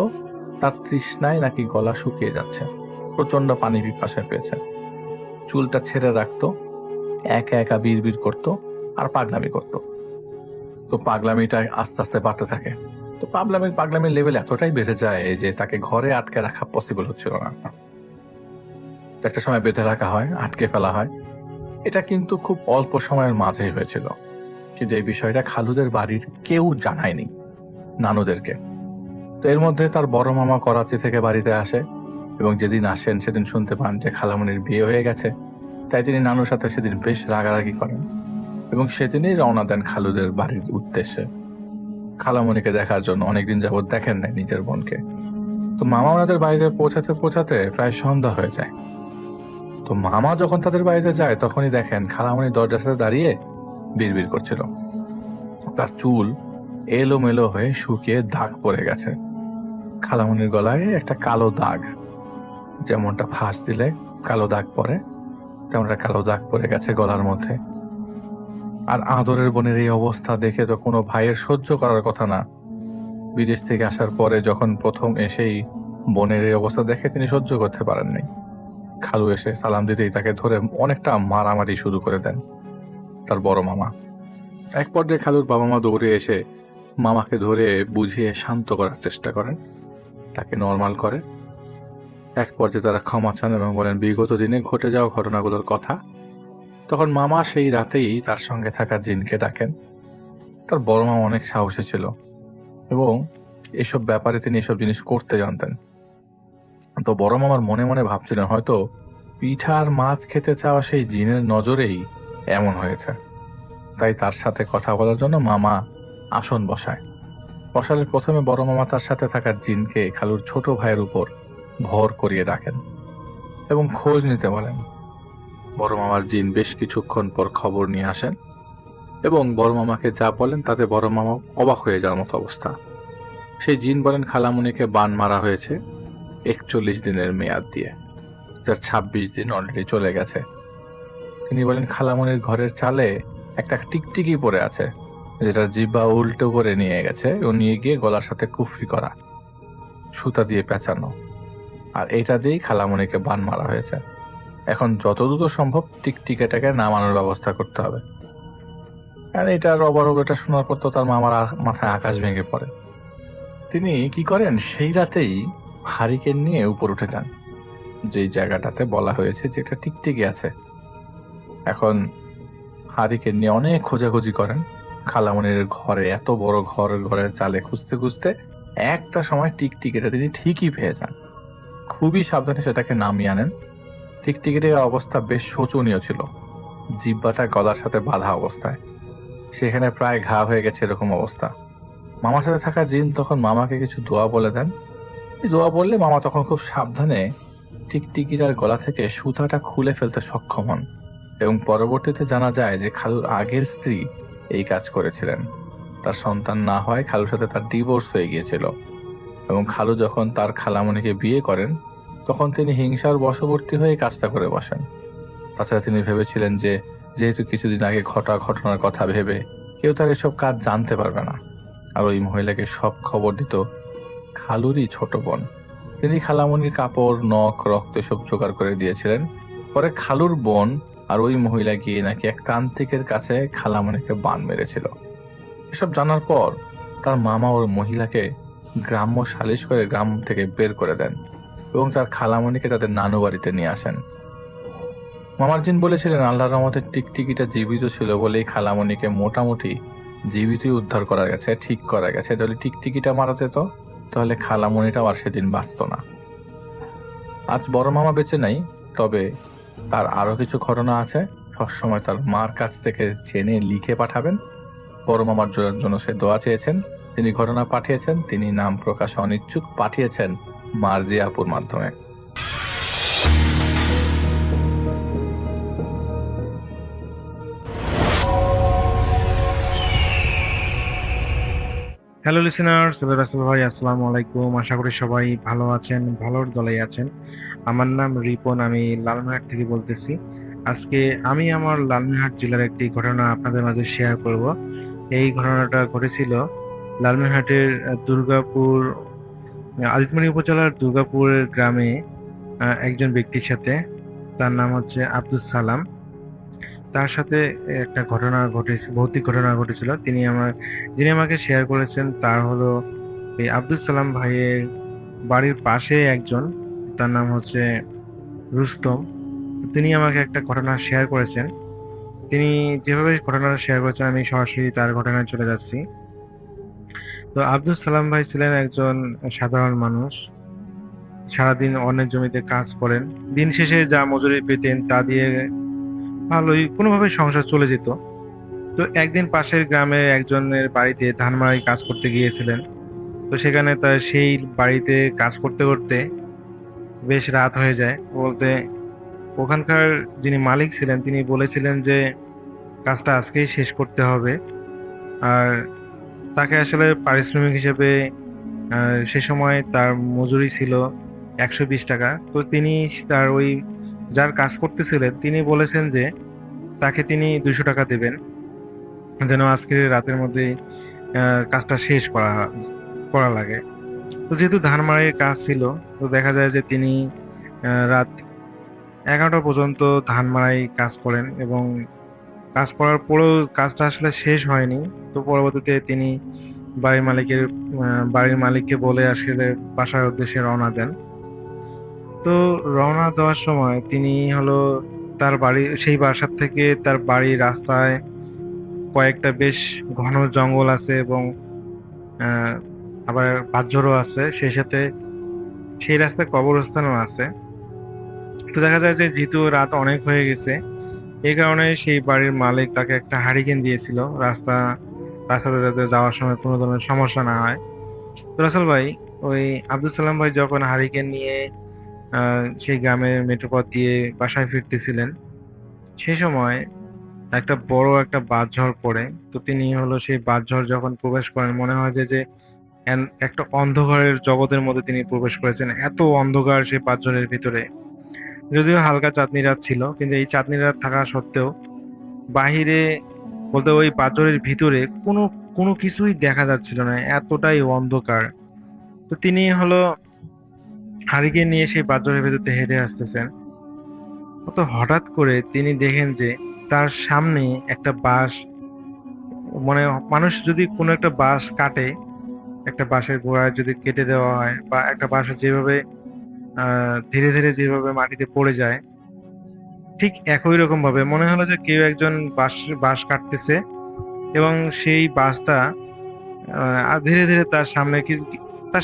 Speaker 3: তার তৃষ্ণায় নাকি গলা শুকিয়ে যাচ্ছে, প্রচন্ড পানি পিপাসা পেয়েছে। চুলটা ছেড়ে রাখতো, একা একা বিড়বিড় করতো আর পাগলামি করতো। তো পাগলামিটা আস্তে আস্তে বাড়তে থাকে। তো পাগলামির লেভেল এতটাই বেড়ে যায় যে তাকে ঘরে আটকে রাখা পসিবল হচ্ছিল না। একটা সময় বেঁধে রাখা হয়, আটকে ফেলা হয়। এটা কিন্তু খুব অল্প সময়ের মাঝেই হয়েছিল, কিন্তু এই বিষয়টা খালুদের বাড়ির কেউ জানায়নি নানুদেরকে। তো এর মধ্যে তার বড় মামা করাচি থেকে বাড়িতে আসে এবং যেদিন আসেন সেদিন শুনতে পান যে খালামণির বিয়ে হয়ে গেছে। তাই তিনি নানুর সাথে সেদিন বেশ রাগারাগি করেন এবং সেদিনই রওনা দেন খালুদের বাড়ির উদ্দেশ্যে। খালামণিকে দেখার জন্য, অনেকদিন যাবৎ দেখেন নাই নিজের বোনকে। তো মামা ওনাদের বাড়িতে পৌঁছাতে পৌঁছাতে প্রায় সন্ধ্যা হয়ে যায়। তো মামা যখন তাদের বাড়িতে যায় তখনই দেখেন খালামণি দরজার সাথে দাঁড়িয়ে বিড়বিড় করছিল। তার চুল এলোমেলো হয়ে শুকিয়ে দাগ পড়ে গেছে। খালামণির গলায় একটা কালো দাগ, যেমনটা ফাঁস দিলে কালো দাগ পড়ে তেমন একটা কালো দাগ পড়ে গেছে গলার মধ্যে। আর আদরের বোনের এই অবস্থা দেখে তো কোনো ভাইয়ের সহ্য করার কথা না। বিদেশ থেকে আসার পরে যখন প্রথম এসেই বোনের এই অবস্থা দেখে তিনি সহ্য করতে পারেননি। খালু এসে সালাম দিতেই তাকে ধরে অনেকটা মারামারি শুরু করে দেন তার বড় মামা। এক পর্যায়ে খালুর বাবা মা দৌড়ে এসে মামাকে ধরে বুঝিয়ে শান্ত করার চেষ্টা করেন, তাকে নর্মাল করে। এক পর্যায়ে তারা ক্ষমা চান এবং বলেন বিগত দিনে ঘটে যাওয়া ঘটনাগুলোর কথা। তখন মামা সেই রাতেই তার সঙ্গে থাকা জিনকে ডাকেন। তার বড় মামা অনেক সাহসী ছিল এবং এসব ব্যাপারে তিনি এসব জিনিস করতে জানতেন। তো বড় মামার মনে মনে ভাবছিলেন হয়তো পিঠার মাছ খেতে চাওয়া সেই জিনের নজরেই এমন হয়েছে। তাই তার সাথে কথা বলার জন্য মামা আসন বসায়। বসালে প্রথমে বড় মামা তার সাথে থাকা জিনকে খালুর ছোট ভাইয়ের উপর ভর করিয়ে রাখেন এবং খোঁজ নিতে বলেন। বড় মামার জিন বেশ কিছুক্ষণ পর খবর নিয়ে আসেন এবং বড় মামাকে যা বলেন তাতে বড় মামা অবাক হয়ে যাওয়ার মতো অবস্থা। সেই জিন বলেন খালামণিকে বান মারা হয়েছে 41 দিনের মেয়াদ দিয়ে, যার 26 দিন অলরেডি চলে গেছে। তিনি বলেন খালামণির ঘরের চালে একটা টিকটিকি পড়ে আছে, যেটা জিব্বা উল্টো করে নিয়ে গেছে ও নিয়ে গিয়ে গলার সাথে কুফরি করা, সুতা দিয়ে পেঁচানো, আর এটা দিয়েই খালামণিকে বান মারা হয়েছে। এখন যত দ্রুত সম্ভব টিকটিকাটাকে নামানোর ব্যবস্থা করতে হবে। আর এটার অবরোধ এটা শোনার পর তো তার মামার মাথায় আকাশ ভেঙে পড়ে। তিনি কি করেন, সেই রাতেই হারিকেন নিয়ে উপর উঠে যান যেই জায়গাটাতে বলা হয়েছে যে এটা টিকটিকি আছে। এখন হারিকেন নিয়ে অনেক খোঁজাখুঁজি করেন খালামণির ঘরে, এত বড় ঘরের চালে খুঁজতে খুঁজতে একটা সময় টিকটিকিটা তিনি ঠিকই পেয়ে যান। খুবই সাবধানে সেটাকে নামিয়ে আনেন। টিকটিকিটির অবস্থা বেশ শোচনীয় ছিল, জিহ্বাটা গলার সাথে বাঁধা অবস্থায়, সেখানে প্রায় ঘা হয়ে গেছে এরকম অবস্থা। মামার সাথে থাকা জিন তখন মামাকে কিছু দোয়া বলে দেন। এই দোয়া বললে মামা তখন খুব সাবধানে টিকটিকিটার গলা থেকে সুতাটা খুলে ফেলতে সক্ষম হন এবং পরবর্তীতে জানা যায় যে খালুর আগের স্ত্রী এই কাজ করেছিলেন। তার সন্তান না হয় খালুর সাথে তার ডিভোর্স হয়ে গিয়েছিল এবং খালু যখন তার খালামণিকে বিয়ে করেন তখন তিনি হিংসার বশবর্তী হয়ে কাজটা করে বসেন। তাছাড়া তিনি ভেবেছিলেন যে যেহেতু কিছুদিন আগে ঘটনার কথা ভেবে কেউ তার এসব কাজ জানতে পারবে না, আর ওই মহিলাকে সব খবর দিত খালুরই ছোট বোন। তিনি খালামণির কাপড়, নখ, রক্ত এসব জোগাড় করে দিয়েছিলেন। পরে খালুর বোন আর ওই মহিলা গিয়ে নাকি এক তান্ত্রিকের কাছে খালামণিকে বান মেরেছিল। এসব জানার পর তার মামা ওর মহিলাকে গ্রাম্য সালিশ করে গ্রাম থেকে বের করে দেন এবং তার খালামণিকে তাদের নানু বাড়িতে নিয়ে আসেন। মামার জিন বলেছিলেন আল্লাহর রহমতে টিকটিকিটা জীবিত ছিল বলেই খালামণিকে মোটামুটি জীবিতই উদ্ধার করা গেছে, ঠিক করা গেছে। যদি টিকটিকিটা মারা যেত তাহলে খালামণিটাও আর সেদিন বাঁচত না। আজ বড় মামা বেঁচে নাই, তবে তার আরো কিছু ঘটনা আছে, সবসময় তার মার কাছ থেকে জেনে লিখে পাঠাবেন। বড় মামার জন্য সে দোয়া চেয়েছেন। তিনি ঘটনা পাঠিয়েছেন, তিনি নাম প্রকাশে অনিচ্ছুক, পাঠিয়েছেন মার্জিয়া আপুর মাধ্যমে।
Speaker 4: হ্যালো লিসেনার্স, হ্যালো রাসেল ভাই, আসসালামু আলাইকুম। আশা করি সবাই ভালো আছেন, ভালোর দলেই আছেন। আমার নাম রিপন, আমি লালমনিরহাট থেকে বলতেছি। আজকে আমি আমার লালমনিরহাট জেলার একটি ঘটনা আপনাদের মাঝে শেয়ার করব। এই ঘটনাটা ঘটেছিল লালমনিরহাটের দুর্গাপুর, আদিতমণি উপজেলার দুর্গাপুরের গ্রামে একজন ব্যক্তির সাথে। তার নাম হচ্ছে আব্দুল সালাম। তার সাথে একটা ঘটনা ঘটেছে, ভৌতিক ঘটনা ঘটেছিল। যিনি আমাকে শেয়ার করেছেন তার হলো এই আব্দুল সালাম ভাইয়ের বাড়ির পাশে একজন, তার নাম হচ্ছে রুস্তম। তিনি আমাকে একটা ঘটনা শেয়ার করেছেন। তিনি যেভাবে ঘটনাটা শেয়ার করেছেন আমি সরাসরি তার ঘটনায় চলে যাচ্ছি। তো আব্দুল সালাম ভাই ছিলেন একজন সাধারণ মানুষ। সারাদিন অন্যের জমিতে কাজ করেন, দিন শেষে যা মজুরি পেতেন তা দিয়ে ভালোই কোনোভাবে সংসার চলে যেত। তো একদিন পাশের গ্রামের একজনের বাড়িতে ধান মাড়াই কাজ করতে গিয়েছিলেন। তো সেখানে তার সেই বাড়িতে কাজ করতে করতে বেশ রাত হয়ে যায়। বলতে ওখানকার যিনি মালিক ছিলেন তিনি বলেছিলেন যে কাজটা আজকেই শেষ করতে হবে। আর তাকে আসলে পারিশ্রমিক হিসেবে সে সময় তার মজুরি ছিল 120 টাকা। তো তিনি তার ওই যার কাজ করতেছিলেন তিনি বলেছেন যে তাকে তিনি 200 টাকা দেবেন, যেন আজকে রাতের মধ্যে কাজটা শেষ করা লাগে। তো যেহেতু ধান মাড়াইয়ের কাজ ছিল, তো দেখা যায় যে তিনি রাত 11টা পর্যন্ত ধান মাড়াই কাজ করেন এবং কাজ করার পরেও কাজটা আসলে শেষ হয়নি। তো পরবর্তীতে তিনি বাড়ির মালিককে বলে আসলে বাসার উদ্দেশ্যে রওনা দেন। তো রওনা দেওয়ার সময় তিনি হলো সেই বাসার থেকে তার বাড়ির রাস্তায় কয়েকটা বেশ ঘন জঙ্গল আছে এবং আবার বাঁশঝড়ও আছে, সেই সাথে সেই রাস্তায় কবরস্থানও আছে। তো দেখা যায় যে যেহেতু রাত অনেক হয়ে গেছে, এই কারণে সেই বাড়ির মালিক তাকে একটা হারিকেন দিয়েছিল রাস্তাতে যাতে যাওয়ার সময় কোনো ধরনের সমস্যা না হয়। তো রাসেল ভাই, ওই আব্দুল সালাম ভাই যখন হারিকেন নিয়ে সেই গ্রামের মেঠোপথ দিয়ে বাসায় ফিরতেছিলেন, সেই সময় একটা বাঁশঝড় পড়ে। তো তিনি হলো সেই বাঁশঝড় যখন প্রবেশ করেন, মনে হয় যে একটা অন্ধকারের জগতের মধ্যে তিনি প্রবেশ করেছেন। এত অন্ধকার সেই বাঁশঝড়ের ভিতরে। যদিও হালকা চাঁদনি রাত ছিল, কিন্তু এই চাঁদনি রাত থাকা সত্ত্বেও বাহিরে বলতে ওই বাঁশঝড়ের ভিতরে কোনো কোনো কিছুই দেখা যাচ্ছিল না, এতটাই অন্ধকার। তো তিনি হলো হারিকেন নিয়ে সেই বাঁশঝড়ের ভেতর দিয়ে হেঁটে আসতেছেন। তো হঠাৎ করে তিনি দেখেন যে তার সামনে একটা বাঁশ, মানে মানুষ যদি কোনো একটা বাঁশ কাটে, একটা বাঁশের গোড়ায় যদি কেটে দেওয়া হয় বা একটা বাঁশ যেভাবে ধীরে ধীরে যেভাবে মাটিতে পড়ে যায়, ঠিক একই রকম ভাবে মনে হলো যে কেউ একজন বাঁশ কাটতেছে এবং সেই বাঁশটা ধীরে ধীরে তার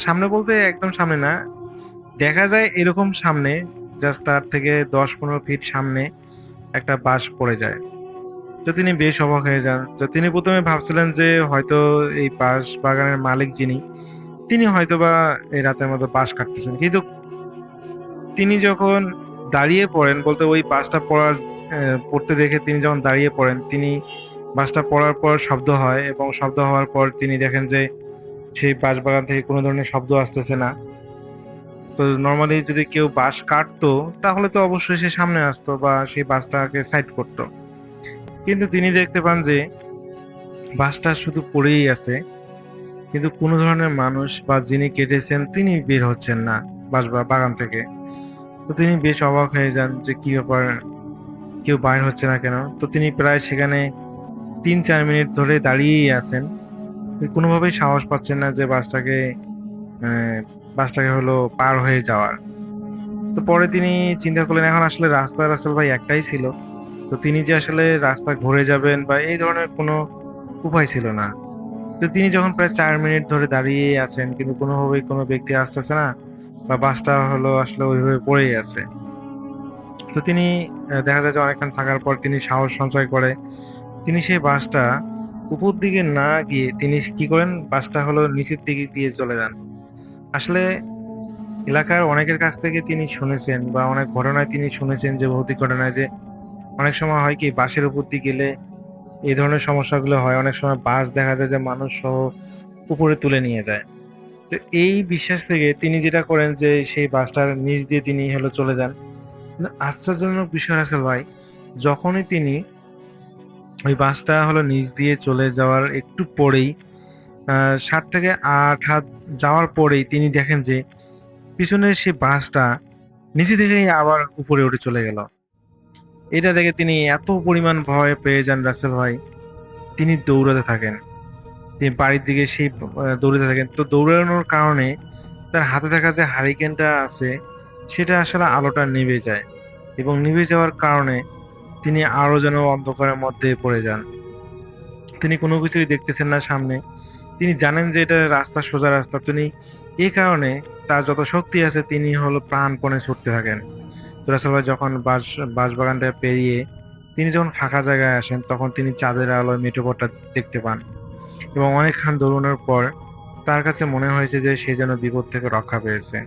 Speaker 4: সামনে বলতে একদম সামনে না, দেখা যায় এরকম সামনে, জাস্ট তার থেকে 10-15 ফিট সামনে একটা বাঁশ পড়ে যায়। তো তিনি বেশ অবাক হয়ে যান। তো তিনি প্রথমে ভাবছিলেন যে হয়তো এই বাঁশ বাগানের মালিক তিনি হয়তোবা এই রাতের মধ্যে বাঁশ কাটতেছেন। কিন্তু তিনি যখন দাঁড়িয়ে পড়েন, বলতে ওই বাঁশটা পড়তে দেখে তিনি যখন দাঁড়িয়ে পড়েন, বাঁশটা পড়ার পর শব্দ হয় এবং শব্দ হওয়ার পর তিনি দেখেন যে সেই বাঁশ বাগান থেকে কোনো ধরনের শব্দ আসতেছে না। তো নর্মালি যদি কেউ বাঁশ কাটতো তাহলে তো অবশ্যই সে সামনে আসতো বা সেই বাঁশটাকে সাইড করতো, কিন্তু তিনি দেখতে পান যে বাঁশটা শুধু পড়েই আছে, কিন্তু কোনো ধরনের মানুষ বা যিনি কেটেছেন তিনি বের হচ্ছেন না বাগান থেকে। তো তিনি বেশ অবাক হয়ে যান যে কি ব্যাপার, কেউ বাইর হচ্ছে না কেন। তো তিনি প্রায় সেখানে 3-4 মিনিট ধরে দাঁড়িয়েই আছেন, কোনোভাবেই সাহস পাচ্ছেন না যে বাসটাকে হলো পার হয়ে যাওয়ার। তো পরে তিনি চিন্তা করলেন এখন আসলে রাসেল ভাই একটাই ছিল, তো তিনি যে আসলে রাস্তা ঘুরে যাবেন বা এই ধরনের কোনো উপায় ছিল না। তো তিনি যখন প্রায় 4 মিনিট ধরে দাঁড়িয়ে আছেন কিন্তু কোনোভাবেই কোনো ব্যক্তি আসতেছে না বা বাসটা হলো আসলে ওইভাবে পড়েই আছে। তো তিনি দেখা যায় যে অনেকক্ষণ থাকার পর তিনি সাহস সঞ্চয় করে তিনি সেই বাসটা উপর দিকে না গিয়ে তিনি কি করেন, বাসটা হলো নিচের দিকে দিয়ে চলে যান। আসলে এলাকার অনেকের কাছ থেকে তিনি শুনেছেন বা অনেক ঘটনায় তিনি শুনেছেন যে ভৌতিক ঘটনায় যে অনেক সময় হয় কি বাসের উপর দিয়ে গেলে এই ধরনের সমস্যাগুলো হয়। অনেক সময় বাস দেখা যায় যে মানুষ সহ উপরে তুলে নিয়ে যায়। তো এই বিশ্বাস থেকে তিনি যেটা করেন যে সেই বাসটার নিচ দিয়ে তিনি হলো চলে যান। কিন্তু আশ্চর্যজনক বিষয় রাসেল ভাই, যখনই তিনি ওই বাসটা হলো নিচ দিয়ে চলে যাওয়ার একটু পরেই ৭ থেকে ৮ হাত যাওয়ার পরেই তিনি দেখেন যে পিছনের সেই বাসটা নিচে থেকেই আবার উপরে উঠে চলে গেল। এটা দেখে তিনি এত পরিমাণ ভয় পেয়ে যান রাসেল ভাই, তিনি দৌড়াতে থাকেন। তিনি বাড়ির দিকে সেই দৌড়াতে থাকেন। তো দৌড়ানোর কারণে তার হাতে থাকা যে হারিকেনটা আছে সেটা আসলে আলোটা নিভে যায় এবং নিভে যাওয়ার কারণে তিনি আরো যেন অন্ধকারের মধ্যে পড়ে যান। তিনি কোনো কিছুই দেখতেছেন না সামনে। তিনি জানেন যে এটা রাস্তা, সোজা রাস্তা। তিনি এই কারণে তার যত শক্তি আছে তিনি হলো প্রাণপণে ছুটতে থাকেন। তো রাসেল ভাই যখন বাঁশবাগানটা পেরিয়ে তিনি যখন ফাঁকা জায়গায় আসেন তখন তিনি চাঁদের আলোয় মেঠোপথটা দেখতে পান এবং অনেকক্ষণ দৌড়ানোর পর তার কাছে মনে হয়েছে যে সে যেন বিপদ থেকে রক্ষা পেয়েছে।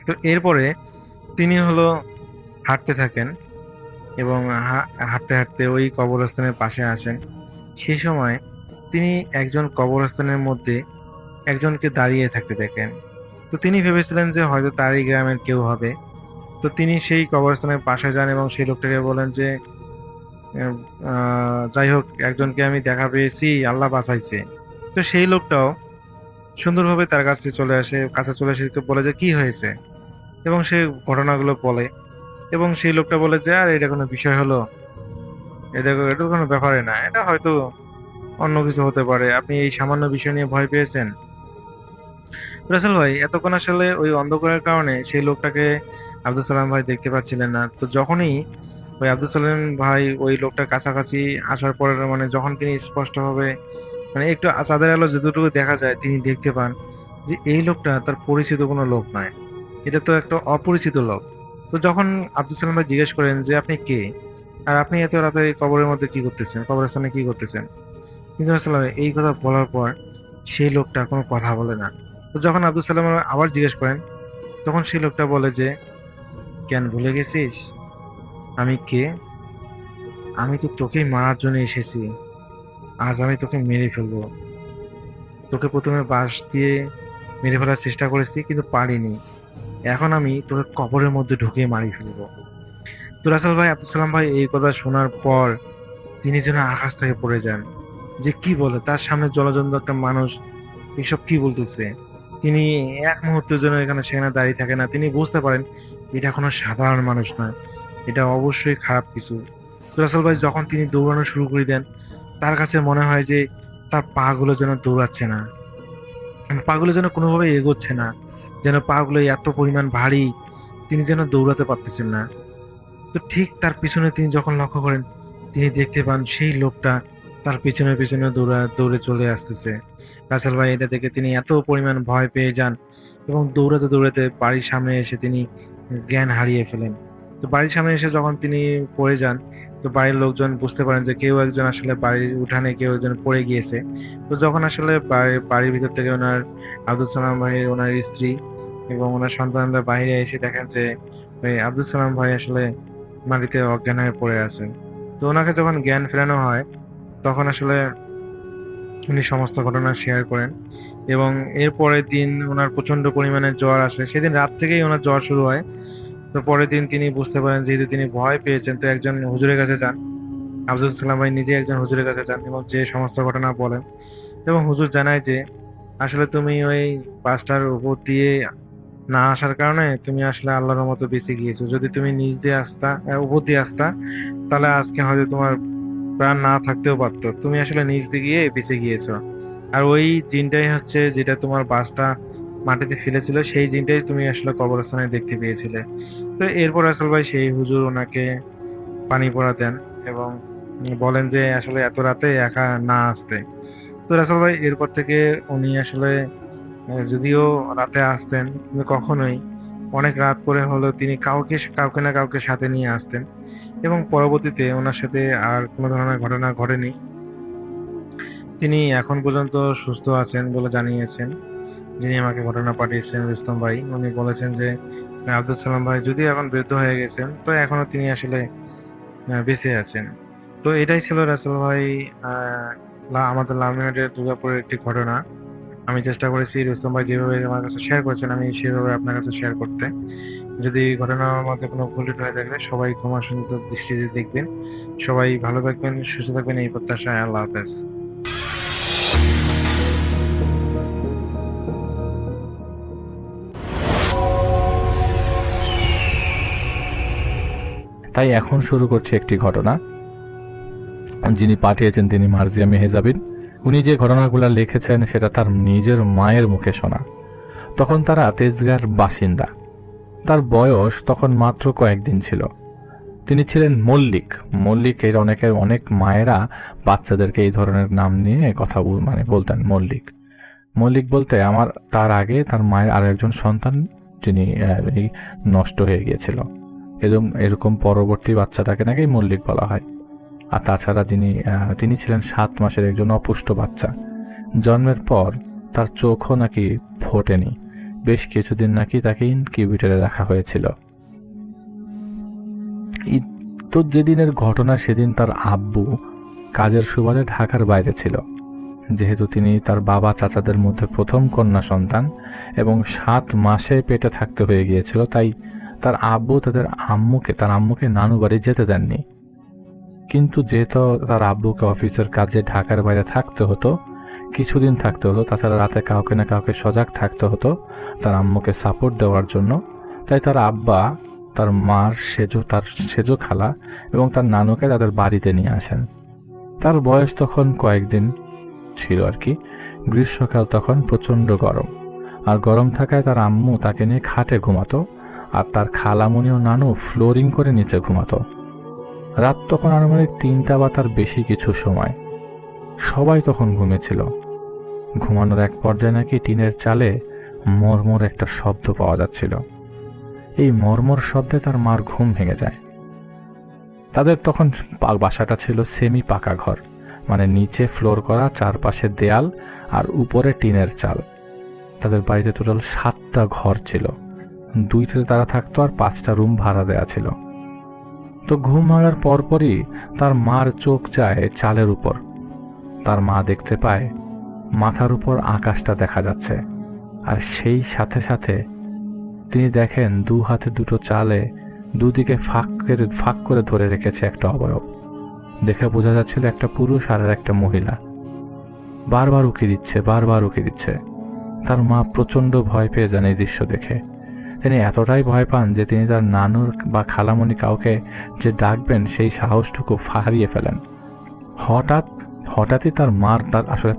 Speaker 4: তো এরপরে তিনি হলো হাঁটতে থাকেন এবং হাঁটতে হাঁটতে ওই কবরস্থানের পাশে আসেন। সেই সময় তিনি একজন কবরস্থানের মধ্যে একজনকে দাঁড়িয়ে থাকতে দেখেন। তো তিনি ভেবেছিলেন যে হয়তো তারই গ্রামের কেউ হবে। তো তিনি সেই কবরস্থানের পাশে যান এবং সেই লোকটাকে বলেন যে যাই হোক, একজনকে আমি দেখা পেয়েছি, আল্লাহ বাঁচাইছে। তো সেই লোকটাও সুন্দরভাবে তার কাছে চলে আসে, বলে যে কি হয়েছে এবং সে ঘটনাগুলো বলে এবং সেই লোকটা বলে যে আর এটা কোনো বিষয় হলো, এটা এটা কোনো ব্যাপারে না, এটা হয়তো অন্য কিছু হতে পারে, আপনি এই সামান্য বিষয় নিয়ে ভয় পেয়েছেন। রাসেল ভাই এতক্ষণ আসলে ওই অন্ধকারের কারণে সেই লোকটাকে আব্দুল সালাম ভাই দেখতে পাচ্ছিলেন না। তো যখনই ওই আব্দুল সালাম ভাই ওই লোকটার কাছাকাছি আসার পরে মানে যখন তিনি স্পষ্টভাবে মানে একটু চাঁদের আলো যতটুকু দেখা যায় তিনি দেখতে পান যে এই লোকটা তার পরিচিত কোনো লোক নয়, এটা তো একটা অপরিচিত লোক। তো যখন আব্দুল সালাম ভাই জিজ্ঞেস করেন যে আপনি কে আর আপনি এত রাতে কবরের মধ্যে কি করতেছেন, কবরস্থানে কি করতেছেন, কিন্তু আসলে এই কথা বলার পর সেই লোকটা কোনো কথা বলে না। তো যখন আব্দুল সালাম আবার জিজ্ঞেস করেন তখন সেই লোকটা বলে যে কেন ভুলে গেছিস আমি কে? আমি তো তোকেই মারার জন্য এসেছি, আজ আমি তোকে মেরে ফেলবো। তোকে প্রথমে বাঁশ দিয়ে মেরে ফেলার চেষ্টা করেছি কিন্তু পারিনি, এখন আমি তোকে কবরের মধ্যে ঢুকিয়ে মারি ফেলবো। তো রাসেল ভাই, আব্দুল সালাম ভাই এই কথা শোনার পর তিনি যেন আকাশ থেকে পড়ে যান যে কি বলে, তার সামনে জলজন্ত একটা মানুষ এসব কি বলতেছে। তিনি এক মুহূর্তের জন্য এখানে সেখানে দাঁড়িয়ে থাকে না, তিনি বুঝতে পারেন এটা কোনো সাধারণ মানুষ নয়, এটা অবশ্যই খারাপ কিছু। তো রাসেল ভাই যখন তিনি দৌড়ানো শুরু করে দেন তার কাছে মনে হয় যে তার পা গুলো যেন দৌড়াচ্ছে না, পা গুলো যেন কোনোভাবে এগোচ্ছে না, যেন পা গুলো এত পরিমাণ ভারী তিনি যেন দৌড়াতে পারতেছেন না। তো ঠিক তার পিছনে তিনি যখন লক্ষ্য করেন তিনি দেখতে পান সেই লোকটা তার পিছনে পিছনে দৌড়ে চলে আসতেছে। রাসেল ভাই এটা দেখে তিনি এত পরিমাণ ভয় পেয়ে যান এবং দৌড়াতে দৌড়াতে বাড়ির সামনে এসে তিনি জ্ঞান হারিয়ে ফেলেন। তো বাড়ির সামনে এসে যখন তিনি পড়ে যান তো বাড়ির লোকজন বুঝতে পারেন যে কেউ একজন আসলে বাড়ির উঠানে কেউ একজন পড়ে গিয়েছে। তো যখন আসলে বাড়ির ভিতর থেকে ওনার আব্দুল সালাম ভাই, ওনার স্ত্রী এবং ওনার সন্তানরা বাইরে এসে দেখেন যে ওই আব্দুল সালাম ভাই আসলে মাটিতে অজ্ঞান হয়ে পড়ে আছেন। তো ওনাকে যখন জ্ঞান ফেরানো হয় তখন আসলে উনি সমস্ত ঘটনা শেয়ার করেন এবং এর পরের দিন ওনার প্রচন্ড পরিমাণে জ্বর আসে। সেদিন রাত থেকেই ওনার জ্বর শুরু হয়। তো পরের দিন তিনি বুঝতে পারেন যেহেতু তিনি ভয় পেয়েছেন তো একজন হুজুরের কাছে যান। আব্দুল সালাম ভাই নিজে একজন হুজুরের কাছে যান এবং যে সমস্ত ঘটনা বলেন এবং হুজুর জানায় যে আসলে তুমি ওই বাসটার উপর দিয়ে না আসার কারণে তুমি আসলে আল্লাহর মতো বেঁচে গিয়েছো। যদি তুমি নিচ দিয়ে আসতা, উপর দিয়ে আসতা, তাহলে আজকে হয়তো তোমার প্রাণ না থাকতেও পারতো। তুমি আসলে নিচ দিয়ে গিয়ে বেঁচে গিয়েছো। আর ওই জিনটাই হচ্ছে যেটা তোমার বাসটা মাটিতে ফেলেছিল, সেই জিনটাই তুমি আসলে কবরস্থানে দেখতে পেয়েছিলে। তো এরপর আসল ভাই সেই হুজুর ওনাকে পানি পড়া দেন এবং বলেন যে আসলে এত রাতে একা না আসতে। তো রাসেল ভাই এরপর থেকে উনি আসলে যদিও রাতে আসতেন কিন্তু কখনোই অনেক রাত করে হলেও তিনি কাউকে না কাউকে সাথে নিয়ে আসতেন এবং পরবর্তীতে ওনার সাথে আর কোনো ধরনের ঘটনা ঘটেনি। তিনি এখন পর্যন্ত সুস্থ আছেন বলে জানিয়েছেন যিনি আমাকে ঘটনা পাঠিয়েছেন রুস্তম ভাই। উনি বলেছেন যে আব্দুল সালাম ভাই যদি এখন বৃদ্ধ হয়ে গেছেন তো এখনো তিনি আসলে বেঁচে আছেন। তো এটাই ছিল রাসেল ভাই আমাদের লালমিয়াটের দুর্গাপুরের একটি ঘটনা। আমি চেষ্টা করেছি রুস্তম ভাই যেভাবে আমার কাছে শেয়ার করেছেন আমি সেভাবে আপনার কাছে শেয়ার করতে। যদি ঘটনার মধ্যে কোনো ভুল হয়ে থাকলে সবাই ক্ষমা সুন্দর দৃষ্টিতে দেখবেন। সবাই ভালো থাকবেন, সুস্থ থাকবেন এই প্রত্যাশায়। আল্লাহ হাফেজ।
Speaker 3: তাই এখন শুরু করছি একটি ঘটনা। যিনি পাঠিয়েছেন তিনি মার্জিয়া মেহজাবিন। উনি যে ঘটনাগুলো লিখেছেন সেটা তার নিজের মায়ের মুখে শোনা। তখন তারা তেজগাঁর বাসিন্দা। তার বয়স তখন মাত্র কয়েকদিন ছিল। তিনি ছিলেন মল্লিক। মল্লিক এর অনেক মায়েরা বাচ্চাদেরকে এই ধরনের নাম নিয়ে কথা বলতেন মল্লিক। মল্লিক বলতে তার আগে তার মায়ের আরো একজন সন্তান যিনি নষ্ট হয়ে গিয়েছিল, এরকম পরবর্তী বাচ্চাটাকে নাকি মল্লিক বলা হয়। আর তাছাড়া তিনি ছিলেন 7 মাসের একজন অপুষ্ট বাচ্চা। জন্মের পর তার চোখও নাকি ফোটেনি। বেশ কিছুদিন নাকি তাকে ইনকিউবেটরে রাখা হয়েছিল। তো যেদিনের ঘটনা সেদিন তার আব্বু কাজের সুবাদে ঢাকার বাইরে ছিল। যেহেতু তিনি তার বাবা চাচাদের মধ্যে প্রথম কন্যা সন্তান এবং 7 মাসে পেটে থাকতে হয়ে গিয়েছিল, তাই তার আব্বু তার আম্মুকে নানু বাড়ি যেতে দেননি। কিন্তু যেহেতু তার আব্বুকে অফিসের কাজে ঢাকার বাইরে থাকতে হতো, কিছুদিন থাকতে হতো, তাছাড়া রাতে কাউকে না কাউকে সজাগ থাকতে হতো তার আম্মুকে সাপোর্ট দেওয়ার জন্য, তাই তার আব্বা তার মার সেজো খালা এবং তার নানুকে তাদের বাড়িতে নিয়ে আসেন। তার বয়স তখন কয়েকদিন ছিল আর কি। গ্রীষ্মকাল তখন প্রচণ্ড গরম, আর গরম থাকায় তার আম্মু তাকে নিয়ে খাটে ঘুমাতো, আর তার খালামণি ও নানু ফ্লোরিং করে নিচে ঘুমাতো। রাত তখন আনুমানিক 3টা বা তার বেশি কিছু সময়। সবাই তখন ঘুমেছিল। ঘুমানোর এক পর্যায়ে নাকি টিনের চালে মর্মর একটা শব্দ পাওয়া যাচ্ছিল। এই মর্মর শব্দে তার মার ঘুম ভেঙে যায়। তাদের তখন বাসাটা ছিল সেমি পাকা ঘর, মানে নিচে ফ্লোর করা, চারপাশে দেয়াল আর উপরে টিনের চাল। তাদের বাড়িতে টোটাল 7টা ঘর ছিল। 2তে তারা থাকতো আর 5টা রুম ভাড়া দেয়া ছিল। তো ঘুম ভাঙার পরপরই তার মার চোখ যায় চালের উপর। তার মা দেখতে পায় মাথার উপর আকাশটা দেখা যাচ্ছে, আর সেই সাথে সাথে তিনি দেখেন 2 হাতে 2টো চালে দুদিকে ফাঁক করে ধরে রেখেছে একটা অবয়ব। দেখে বোঝা যাচ্ছিল একটা পুরুষ আর একটা মহিলা। বারবার উকি দিচ্ছে। তার মা প্রচণ্ড ভয় পেয়ে যান এই দৃশ্য দেখে। তিনি এতটাই ভয় পান যে তিনি তার নানুর বা খালামণি কাউকে যে ডাকবেন সেই সাহসটুকু হারিয়ে ফেলেন। হঠাৎই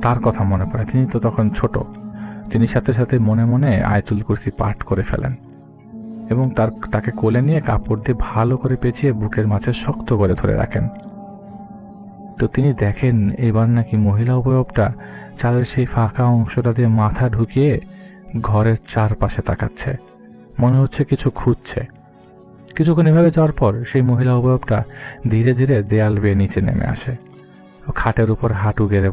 Speaker 3: তার কথা মনে পড়ে। তিনি তো তখন ছোট। তিনি সাথে সাথে মনে মনে আয়াতুল কুরসি পাঠ করে ফেলেন এবং তাকে কোলে নিয়ে কাপড় দিয়ে ভালো করে পেঁচিয়ে বুকের মাঝে শক্ত করে ধরে রাখেন। তো তিনি দেখেন এবার নাকি মহিলা অবয়বটা চালের সেই ফাঁকা অংশটা দিয়ে মাথা ঢুকিয়ে ঘরের চারপাশে তাকাচ্ছে, মনে হচ্ছে কিছু খুঁজছে। কিছুক্ষণ এভাবে যাওয়ার পর সেই মহিলা অবয়বটা ধীরে ধীরে দেয়াল বেয়ে নিচে নেমে আসে, খাটের উপর হাঁটু গেড়ে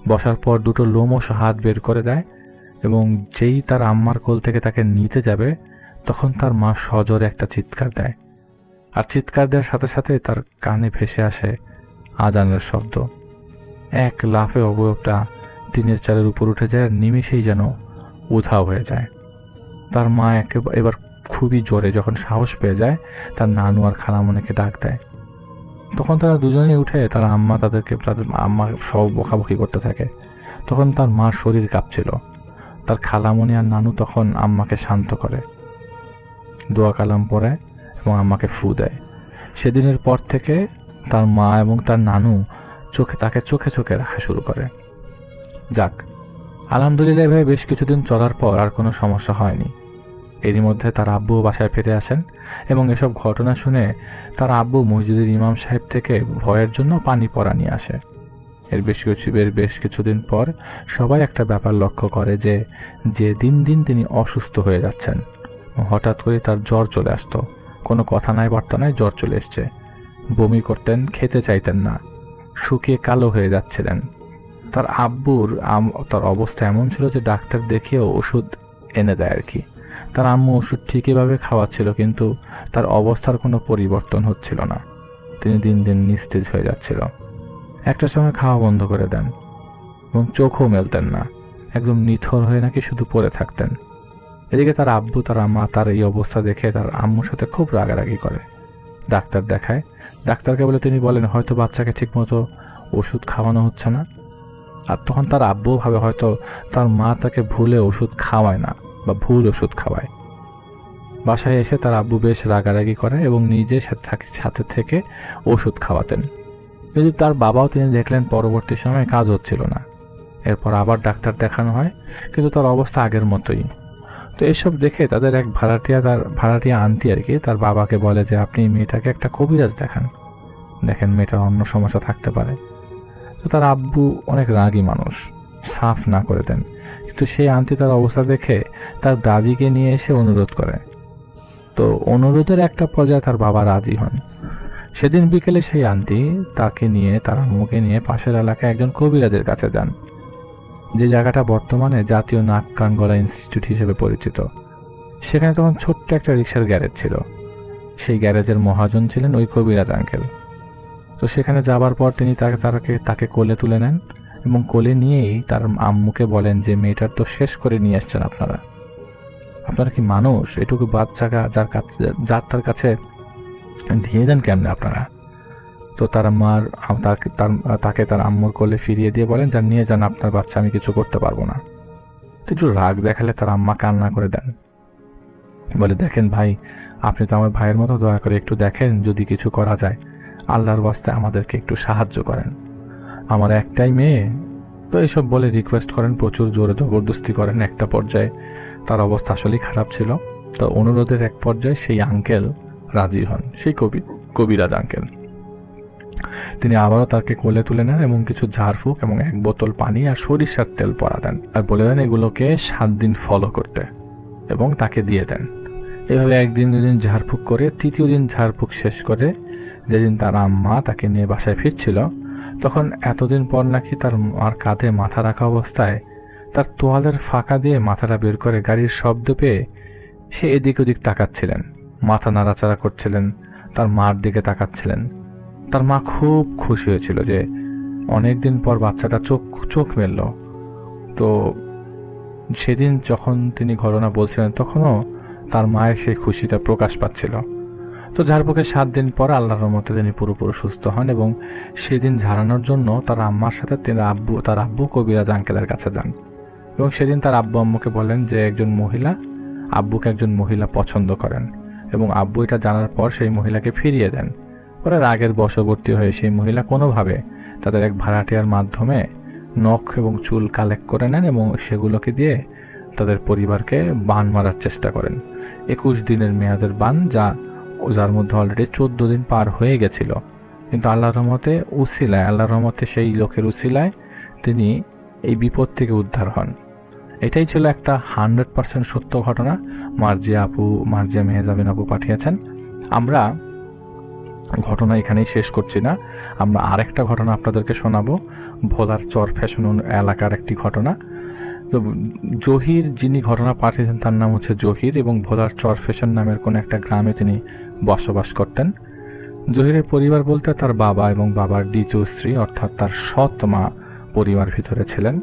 Speaker 3: বসার পর 2টো লোমশ হাত বের করে দেয় এবং যেই তার আম্মার কোল থেকে তাকে নিতে যাবে তখন তার মা সজোরে একটা চিৎকার দেয়, আর চিৎকার দেওয়ার সাথে সাথে তার কানে ভেসে আসে আজানের শব্দ। এক লাফে অবয়বটা টিনের চালের উপর উঠে যায় আর নিমেষেই যেন উধাও হয়ে যায়। তার মা এবার খুবই জোরে যখন সাহস পেয়ে যায় তার নানু আর খালামণিকে ডাক দেয়। তখন তারা দুজনেই উঠে তাদের আম্মা সব বকাবকি করতে থাকে। তখন তার মার শরীর কাঁপছিল। তার খালামণি আর নানু তখন আম্মাকে শান্ত করে, দোয়া কালাম পড়ে এবং আম্মাকে ফু দেয়। সেদিনের পর থেকে তার মা এবং তার নানু তাকে চোখে চোখে রাখা শুরু করে। যাক, আলহামদুলিল্লাহ এভাবে বেশ কিছুদিন চলার পর আর কোনো সমস্যা হয়নি। এরই মধ্যে তার আব্বু বাসায় ফিরে আসেন এবং এসব ঘটনা শুনে তার আব্বু মসজিদের ইমাম সাহেব থেকে ভয়ের জন্য পানি পড়া নিয়ে আসে। এর বেশ কিছুদিন পর সবাই একটা ব্যাপার লক্ষ্য করে যে দিন দিন তিনি অসুস্থ হয়ে যাচ্ছেন, হঠাৎ করে তার জ্বর চলে আসতো। কোনো কথা নাই বার্তা নাই, জ্বর চলে এসছে। বমি করতেন, খেতে চাইতেন না, শুকিয়ে কালো হয়ে যাচ্ছিলেন। তার আব্বুর তার অবস্থা এমন ছিল যে ডাক্তার দেখিয়েও ওষুধ এনে দেয় আর কি। তার আম্মু ওষুধ ঠিকইভাবে খাওয়াচ্ছিল, কিন্তু তার অবস্থার কোনো পরিবর্তন হচ্ছিল না। তিনি দিন দিন নিস্তেজ হয়ে যাচ্ছিল। একটা সময় খাওয়া বন্ধ করে দেন এবং চোখও মেলতেন না, একদম নিথর হয়ে নাকি শুধু পড়ে থাকতেন। এদিকে তার আব্বু তার মা তার এই অবস্থা দেখে তার আম্মুর সাথে খুব রাগারাগি করে। ডাক্তার দেখায়, ডাক্তারকে বলে তিনি বলেন হয়তো বাচ্চাকে ঠিকমতো ওষুধ খাওয়ানো হচ্ছে না। আর তখন তার আব্বু ভাবে হয়তো তার মা তাকে ভুলে ওষুধ খাওয়ায় না বা ভুল ওষুধ খাওয়ায়। বাসায় এসে তার আব্বু বেশ রাগারাগি করে এবং নিজে সাথে থেকে ওষুধ খাওয়াতেন। কিন্তু তার বাবাও তিনি দেখলেন পরবর্তী সময়ে কাজ হচ্ছিল না। এরপর আবার ডাক্তার দেখানো হয়, কিন্তু তার অবস্থা আগের মতোই। তো এসব দেখে তাদের এক ভাড়াটিয়া আন্টি আর কি তার বাবাকে বলে যে আপনি মেয়েটাকে একটা কবিরাজ দেখান, দেখেন মেয়েটার অন্য সমস্যা থাকতে পারে। তো তার আব্বু অনেক রাগী মানুষ, সাফ না করে দেন। কিন্তু সেই আন্টি তার অবস্থা দেখে তার দাদিকে নিয়ে এসে অনুরোধ করে। তো অনুরোধের একটা পর্যায়ে তার বাবা রাজি হন। সেদিন বিকেলে সেই আন্টি তাকে নিয়ে তার আম্মুকে নিয়ে পাশের এলাকায় একজন কবিরাজের কাছে যান, যে জায়গাটা বর্তমানে জাতীয় নাক কান গলা ইনস্টিটিউট হিসেবে পরিচিত। সেখানে তখন ছোট্ট একটা রিক্সার গ্যারেজ ছিল। সেই গ্যারেজের মহাজন ছিলেন ওই কবিরাজ আঙ্কেল। তো সেখানে যাবার পর তিনি তাকে কোলে তুলে নেন এবং কোলে নিয়েই তার আম্মুকে বলেন যে মেয়েটার তো শেষ করে নিয়ে আসছেন আপনারা কি মানুষ? এটুকু বাচ্চাটা যার তার কাছে দিয়ে দেন কেমনে আপনারা? তো তার তাকে তার আম্মুর কোলে ফিরিয়ে দিয়ে বলেন যা নিয়ে যান আপনার বাচ্চা, আমি কিছু করতে পারবো না। তো একটু রাগ দেখালে তার আম্মা কান্না করে দেন, বলে দেখেন ভাই, আপনি তো আমার ভাইয়ের মতো, দয়া করে একটু দেখেন যদি কিছু করা যায়, আল্লাহর ওয়াস্তে আমাদেরকে একটু সাহায্য করেন, আমার একটাই মেয়ে। তো এইসব বলে রিকোয়েস্ট করেন, প্রচুর জোরে জবরদস্তি করেন। একটা পর্যায়ে তার অবস্থা আসলেই খারাপ ছিল। তো অনুরোধের এক পর্যায়ে সেই আঙ্কেল রাজি হন, সেই কবিরাজ আঙ্কেল। তিনি আবারও তাকে কোলে তুলে নেন এবং কিছু ঝাড়ফুঁক এবং 1 বোতল পানি আর সরিষার তেল পরা দেন, আর বলে দেন এগুলোকে 7 দিন ফলো করতে, এবং তাকে দিয়ে দেন। এভাবে 1 দিন 2 দিন ঝাড়ফুঁক করে 3য় দিন ঝাড়ফুঁক শেষ করে যেদিন তার আম্মা তাকে নিয়ে বাসায় ফিরছিল, তখন এতদিন পর নাকি তার মার কাঁধে মাথা রাখা অবস্থায় তার তোয়ালের ফাঁকা দিয়ে মাথাটা বের করে গাড়ির শব্দ পেয়ে সে এদিক ওদিক তাকাচ্ছিলেন, মাথা নাড়াচাড়া করছিলেন, তার মার দিকে তাকাচ্ছিলেন। তার মা খুব খুশি হয়েছিল যে অনেকদিন পর বাচ্চাটা চোখ মেলল। তো সেদিন যখন তিনি ঘটনা বলছিলেন তখনও তার মায়ের সেই খুশিটা প্রকাশ পাচ্ছিল। তো ঝাড়ফুঁকের 7 দিন পর আল্লাহর রহমতে তিনি পুরোপুরি সুস্থ হন এবং সেদিন ঝাড়ানোর জন্য তার আম্মার সাথে তার আব্বু কবিরাজ আঙ্কেলের কাছে যান। এবং সেদিন তার আব্বু আম্মুকে বলেন যে আব্বুকে একজন মহিলা পছন্দ করেন, এবং আব্বু এটা জানার পর সেই মহিলাকে ফিরিয়ে দেন। পরে রাগের বশবর্তী হয়ে সেই মহিলা কোনোভাবে তাদের এক ভাড়াটিয়ার মাধ্যমে নখ এবং চুল কালেক্ট করে নেন এবং সেগুলোকে দিয়ে তাদের পরিবারকে বান মারার চেষ্টা করেন। 21 দিনের মেয়াদের বান, যার মধ্যে অলরেডি 14 দিন পার হয়ে গেছিল। কিন্তু আল্লাহর রহমতে সেই লোকের উসিলায় তিনি এই বিপদ থেকে উদ্ধার হন। এটাই ছিল একটা 100% সত্য ঘটনা মার্জিয়া মেহজাবিন আপু পাঠিয়েছেন। আমরা ঘটনা এখানেই শেষ করছি না, আমরা আরেকটা ঘটনা আপনাদেরকে শোনাবো। ভোলার চর ফ্যাশন এলাকার একটি ঘটনা। তো জহির যিনি ঘটনা পাঠিয়েছেন তার নাম হচ্ছে জহির, এবং ভোলার চর ফ্যাশন নামের কোনো একটা গ্রামে তিনি বসবাস করতেন। জহিরের পরিবার বলতে তার বাবা এবং বাবার দ্বিতীয় স্ত্রী অর্থাৎ তার সৎ মা পরিবার ভিতরে ছিলেন।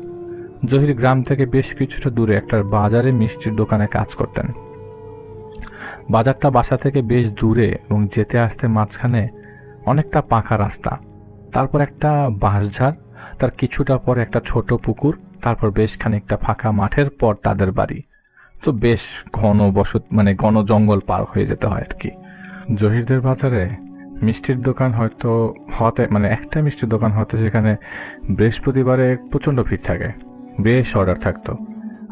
Speaker 3: জহির গ্রাম থেকে বেশ কিছুটা দূরে একটা বাজারে মিষ্টির দোকানে কাজ করতেন। বাজারটা বাসা থেকে বেশ দূরে এবং যেতে আসতে মাঝখানে অনেকটা পাকা রাস্তা, তারপর একটা বাঁশঝাড়, তার কিছুটা পরে একটা ছোট পুকুর, তারপর বেশ খানিকটা ফাঁকা মাঠের পর তাদের বাড়ি। তো বেশ ঘন জঙ্গল পার হয়ে যেতে হয় আর কি। জহিরদের বাজারে মিষ্টির দোকান একটা মিষ্টির দোকান হতে সেখানে বৃহস্পতিবারে প্রচণ্ড ভিড় থাকে, বেশ অর্ডার থাকতো।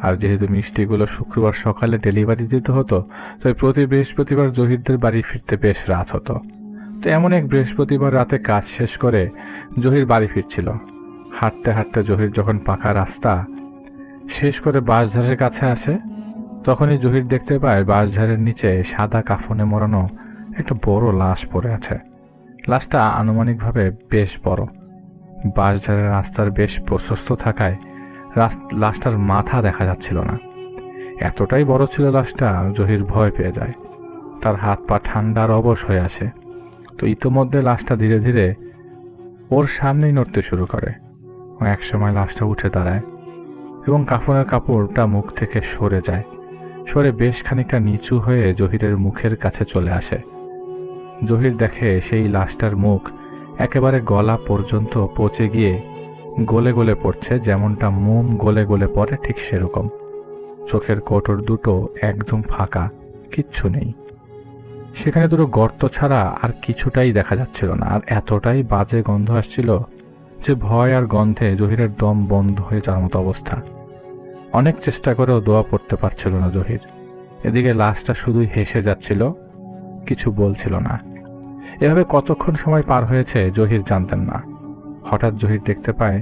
Speaker 3: আর যেহেতু মিষ্টিগুলো শুক্রবার সকালে ডেলিভারি দিতে হতো, তাই প্রতি বৃহস্পতিবার জহিরদের বাড়ি ফিরতে বেশ রাত হতো। তো এমন এক বৃহস্পতিবার রাতে কাজ শেষ করে জহির বাড়ি ফিরছিল। হাঁটতে হাঁটতে জহির যখন পাকা রাস্তা শেষ করে বাঁশঝাড়ের কাছে আসে, তখনই জহির দেখতে পায় বাঁশঝাড়ের নিচে সাদা কাফনে মোড়ানো একটা বড় লাশ পড়ে আছে। লাশটা আনুমানিকভাবে বেশ বড়। বাঁশঝাড়ের রাস্তার বেশ প্রশস্ত থাকায় লাশটার মাথা দেখা যাচ্ছিল না। এতটাই বড় ছিল লাশটা, জহির ভয় পেয়ে যায়। তার হাত পা ঠান্ডার অবশ হয়ে আসে। তো ইতোমধ্যে লাশটা ধীরে ধীরে ওর সামনেই নড়তে শুরু করে। একসময় লাশটা উঠে দাঁড়ায় এবং কাফনের কাপড়টা মুখ থেকে সরে যায়। সরে বেশ খানিকটা নিচু হয়ে জহিরের মুখের কাছে চলে আসে। জহির দেখে সেই লাশটার মুখ একেবারে গলা পর্যন্ত পচে গিয়ে গলে গলে পড়ছে, যেমনটা মোম গলে গলে পড়ে ঠিক সেরকম। চোখের কোটর দুটো একদম ফাঁকা, কিচ্ছু নেই। সেখানে দুটো গর্ত ছাড়া আর কিছুটাই দেখা যাচ্ছিল না। আর এতটাই বাজে গন্ধ আসছিল যে ভয় আর গন্ধে জহিরের দম বন্ধ হয়ে যাওয়ার মতো অবস্থা। অনেক চেষ্টা করেও দোয়া পড়তে পারছিল না জহির। এদিকে লাশটা শুধুই হেসে যাচ্ছিল, কিছু বলছিল না। এভাবে কতক্ষণ সময় পার হয়েছে জহির জানতেন না। হঠাৎ জহির দেখতে পায়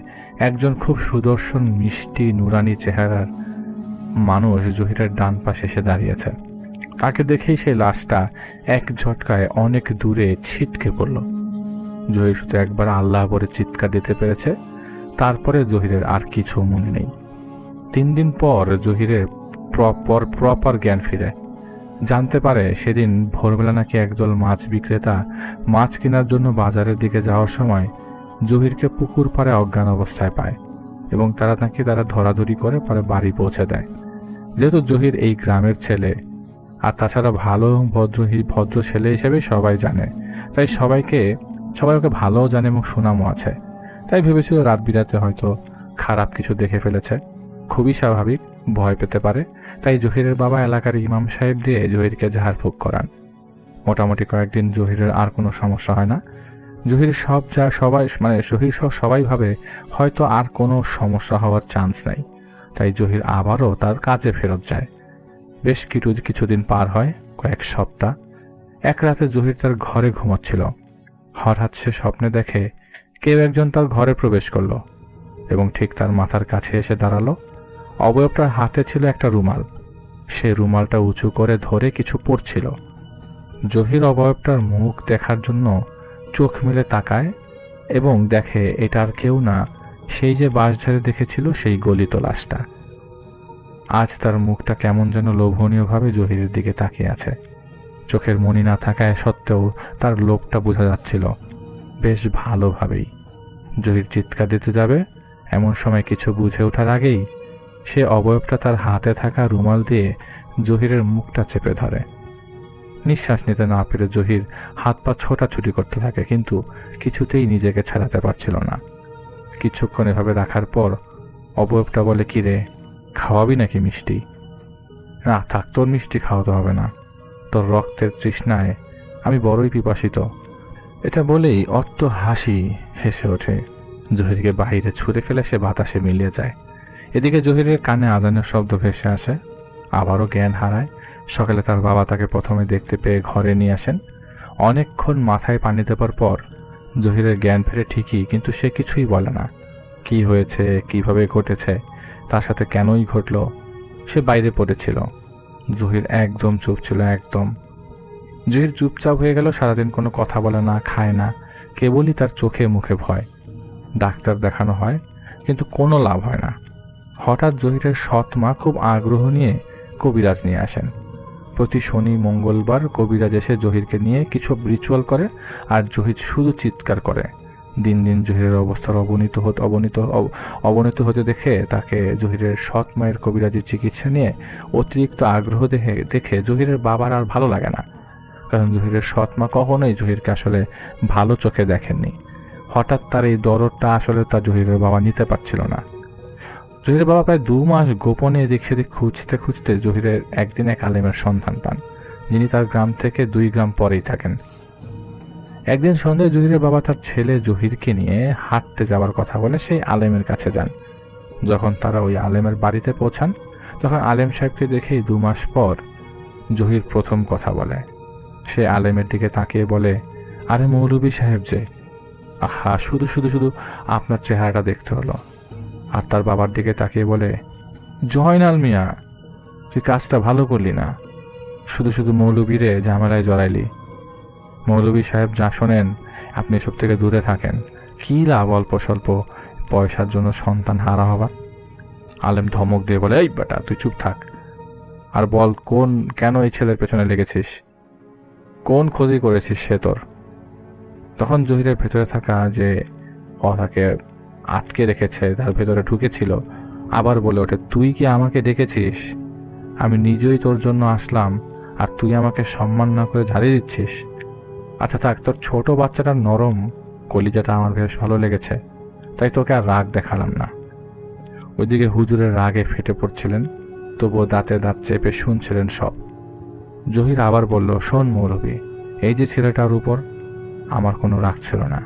Speaker 3: একজন খুব সুদর্শন, মিষ্টি, নুরানি চেহারার মানুষ জহিরের ডান পাশে এসে দাঁড়িয়েছে। তাকে দেখেই সেই লাশটা এক ঝটকায় অনেক দূরে ছিটকে পড়ল। জহির শুধু একবার আল্লাহ বলে চিৎকার দিতে পেরেছে, তারপরে জহিরের আর কিছু মনে নেই। 3 দিন পর জহিরের প্রপার জ্ঞান ফিরে। জানতে পারে সেদিন ভোরবেলা নাকি একদল মাছ বিক্রেতা মাছ কেনার জন্য বাজারের দিকে যাওয়ার সময় জহিরকে পুকুর পাড়ে অজ্ঞান অবস্থায় পায় এবং তারা ধরাধরি করে পরে বাড়ি পৌঁছে দেয়। যেহেতু জহির এই গ্রামের ছেলে, আর তাছাড়া ভালো এবং ভদ্র ছেলে হিসেবে সবাই জানে, তাই সবাই ওকে ভালোও জানে এবং সুনামও আছে। তাই ভেবেছিল রাত বিরাতে হয়তো খারাপ কিছু দেখে ফেলেছে। খুবই স্বাভাবিক, ভয় পেতে পারে। তাই জহিরের বাবা এলাকার ইমাম সাহেব দিয়ে জহিরকে ঝাড়ফুঁক করান। মোটামুটি কয়েকদিন জহিরের আর কোনো সমস্যা হয় না। জহির সবাই ভাবে হয়তো আর কোনো সমস্যা হওয়ার চান্স নাই। তাই জহির আবারও তার কাজে ফেরত যায়। বেশ কিছুদিন পার হয়, কয়েক সপ্তাহ। এক রাতে জহির তার ঘরে ঘুমাচ্ছিল। হঠাৎ সে স্বপ্নে দেখে কেউ একজন তার ঘরে প্রবেশ করলো এবং ঠিক তার মাথার কাছে এসে দাঁড়ালো। অবয়বটার হাতে ছিল একটা রুমাল। সে রুমালটা উঁচু করে ধরে কিছু পড়ছিল। জহির অবয়বটার মুখ দেখার জন্য চোখ মেলে তাকায় এবং দেখে এটা আর কেউ না, সেই যে বাঁশঝাড়ে দেখেছিল সেই গলিত লাশটা। আজ তার মুখটা কেমন যেন লোভনীয়ভাবে জহিরের দিকে তাকিয়ে আছে। চোখের মনি না থাকায় সত্ত্বেও তার লোভটা বোঝা যাচ্ছিল বেশ ভালোভাবেই। জহির চিৎকার দিতে যাবে, এমন সময় কিছু বুঝে ওঠার আগেই সে অবয়বটা তার হাতে থাকা রুমাল দিয়ে জহিরের মুখটা চেপে ধরে। নিঃশ্বাস নিতে না পেরে জহির হাত পা ছোটাছুটি করতে থাকে, কিন্তু কিছুতেই নিজেকে ছাড়াতে পারছিল না। কিছুক্ষণ এভাবে রাখার পর অবয়বটা বলে, কি রে, খাওয়াবি নাকি মিষ্টি? না থাক, তোর মিষ্টি খাওয়াতে হবে না, তোর রক্তের তৃষ্ণায় আমি বড়ই পিপাসিত। এটা বলেই অট্ট হাসি হেসে ওঠে। জহিরকে বাহিরে ছুঁড়ে ফেলে সে বাতাসে মিলিয়ে যায়। এদিকে জহিরের কানে আজানের শব্দ ভেসে আসে। আবারও জ্ঞান হারায়। সকালে তার বাবা তাকে প্রথমে দেখতে পেয়ে ঘরে নিয়ে আসেন। অনেকক্ষণ মাথায় পানি দেবার পর জহিরের জ্ঞান ফেরে ঠিকই, কিন্তু সে কিছুই বলে না। কি হয়েছে, কিভাবে ঘটেছে, তার সাথে কেনই ঘটল, সে বাইরে পড়েছিল। জহির একদম চুপ ছিল, একদম। জহির চুপচাপ হয়ে গেল। সারাদিন কোনো কথা বলে না, খায় না, কেবলই তার চোখে মুখে ভয়। ডাক্তার দেখানো হয়, কিন্তু কোনো লাভ হয় না। হঠাৎ জহিরের সৎ মা খুব আগ্রহ নিয়ে কবিরাজ নিয়ে আসেন। প্রতি শনি মঙ্গলবার কবিরাজ এসে জহিরকে নিয়ে কিছু রিচুয়াল করে, আর জহির শুধু চিৎকার করে। দিন দিন জহিরের অবস্থার অবনতি হতে দেখে তাকে জহিরের সৎ মায়ের কবিরাজি চিকিৎসা নিয়ে অতিরিক্ত আগ্রহ দেখে জহিরের বাবার আর ভালো লাগে না। কারণ জহিরের সৎ মা কখনোই জহিরকে আসলে ভালো চোখে দেখেননি। হঠাৎ তার এই দরদটা আসলে তা জহিরের বাবা নিতে পারছিল না। জহিরের বাবা প্রায় 2 মাস গোপনে এদিক সেদিক খুঁজতে খুঁজতে জহিরের একদিন এক আলেমের সন্ধান পান, যিনি তার গ্রাম থেকে 2 গ্রাম পরেই থাকেন। একদিন সন্ধ্যায় জহিরের বাবা তার ছেলে জহিরকে নিয়ে হাঁটতে যাওয়ার কথা বলে সেই আলেমের কাছে যান। যখন তারা ওই আলেমের বাড়িতে পৌঁছান, তখন আলেম সাহেবকে দেখেই 2 মাস পর জহির প্রথম কথা বলে। সে আলেমের দিকে তাকিয়ে বলে, আরে মৌলভী সাহেব যে, আহা, শুধু আপনার চেহারাটা দেখতে হলো। আর তার বাবার দিকে তাকিয়ে বলে, জয়নাল মিয়া। তুই কাজটা ভালো করলি না, শুধু শুধু মৌলবীরে ঝামেলায় জড়াইলি। মৌলবী সাহেব যা শোনেন আপনি এসব থেকে দূরে থাকেন। কী লাভ অল্প স্বল্প পয়সার জন্য সন্তান হারা হবার। আলেম ধমক দিয়ে বলে, এই বেটা তুই চুপ থাক, আর বল কেন এই ছেলের পেছনে লেগেছিস, কোন ক্ষতি করেছিস সে তোর। তখন জহিরের ভেতরে থাকা যে তাকে আটকে রেখেছে তার ভেতরে ঢুকেছিল, আবার বলে ওঠে, তুই কি আমাকে ডেকেছিস? আমি নিজেই তোর জন্য আসলাম আর তুই আমাকে সম্মান না করে ঝাড়িয়ে দিচ্ছিস। আচ্ছা থাক, তোর ছোট বাচ্চাটার নরম কলিজাটা আমার বেশ ভালো লেগেছে, তাই তোকে আর রাগ দেখালাম না। ওইদিকে হুজুরের রাগে ফেটে পড়ছিলেন, তবুও দাঁতে দাঁত চেপে শুনছিলেন সব। জহির আবার বলল, শোন মৌলবী, এই যে ছেলেটার উপর আমার কোনো রাগ ছিল না,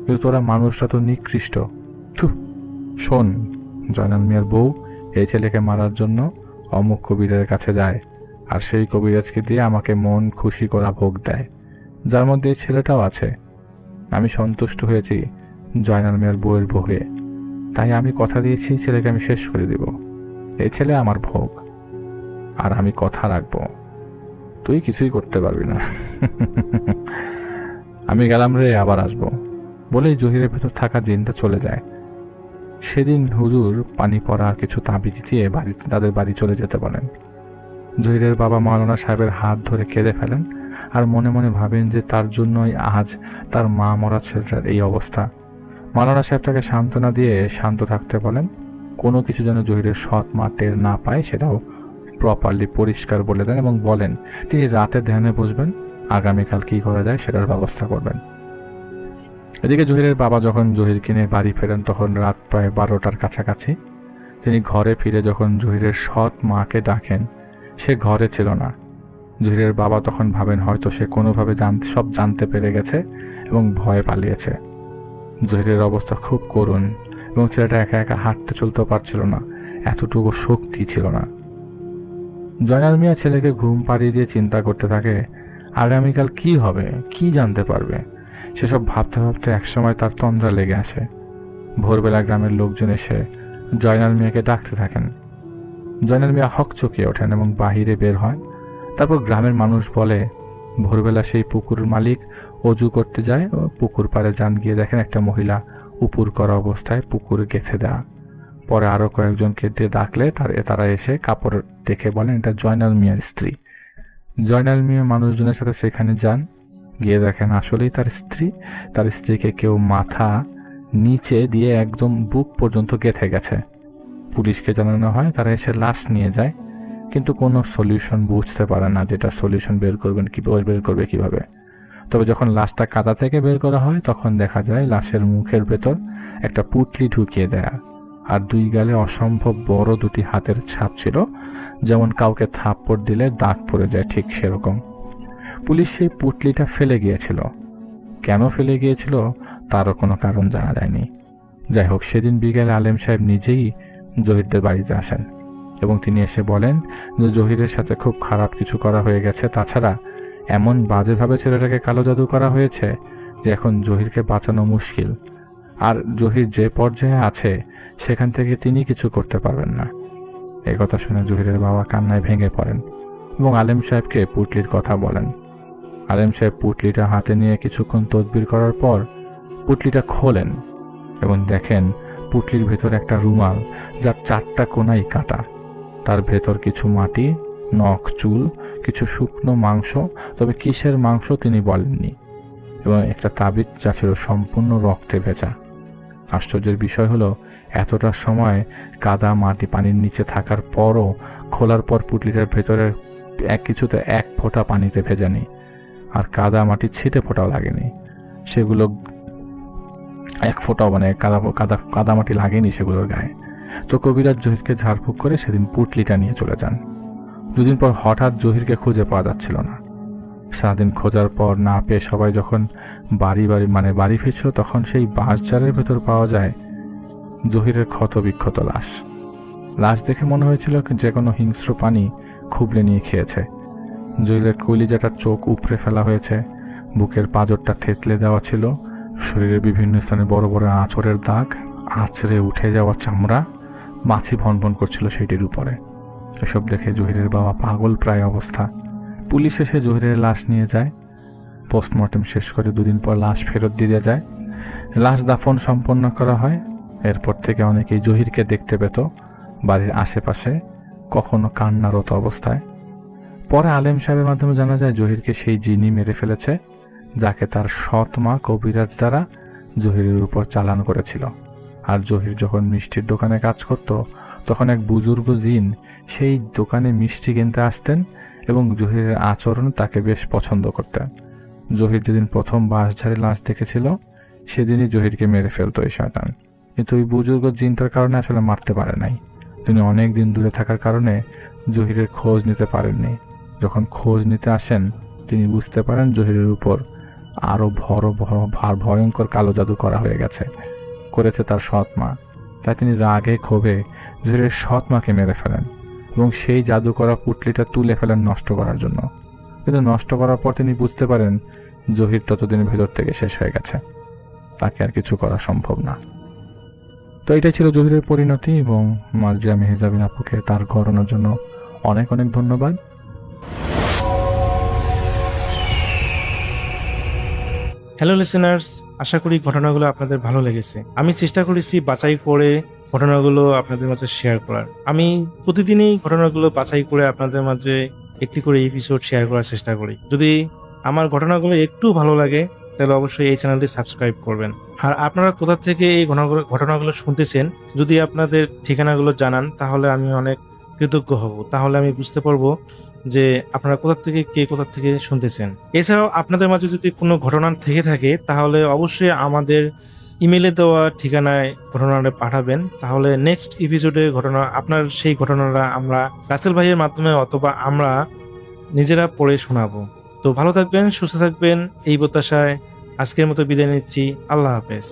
Speaker 3: কিন্তু তোরা মানুষরা তো নিকৃষ্ট। শোন, জয়নাল মিয়ার বউ এই ছেলেকে মারার জন্য অমুক কবিরের কাছে যায়, আর সেই কবিরাজকে দিয়ে আমাকে মন খুশি করা ভোগ দেয়, যার মধ্যে এই ছেলেটাও আছে। আমি সন্তুষ্ট হয়েছি জয়নাল মিয়ার বউয়ের ভোগে, তাই আমি কথা দিয়েছি ছেলেকে আমি শেষ করে দিব। এই ছেলে আমার ভোগ, আর আমি কথা রাখবো, তুই কিছুই করতে পারবি না। আমি গেলাম রে, আবার আসবো বলেই জহিরের ভেতর থাকা জিনটা চলে যায়। সেদিন হুজুর পানি পড়া কিছু তাবিজ দিয়ে তাদের বাড়ি চলে যেতে বলেন। জহিরের বাবা মাওলানা সাহেবের হাত ধরে কেঁদে ফেলেন, আর মনে মনে ভাবেন যে তার জন্যই আজ তার মা মরা ছেলেটার এই অবস্থা। মাওলানা সাহেব তাকে সান্ত্বনা দিয়ে শান্ত থাকতে বলেন, কোনো কিছু যেন জহিরের সৎ মা টের না পায় সেটাও প্রপারলি পরিষ্কার বলে দেন, এবং বলেন তিনি রাতে ধ্যানে বসবেন, আগামীকাল কী করা যায় সেটার ব্যবস্থা করবেন। এদিকে জহিরের বাবা যখন জহিরকে নিয়ে বাড়ি ফেরেন তখন রাত প্রায় 12টার কাছাকাছি। তিনি ঘরে ফিরে যখন জহিরের সৎ মাকে ডাকেন, সে ঘরে ছিল না। জহিরের বাবা তখন ভাবেন হয়তো সে কোনোভাবে সব জানতে পেরে গেছে এবং ভয়ে পালিয়েছে। জহিরের অবস্থা খুব করুণ, এবং ছেলেটা একা একা হাঁটতে চলতে পারছিল না, এতটুকু শক্তি ছিল না। জয়নাল মিয়া ছেলেকে ঘুম পাড়িয়ে দিয়ে চিন্তা করতে থাকে আগামীকাল কি হবে, কি জানতে পারবে। সেসব ভাবতে ভাবতে একসময় তার তন্দ্রা লেগে আসে। ভোরবেলা গ্রামের লোকজন এসে জয়নাল মিয়াকে ডাকতে থাকেন। জয়নাল মিয়া হকচকিয়ে ওঠেন এবং বাহিরে বের হয়। তারপর গ্রামের মানুষ বলে, ভোরবেলা সেই পুকুর মালিক অজু করতে যায় ও পুকুর পাড়ে যান, গিয়ে দেখেন একটা মহিলা উপুর করা অবস্থায় পুকুরে গেঁথে দেওয়া। পরে আরও কয়েকজনকে দিয়ে ডাকলে তারা এসে কাপড় দেখে বলেন এটা জয়নাল মিয়ার স্ত্রী। জয়নাল মিয়া মানুষজনের সাথে সেখানে যান, গিয়ে দেখেন আসলেই তার স্ত্রীকে কেউ মাথা নিচে দিয়ে একদম বুক পর্যন্ত গেঁথে গেছে। পুলিশকে জানানো হয়, তারা এসে লাশ নিয়ে যায়, কিন্তু কোনো সলিউশন বুঝতে পারে না যেটা সলিউশন বের করবে কিভাবে। তবে যখন লাশটা কাদা থেকে বের করা হয় তখন দেখা যায় লাশের মুখের ভেতর একটা পুটলি ঢুকিয়ে দেয়া, আর দুই গালে অসম্ভব বড় দুটি হাতের ছাপ ছিল, যেমন কাউকে থাপ্পড় দিলে দাগ পড়ে যায় ঠিক সেরকম। পুলিশ সেই পুটলিটা ফেলে গিয়েছিল, কেন ফেলে গিয়েছিল তারও কোনো কারণ জানা যায়নি। যাই হোক, সেদিন বিকেলে আলেম সাহেব নিজেই জহিরদের বাড়িতে আসেন এবং তিনি এসে বলেন যে জহিরের সাথে খুব খারাপ কিছু করা হয়ে গেছে, তাছাড়া এমন বাজেভাবে ছেলেটাকে কালো জাদু করা হয়েছে যে এখন জহিরকে বাঁচানো মুশকিল, আর জহির যে পর্যায়ে আছে সেখান থেকে তিনি কিছু করতে পারবেন না। এই কথা শুনে জহিরের বাবা কান্নায় ভেঙে পড়েন এবং আলেম সাহেবকে পুটলির কথা বলেন। আলেম সাহেব পুটলিটা হাতে নিয়ে কিছুক্ষণ তদবির করার পর পুটলিটা খোলেন এবং দেখেন পুটলির ভেতর একটা রুমাল, যার 4টা কোনাই কাটা, তার ভেতর কিছু মাটি, নখ, চুল, কিছু শুকনো মাংস, তবে কিসের মাংস তিনি বলেননি, এবং একটা তাবিজ যা ছিল সম্পূর্ণ রক্তে ভেজা। আশ্চর্যের বিষয় হলো এতটা সময় কাদা মাটি পানির নিচে থাকার পরও খোলার পর পুটলিটার ভেতরে কিছুতে 1 ফোঁটা পানিতে ভেজানি, আর কাদা মাটি ছিটে ফোঁটাও লাগেনি, সেগুলো 1 ফোঁটাও কাদা মাটি লাগেনি সেগুলোর গায়ে। তো কবিরাজ জহিরকে ঝাড়ফুঁক করে সেদিন পুটলিটা নিয়ে চলে যান। 2 দিন পর হঠাৎ জহিরকে খুঁজে পাওয়া যাচ্ছিল না। সারাদিন খোঁজার পর না পেয়ে সবাই যখন বাড়ি ফিরছিল তখন সেই বাঁশঝাড়ের ভেতর পাওয়া যায় জহিরের ক্ষতবিক্ষত লাশ দেখে মনে হয়েছিল যে কোনো হিংস্র প্রাণী খুবলে নিয়ে খেয়েছে। জহিরের কলিজাটার চোখ উপড়ে ফেলা হয়েছে, বুকের পাঁজরটা থেতলে দেওয়া ছিল, শরীরের বিভিন্ন স্থানে বড় বড় আঁচড়ের দাগ, আঁচড়ে উঠে যাওয়া চামড়া, মাছি ভনভন করছিল সেইটির উপরে। এসব দেখে জহিরের বাবা পাগল প্রায় অবস্থা। পুলিশ এসে জহিরের লাশ নিয়ে যায়। পোস্টমর্টেম শেষ করে 2 দিন পর লাশ ফেরত দিয়ে যায়। লাশ দাফন সম্পন্ন করা হয়। এরপর থেকে অনেকেই জহিরকে দেখতে পেত বাড়ির আশেপাশে, কখনো কান্নারত অবস্থায়। পরে আলেম সাহেবের মাধ্যমে জানা যায় জহিরকে সেই জিনি মেরে ফেলেছে, যাকে তার সৎ মা কবিরাজ দ্বারা জহিরের উপর চালান করেছিল। আর জহির যখন মিষ্টির দোকানে কাজ করত, তখন এক বুজুর্গ জিন সেই দোকানে মিষ্টি কিনতে আসতেন এবং জহিরের আচরণ তাকে বেশ পছন্দ করতেন। জহির যেদিন প্রথম বাঁশঝাড়ে লাশ দেখেছিল, সেদিনই জহিরকে মেরে ফেলতো এই শয়তান। কিন্তু ওই বুজুর্গ জিনটার কারণে আসলে মারতে পারে নাই। তিনি অনেক দিন দূরে থাকার কারণে জহিরের খোঁজ নিতে পারেননি। যখন খোঁজ নিতে আসেন, তিনি বুঝতে পারেন জহিরের উপর আরো ভয়ঙ্কর কালো জাদু করা হয়ে গেছে, করেছে তার সৎ মা। তাই তিনি রাগে ক্ষোভে জহিরের সৎ মাকে মেরে ফেলেন এবং সেই জাদু করা পুটলিটা তুলে ফেলেন নষ্ট করার জন্য। কিন্তু নষ্ট করার পর তিনি বুঝতে পারেন জহির ততদিনের ভেতর থেকে শেষ হয়ে গেছে, তাকে আর কিছু করা সম্ভব না। তো এটাই ছিল জহিরের পরিণতি, এবং মার্জিয়া মেহজাবিন আপুকে তার ঘটনার জন্য অনেক অনেক ধন্যবাদ।
Speaker 4: হ্যালো লিসেনার্স, আশা করি ঘটনাগুলো আপনাদের ভালো লেগেছে। আমি চেষ্টা করেছি বাছাই করে ঘটনাগুলো আপনাদের মাঝে শেয়ার করার। আমি প্রতিদিনই ঘটনাগুলো বাছাই করে আপনাদের মাঝে একটি করে এপিসোড শেয়ার করার চেষ্টা করি। যদি আমার ঘটনাগুলো একটু ভালো লাগে তাহলে অবশ্যই এই চ্যানেলটি সাবস্ক্রাইব করবেন। আর আপনারা কোথা থেকে এই ঘটনাগুলো শুনতেছেন, যদি আপনাদের ঠিকানাগুলো জানান তাহলে আমি অনেক কৃতজ্ঞ হব। তাহলে আমি বুঝতে পারবো যে আপনারা কোথা থেকে শুনতেছেন। এছাড়াও আপনাদের মাঝে যদি কোনো ঘটনা থেকে থাকে তাহলে অবশ্যই আমাদের ইমেলে দেওয়া ঠিকানায় ঘটনাটা পাঠাবেন। তাহলে নেক্সট এপিসোডে আপনার সেই ঘটনাটা আমরা রাসেল ভাইয়ের মাধ্যমে অথবা আমরা নিজেরা পড়ে শোনাবো। তো ভালো থাকবেন, সুস্থ থাকবেন, এই প্রত্যাশায় আজকের মতো বিদায় নিচ্ছি। আল্লাহ হাফেজ।